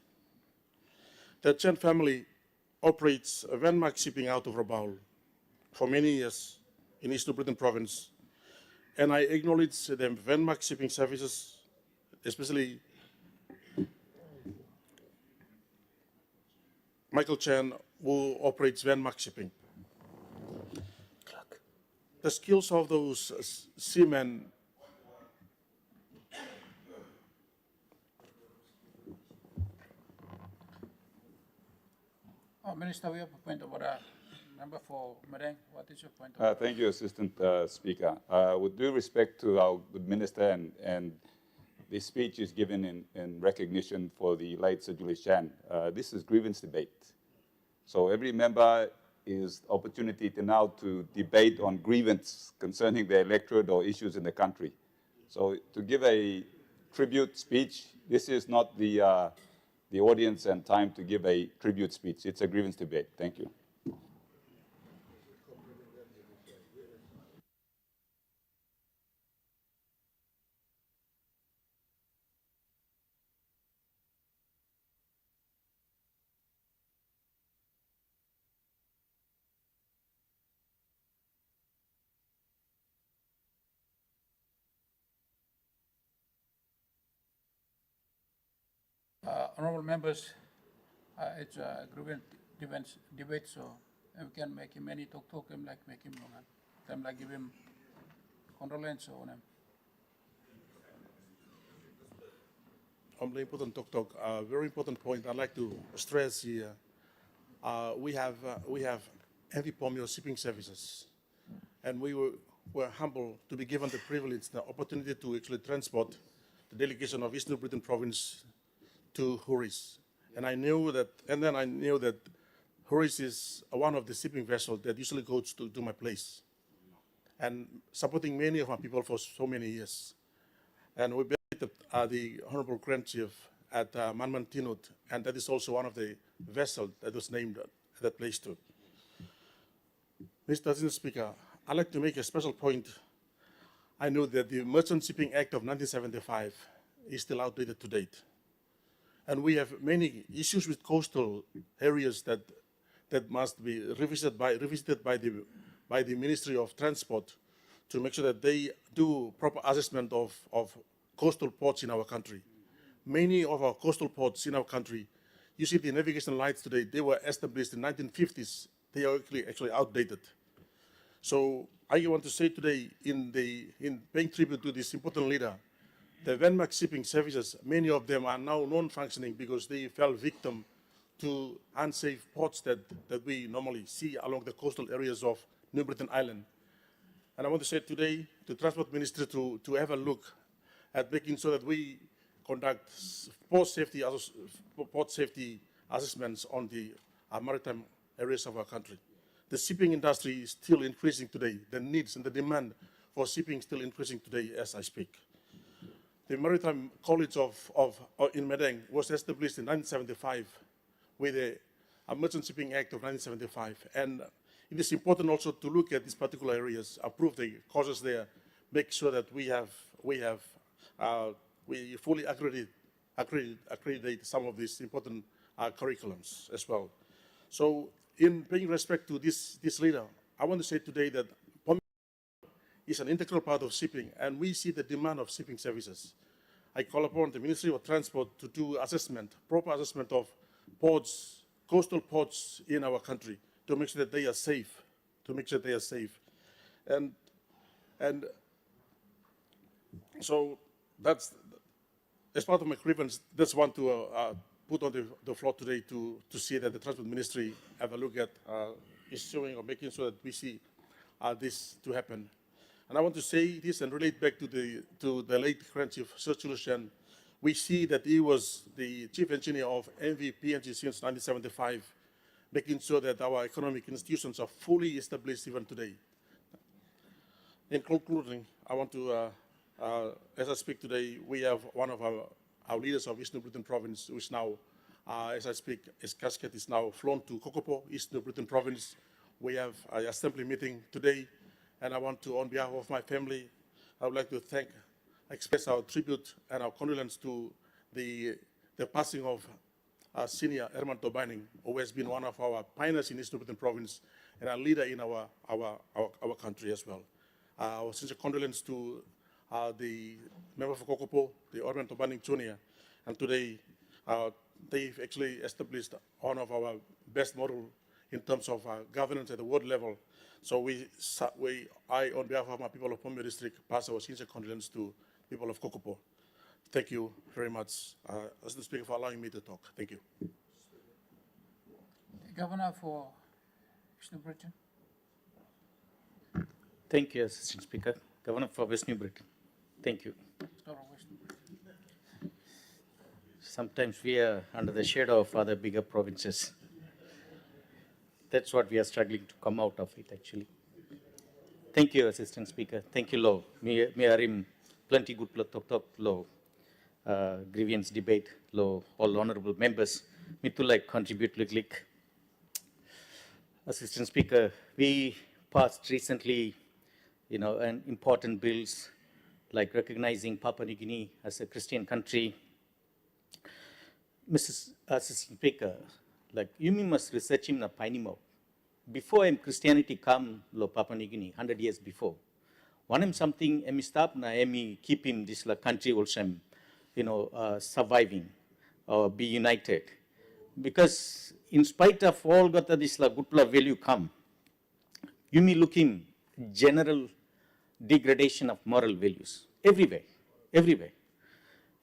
The Chen family operates a Venmark shipping out of Rabaul for many years in East New Britain province. And I acknowledge the Venmark shipping services, especially Michael Chan, who operates Vanmark Shipping. The skills of those seamen Minister, we have a point of order. Member for Madang, what is your point of order? Thank you, Assistant Speaker. With due respect to our good minister, and the speech is given in recognition for the late Sir Julius Chan, this is grievance debate. So every member is opportunity to now to debate on grievance concerning the electorate or issues in the country. So to give a tribute speech, this is not the audience and time to give a tribute speech. It's a grievance debate. Thank you. Honorable members, it's a grievance debate, so we can make him any talk, him like make him long, them like give him condolence on him. Honorable important talk. Very important point I'd like to stress here. We have heavy Pomio shipping services, and we were humbled to be given the privilege, the opportunity to actually transport the delegation of East New Britain Province to Huris. And I knew that, Huris is one of the shipping vessels that usually goes to my place, and supporting many of my people for so many years. And we visited the Honorable Grand Chief at Manmantinut, and that is also one of the vessels that was named at that place too. Mr. Assistant Speaker, I'd like to make a special point. I know that the Merchant Shipping Act of 1975 is still outdated to date. And we have many issues with coastal areas that must be revisited by the Ministry of Transport to make sure that they do proper assessment of coastal ports in our country. Many of our coastal ports in our country, you see the navigation lights today, they were established in the 1950s. They are actually outdated. So I want to say today, in paying tribute to this important leader, the Vanmark shipping services, many of them are now non-functioning because they fell victim to unsafe ports that we normally see along the coastal areas of New Britain Island. And I want to say today to the Transport Ministry to have a look at making sure that we conduct port safety assessments on the maritime areas of our country. The shipping industry is still increasing today. The needs and the demand for shipping is still increasing today as I speak. The Maritime College in Madang was established in 1975 with a Merchant Shipping Act of 1975. And it is important also to look at these particular areas, approve the courses there, make sure that we fully accredit some of these important curriculums as well. So in paying respect to this leader, I want to say today that is an integral part of shipping, and we see the demand of shipping services. I call upon the Ministry of Transport to do proper assessment of ports, coastal ports in our country, to make sure that they are safe, And so that's, as part of my grievance, that's one to put on the floor today to see that the Transport Ministry have a look at issuing or making sure that we see this to happen. And I want to say this and relate back to the late Grand Chief Sir Julius Chan. We see that he was the Chief Engineer of MV-PNG since 1975, making sure that our economic institutions are fully established even today. In concluding, I want to, as I speak today, we have one of our leaders of East New Britain Province, who is now, as I speak, his casket is now flown to Kokopo, East New Britain Province. We have an assembly meeting today. And I want to, on behalf of my family, I would like to express our tribute and our condolence to the passing of senior Herman Tobaning, who has been one of our pioneers in East New Britain Province and a leader in our country as well. Our sincere condolence to the member for Kokopo, the Herman Tobaning Jr., and today they've actually established one of our best model in terms of governance at the world level. So I, on behalf of my people of Pomio District, pass our sincere condolences to people of Kokopo. Thank you very much, Assistant Speaker, for allowing me to talk. Thank you. Governor for West New Britain. Thank you, Assistant Speaker. Governor for West New Britain. Thank you. Sometimes we are under the shadow of other bigger provinces. That's what we are struggling to come out of it, actually. Thank you, Assistant Speaker. Thank you, Law. Me arim plenty good talk law grievance debate law. All honourable members. Me too like contribute like. Assistant Speaker, we passed recently, an important bills like recognizing Papua New Guinea as a Christian country. Mrs. Assistant Speaker, like you must research him na painimo. Before Christianity come lo Papua New Guinea, 100 years before. One him something stop na keep him this country also surviving or be united. Because in spite of all got this good value come, you may looking general degradation of moral values everywhere.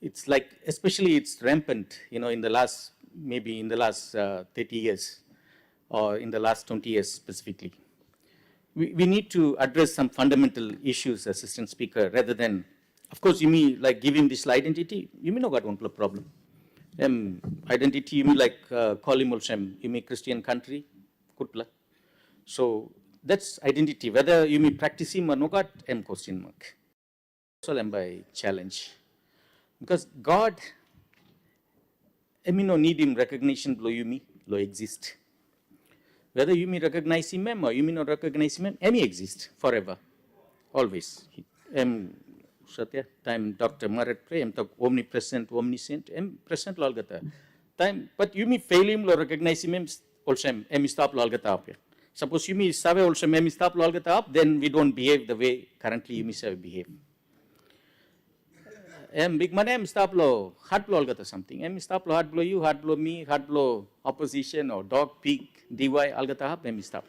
It's like, especially it's rampant, in the last, maybe in the last 30 years or in the last 20 years specifically. We need to address some fundamental issues, Assistant Speaker, rather than, of course, you mean like giving this identity, you may not got one problem. Identity, you mean like call him also, you mean Christian country, good luck. So that's identity. Whether you mean practice him or not, question mark. So by challenge. Because God, no need him recognition below you me, lo exist. Whether you may recognize him or you may not recognize him, exist forever, always. Satya, time Dr. Marat pray, omnipresent, omniscient, present lolgata. Time, but you may fail him, lo recognize him, also stop lolgata up. Suppose you may save also stop lolgata up, then we don't behave the way currently you may save behave. Big man, stop lo, heart blow algata something. Stop lo, heart blow you, heart blow me, heart blow opposition or dog, pig, DY, algata up, stop.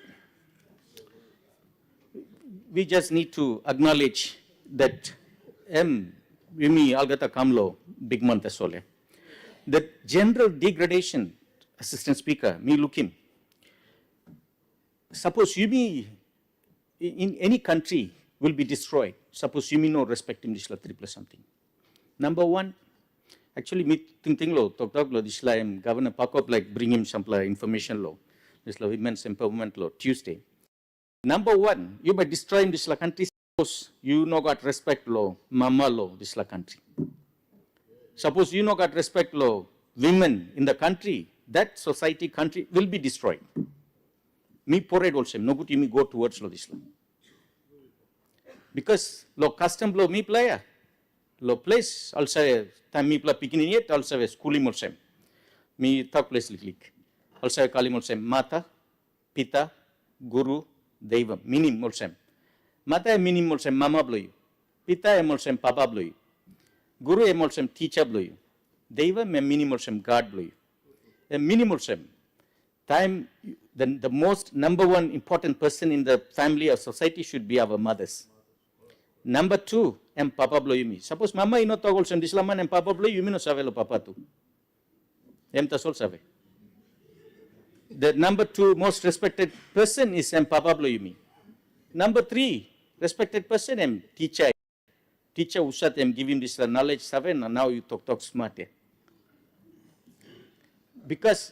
We just need to acknowledge that Vimi algata kamlo, big man tasole. The general degradation, Assistant Speaker, me look him. Suppose you me in any country will be destroyed. Suppose you me no respect him this la 3 plus something. Number one, actually, me think lo, talk lo, this la Governor Pakop like bring him some information law, this la women's empowerment law Tuesday. Number one, you by destroying this la country, suppose you no got respect law, mama law, this la country. Suppose you no got respect law, women in the country, that society, country will be destroyed. Me portrait also, no good you me go towards law this law. Because law custom law me player. Lo place also time me pla picking yet also schooling also me talk place click also calling also mata pita guru deva minim also mata minim also mama bloy pita also papa bloy guru also teacher bloy deva minim also god bloy minim also time the most number one important person in the family or society should be our mothers. Number two, papa blow you me. Suppose mama ino togol sem dislaman papa blow you me no save lo papa tu. Tasol save. The number two most respected person is papa blow you me. Number three, respected person teacher. Teacher usat give him this knowledge save and now you talk smart. Because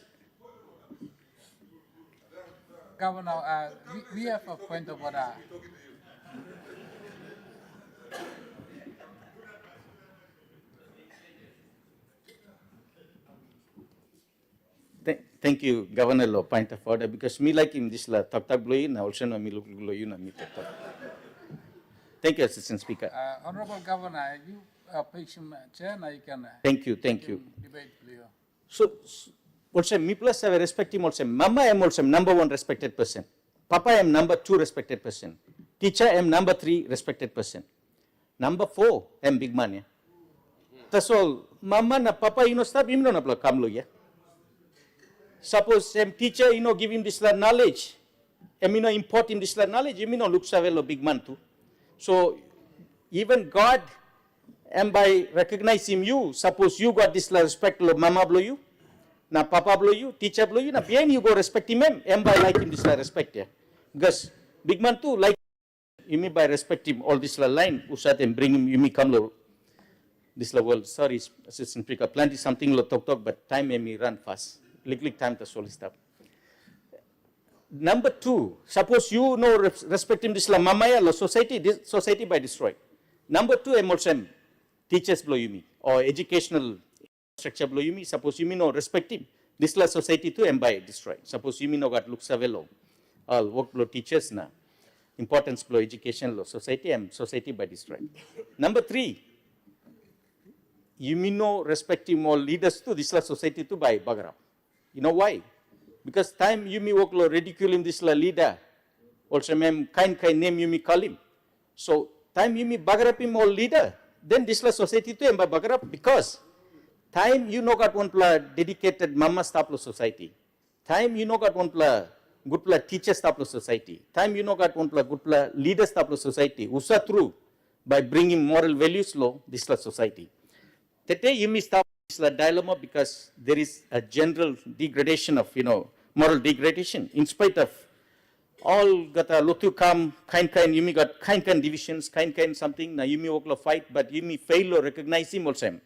Governor, we have a point of order. Thank you, Governor Law, point of order, because me like him this la talk blow you, also no me look blow you, no me talk. Thank you, Assistant Speaker. Honorable Governor, you patient chair, now you can. Thank you. Debate, please. So, also me plus I respect him also. Mama am also number one respected person. Papa am number two respected person. Teacher am number three respected person. Number four am big man. Yeah. That's all. Mama na papa you know stop him no na kam lo ya. suppose some teacher, give him this knowledge, import him this knowledge, looks a big man too. So even God, and by recognizing you, suppose you got this respect, mama blow you, na papa blow you, teacher blow you, na behind you go respect him, and by like him this respect, yeah. Because big man too, like you mean by respect him, all this line, usat and bring him, you me come lo, this world, sorry, Assistant Speaker, plenty something lo talk, but time me run fast, lick time to solve stuff. Number two, suppose you respect him this mamaya lo society, this society by destroyed. Number two, emulsem, teachers blow you me, or educational structure blow you me, suppose you no respect him, this society too and by destroyed. Suppose you no got looks avelo, all work blow teachers na, importance blow education law, society and society by destroyed. Number three, you no respect him all leaders too, this society too by bagara. You know why? Because time you me work lo ridicule him this leader, also mem kind name you me call him. So time you me bagarap him all leader, then this society too and by bagarap because time you got one dedicated mama staff lo society. Time you got one good teacher staff lo society. Time you got one good leader staff lo society. Usa through by bringing moral values lo this society. Today you me stop this dilemma because there is a general degradation of moral degradation in spite of all got a lotu kam kind you me got kind divisions kind something na you me work fight but you me fail to recognize him also.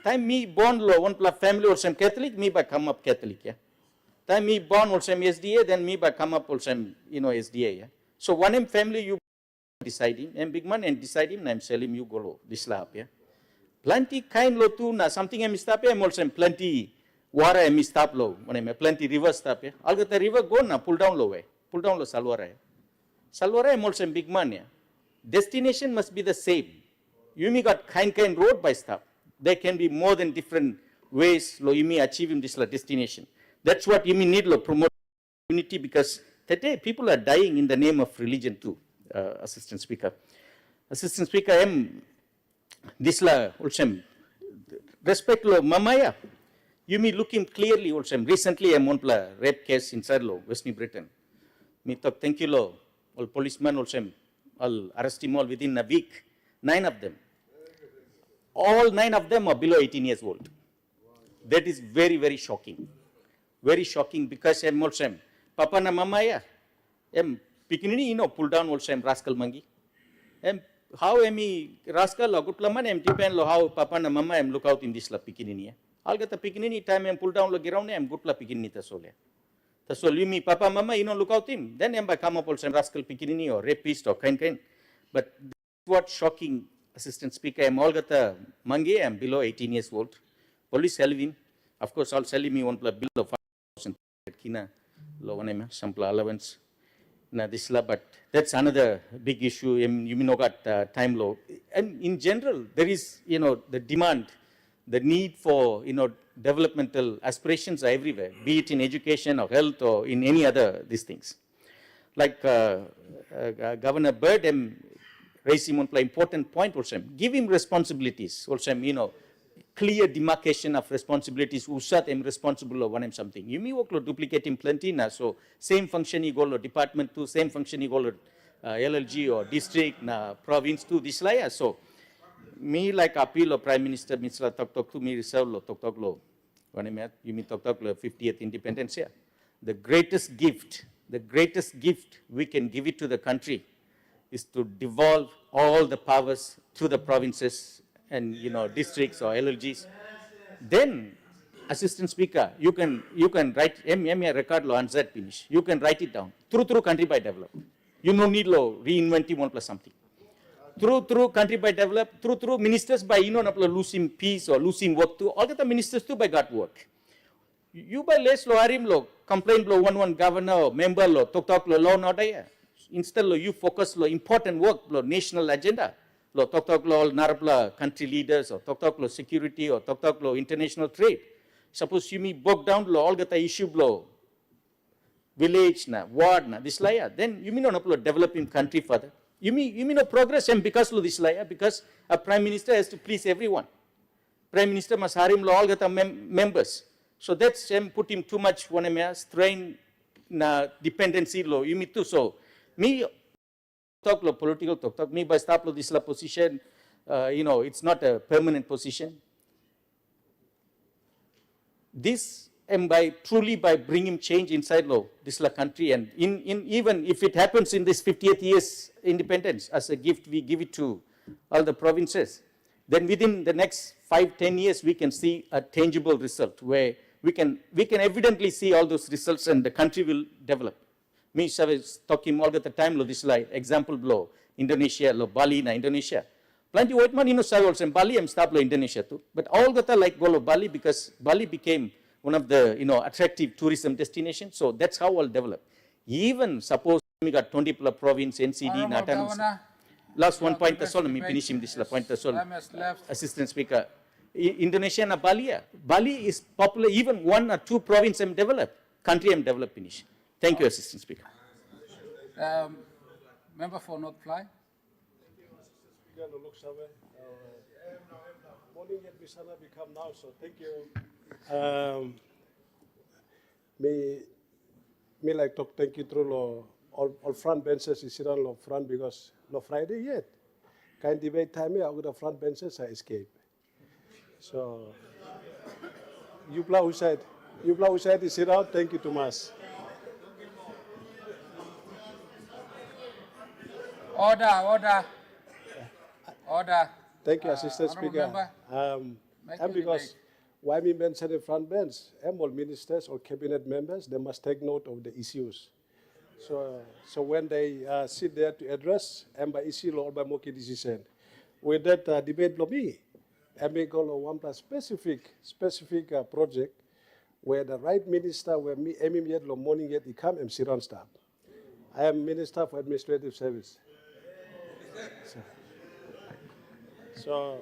Time me born lo one family or some Catholic me by come up Catholic yeah. Time me born or some SDA then me by come up or some SDA yeah. So one family you deciding and big man and deciding I'm selling you go this lap yeah. Plenty kind lo tu na something I'm stop I'm also plenty water I'm stop low when I'm plenty river stop yeah. I'll get the river go na pull down low salwara. Salwara I'm also big man yeah. Destination must be the same. You me got kind road by stop. There can be more than different ways lo you may achieve this destination. That's what you may need lo promote unity because today people are dying in the name of religion too, Assistant Speaker. Assistant Speaker, this la also respect lo mamaya. You may look him clearly also. Recently I'm on rape case inside lo West New Britain. Me talk thank you lo all policemen also all arrest him all within a week. 9 of them. All 9 of them are below 18 years old. That is very, very shocking. Very shocking because I'm also, Papa na mama ya, pikinini pull down also rascal mangi. How rascal or good laman depend lo how Papa na mama look out in this la pikinini. I'll get the pikinini time pull down lo giround good la pikinini ta sole. Ta sol you me Papa mama look out him. Then by come up also rascal pikinini or rapist or kind. But what shocking. Assistant Speaker, I'm all got a mangi, I'm below 18 years old. Police held him. Of course, all selling me one bill of 5,000 kina, low one some allowance. Na this la, but that's another big issue. You know got time low. And in general, there is the demand, the need for developmental aspirations are everywhere, be it in education or health or in any other these things. Like Governor Bird raise him on important point also. Give him responsibilities also, clear demarcation of responsibilities. Usat am responsible of one something. You may work to duplicate him plenty na. So same function he go to department to, same function he go to LLG or district na province to this laya. So me like appeal of Prime Minister Mr. Talk to me reserve lo talk lo. When you mean talk lo 50th independence here. The greatest gift we can give it to the country is to devolve all the powers to the provinces and districts or LLGs. Then, Assistant Speaker, you can write record law and Z finish. You can write it down through country by develop. You no need law reinventing one plus something. Through country by develop, through ministers by losing peace or losing work too. All the ministers too by got work. You by less law arim law complain law one governor or member law talk law not there. Instead, you focus on important work, national agenda. Talk law, narapla country leaders, or talk law security, or talk law international trade. Suppose you me broke down law, all the issue law, village na, ward na, this layer. Then you mean not developing country further. You mean no progress and because of this layer, because a prime minister has to please everyone. Prime minister must hire him all the members. So that's put him too much strain na dependency law. You mean too. So me talk lo political talk me by stop lo this la position. It's not a permanent position. This and truly by bringing change inside law this la country, and even if it happens in this 50th year's independence as a gift we give it to all the provinces, then within the next 5-10 years we can see a tangible result where we can evidently see all those results and the country will develop. Me was talking all the time lo this like example lo Indonesia lo Bali na Indonesia. Plenty white man also Bali stop lo Indonesia too. But all the time like go lo Bali because Bali became one of the attractive tourism destinations. So that's how I'll develop. Even suppose we got 20 province NCD Natan. Last one point that's all. Let me finish him this point that's all. Assistant Speaker. Indonesia and Bali. Bali is popular, even 1 or 2 provinces developed. Country developed finish. Thank you, Assistant Speaker. Member for North Fly. Morning yet Bisana become now, so thank you. Me like talk thank you through all front benches is on lo front because no Friday yet. Kind debate time I with the front benches I escape. So you who said is sit out, thank you too much. Order. Thank you, Assistant Speaker. And because why me mention the front bench, all ministers or cabinet members, they must take note of the issues. So when they sit there to address by issue or by making decision, with that debate lobby, and we go one plus specific project where the right minister where me yet lo morning yet he come and sit on staff. I am Minister for Administrative Service. So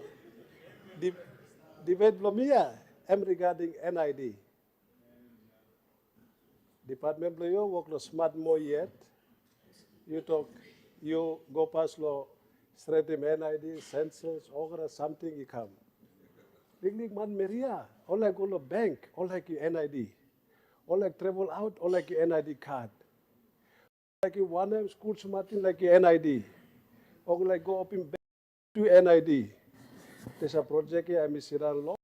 debate Blomia am regarding NID. Department Blomia work lo smart more yet. You go past lo straight to NID, census, or something you come. Ling man Maria, all like go to bank, all like your NID. All like travel out, all like your NID card. Like you one school smarting like your NID. Or like go up in bank to NID. There's a project here, I'm Siran law.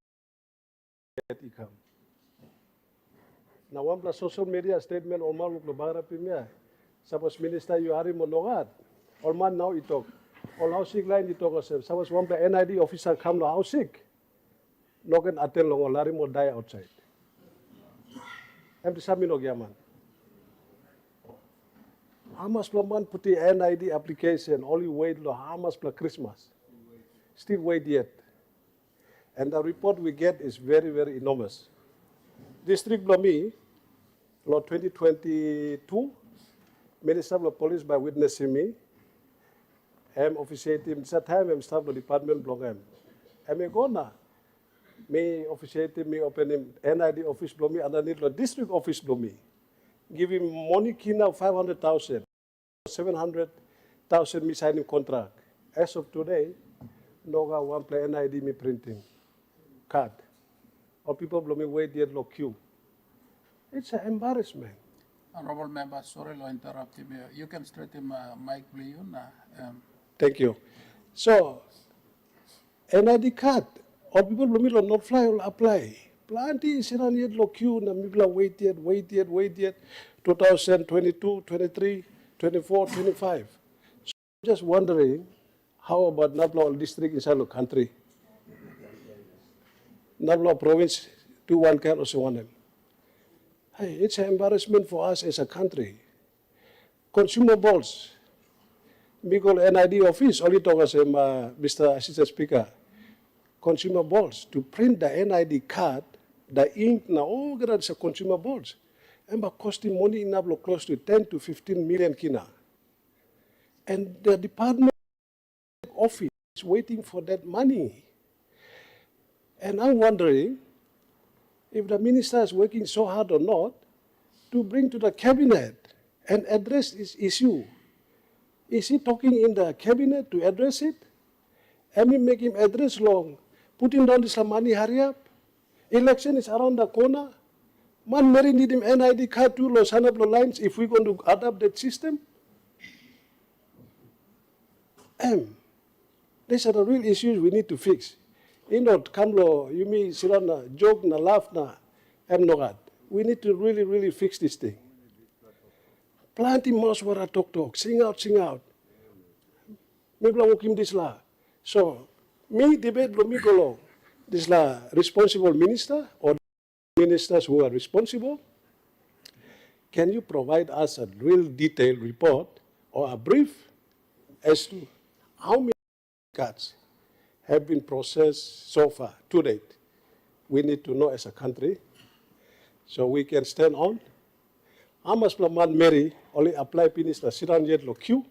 Now one plus social media statement all man look lo pimia. Suppose minister you are monogad. All man now it talk. All housing line it talk ourselves. Suppose one plus NID officer come to housing. No can attend long or lari mo die outside. Empty sami no gyaman. How much per month put the NID application? Only wait lo how much per Christmas? Still wait yet. And the report we get is very, very enormous. District Blomi, law 2022, Minister of Police by witnessing me, I'm officiating, that time I'm staff the department blog I'm gonna. Me officiating me opening NID office Blomi and I need the district office Blomi. Give him money kina 500,000, 700,000 me signing contract. As of today, Noga one play NID me printing card. Or people Blomi wait yet low queue. It's an embarrassment. Honorable member, sorry to interrupt you. You can straighten mic, please. Thank you. So, NID card, all people Blomi will not fly or apply. Plenty is in yet low queue, na people wait yet. 2022, 23, 24, 25. So I'm just wondering, how about Nabla district inside the country? Nabla province, do one can also one them. Hey, it's an embarrassment for us as a country. Consumables. Because NID office, only talk as Mr. Assistant Speaker. Consumables, to print the NID card, the ink, now all grants are consumables. And by costing money in Nablo close to 10 to 15 million kina. And the department office is waiting for that money. And I'm wondering if the minister is working so hard or not to bring to the cabinet and address this issue. Is he talking in the cabinet to address it? And we make him address long, putting down this money, hurry up. Election is around the corner. Man Mary need him NID card too, Los Angeles lines, if we're going to adapt that system. These are the real issues we need to fix. Not kamlo, you mean silana, joke na laugh na, nogad. We need to really fix this thing. Plenty most wara talk, sing out. Maybe I him this la. So, me debate lo me go this la responsible minister or ministers who are responsible. Can you provide us a real detailed report or a brief as to how many cards have been processed so far to date? We need to know as a country so we can stand on. How much man Mary only apply minister sit down yet lo queue.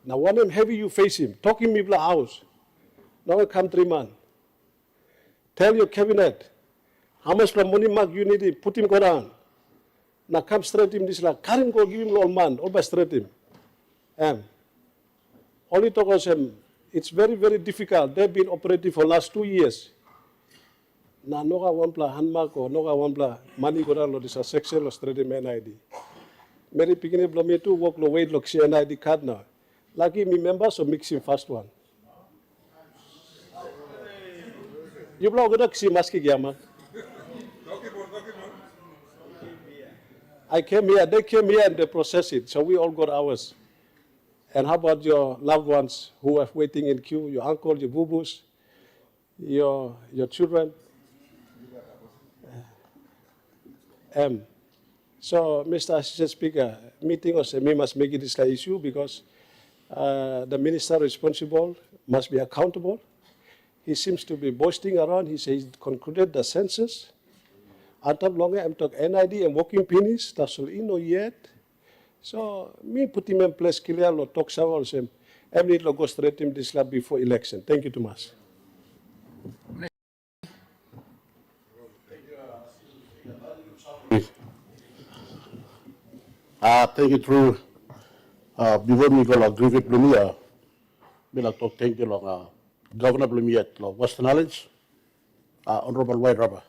Now one of them heavy you face him, talking me bla house. Now a countryman. Tell your cabinet how much money mark you need him, put him go down. Now come straight him this like carry him go give him all man, all by straight him. Only talk us him. It's very difficult. They've been operating for last 2 years. Now no one pla handmark or no one pla money go down lo this a section or straight him NID. Mary picking up me too work lo wait look see NID card now. Lucky me members so mix him first one. You blow good see maski gyama. I came here, they came here and they processed it, so we all got ours. And how about your loved ones who are waiting in queue, your uncle, your boo-boos, your children? So, Mr. Assistant Speaker, meeting us, we must make it this issue because the minister responsible must be accountable. He seems to be boasting around. He says he concluded the census. Antam longer I'm talk NID and working pennies, that's all in yet. So me put him in place clear lo talk sama same. I need to go straight him this lab before election. Thank you too much. Thank you through before me go agree with Blumia. Me like talk thank you long Governor Blumia at Western Islands, Honorable White Rubber.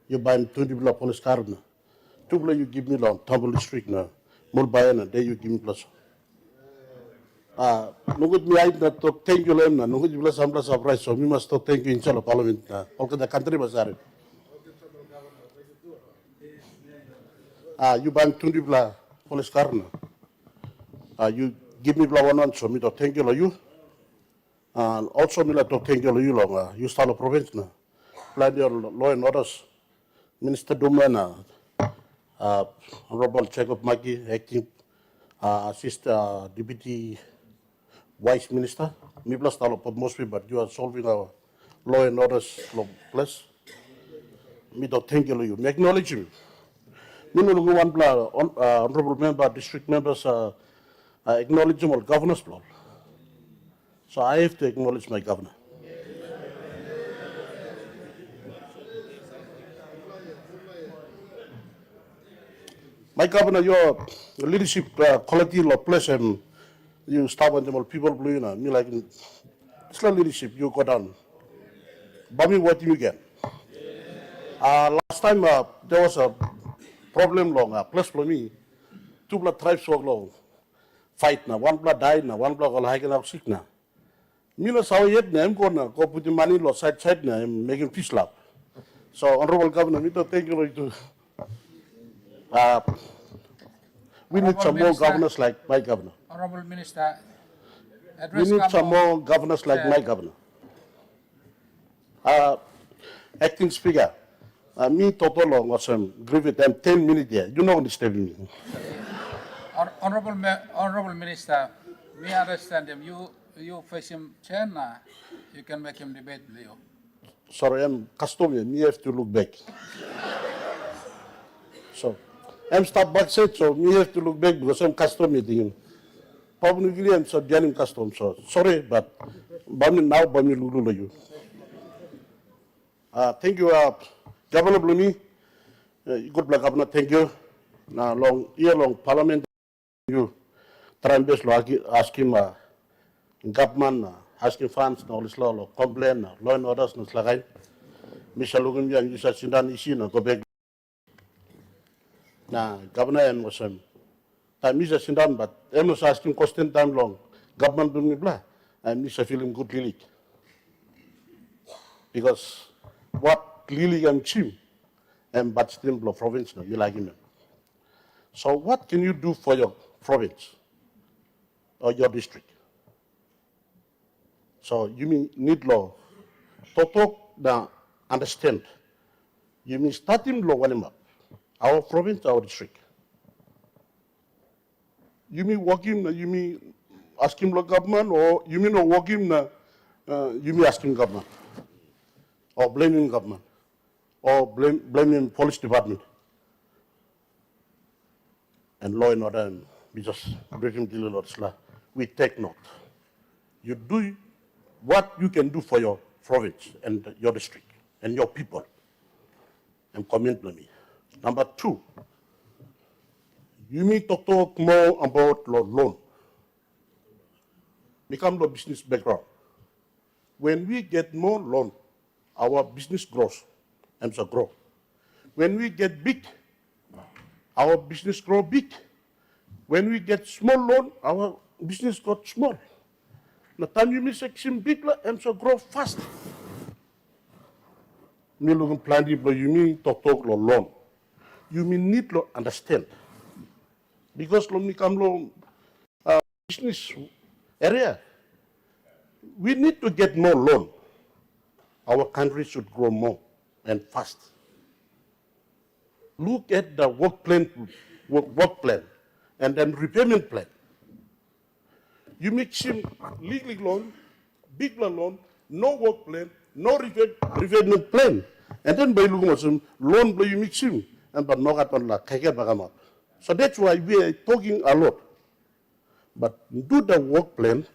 You buy 20 block police car na. 2 block you give me long Tumble District na. More buy na there you give me plus. Nungud me I na talk thank you lang na. Nungud you plus ambla surprise so me must talk thank you inshallah Parliament na. All the country basar. You buy 20 block police car na. You give me block one so me talk thank you lo you. And also me like talk thank you lo you long. You start a province na. Plan your law and orders. Minister Dumana, Honorable Jacob Maki, acting Deputy Vice Minister. Me plus talo for most people, but you are solving our law and orders plus. Me do thank you. Me acknowledge you. Me no one bla honorable member, district members acknowledge all governors bla. So I have to acknowledge my governor. My governor, your leadership quality of place and you start with them all people blue, me like it's not leadership, you go down. Bami what you get. Last time there was a problem long, plus for me, 2 blood tribes were long. Fight na, 1 blood died na, 1 blood all hiking out sick na. Me no saw yet na, I'm gonna go put the money lo side na, I'm making fish lap. So Honorable Governor, me to thank you to we need some more governors like my governor. Honorable Minister, We need some more governors like my governor. Acting Speaker, me total long was agree with them 10 minutes there. You know this telling me. Honorable Minister, me understand him. You face him China, you can make him debate with you. Sorry, I'm custodian. Me have to look back. So, I'm stop back set, so me have to look back because I'm custodian. Probably I'm so dealing custom. So sorry, but now Bami Lulu you. Thank you, Governor Blumi. Good luck, Governor. Thank you. Now long Parliament, you try and best ask him government asking funds, no law, complain, law and orders, no slagai. Misha Lugum, you said Sindan Ishina, go back. Nah, Governor and was time is a sit down, but I'm not asking question time long. Government doing me blah. I'm just feeling good really. Because what really I'm cheap and but still the province no, you like him. So what can you do for your province or your district? So you mean need law. Talk the understand. You mean starting law one our province, our district. You mean working, you mean asking the government, or you mean not working, you mean asking government, or blaming government, or blaming police department, and law and order, and we just breaking the law. We take note. You do what you can do for your province and your district and your people, and comment on me. Number two, you need to talk more about loan. Become the business background. When we get more loan, our business grows and so grow. When we get big, our business grow big. When we get small loan, our business got small. The time you miss section big and so grow fast. Me looking plenty, but you mean to talk loan. You mean need to understand. Because when we come to business area, we need to get more loan. Our country should grow more and fast. Look at the work plan, and then repayment plan. You make some legal loan, big loan, no work plan, no repayment plan, and then by looking at some loan, you mix him, and but not on la kaya. So that's why we are talking a lot. But do the work plan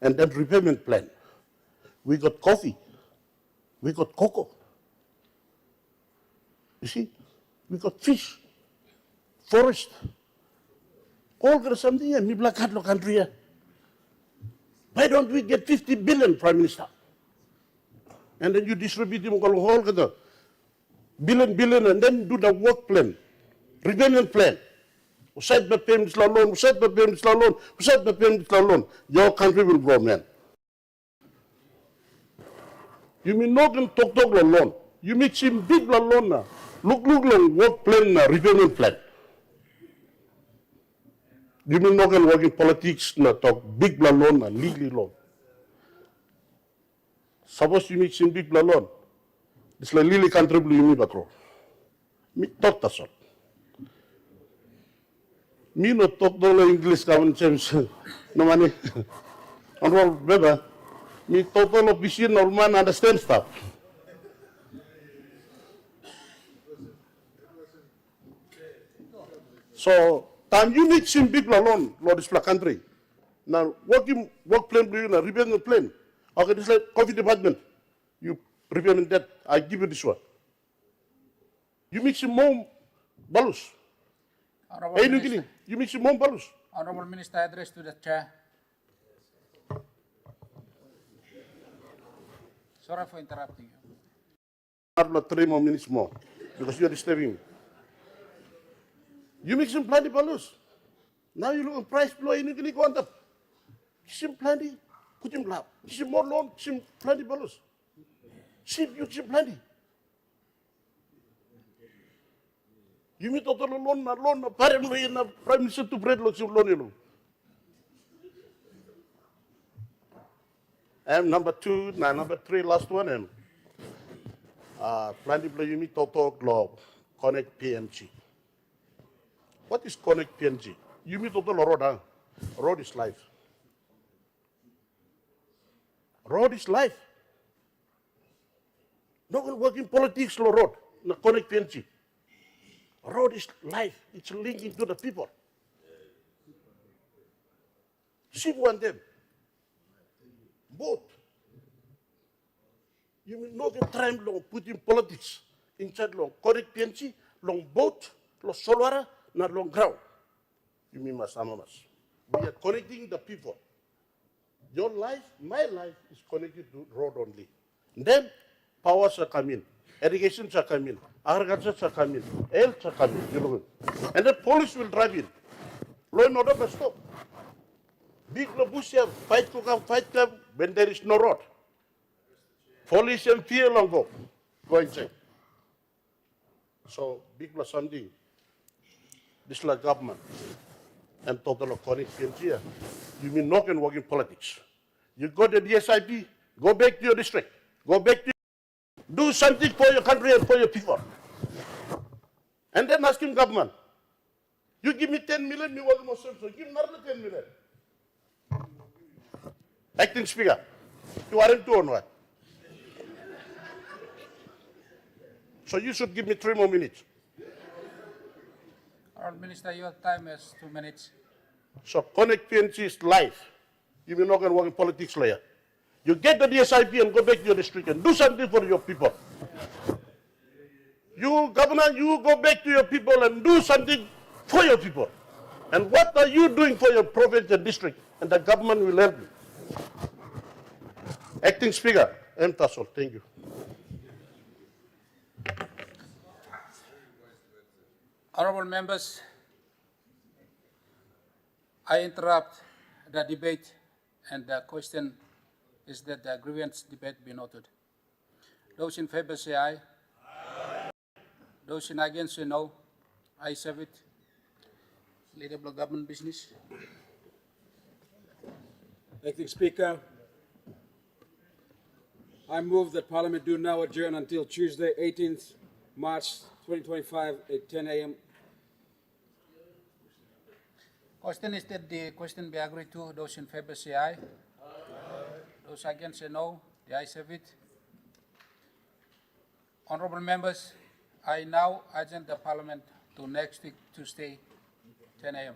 and then repayment plan. We got coffee. We got cocoa. You see? We got fish, forest. All got something here. Me black country here. Why don't we get 50 billion, Prime Minister? And then you distribute them all the billion, and then do the work plan, repayment plan. Set the payments loan, set the payments loan, set the payments loan. Your country will grow, man. You mean not going to talk loan. You make some big loan now. Look long work plan, repayment plan. You mean not going to work in politics, now talk big loan, legally loan. Suppose you make some big loan. It's like really contribute you need grow. Me talk that's all. Me no talk no English kawan James. No money. On all beba. Me talk no vision no man understand stuff. So time you need some big loan, Lord is country. Now work plan, repayment plan. Okay, this like coffee department. You repayment debt. I give you this one. You make some more balus. Hey, Guinea, you make some more balus. Honorable Minister, address to the chair. Sorry for interrupting you. I have 3 more minutes more because you are disturbing me. You make some plenty balus. Now you look at price below in Guinea go on top. Some plenty, put him lab. Some more loan, some plenty balus. You some plenty. You mean total loan, apparently in the Prime Minister to bread lots of loan. And number 2, number 3, last one, and plenty play you mean total law, connect PNG. What is connect PNG? You mean total road, road is life. Road is life. No one work in politics, road, no connect PNG. Road is life. It's linking to the people. She want them. Both. You will not get time long put in politics. Inside long correct PNC, long boat, long solwara, not long ground. You mean Masamamas. We are connecting the people. Your life, my life is connected to road only. And then powers are coming. Irrigation shall come in, agriculture shall come in, health shall come in, you know. And the police will drive in. Law and order must stop. Big Lobusia, fight club when there is no road. Police and fear long go inside. So big la Sunday, this la government and total of chronic here. You mean not can work in politics. You go to the SIP, go back to your district, go back to do something for your country and for your people. And then ask him government, you give me 10 million, me work more so give another 10 million. Acting Speaker, you aren't doing what? So you should give me 3 more minutes. Honourable Minister, your time is 2 minutes. So Connect PNC is life. You will not going to work in politics later. You get the DSIP and go back to your district and do something for your people. You, Governor, you go back to your people and do something for your people. And what are you doing for your province and district? And the government will help you. Acting Speaker, M. Tassol, thank you. Honourable members, I interrupt the debate, and the question is that the grievance debate be noted. Those in favour say aye. Aye. Those in against say no. Ayes have it. Leader of government business. Acting Speaker, I move that Parliament do now adjourn until Tuesday, 18th March 2025 at 10 a.m. Question is that the question be agreed to. Those in favour say aye. Aye. Those against say no. The ayes have it. Honourable members, I now adjourn the Parliament to next week, Tuesday, 10 a.m.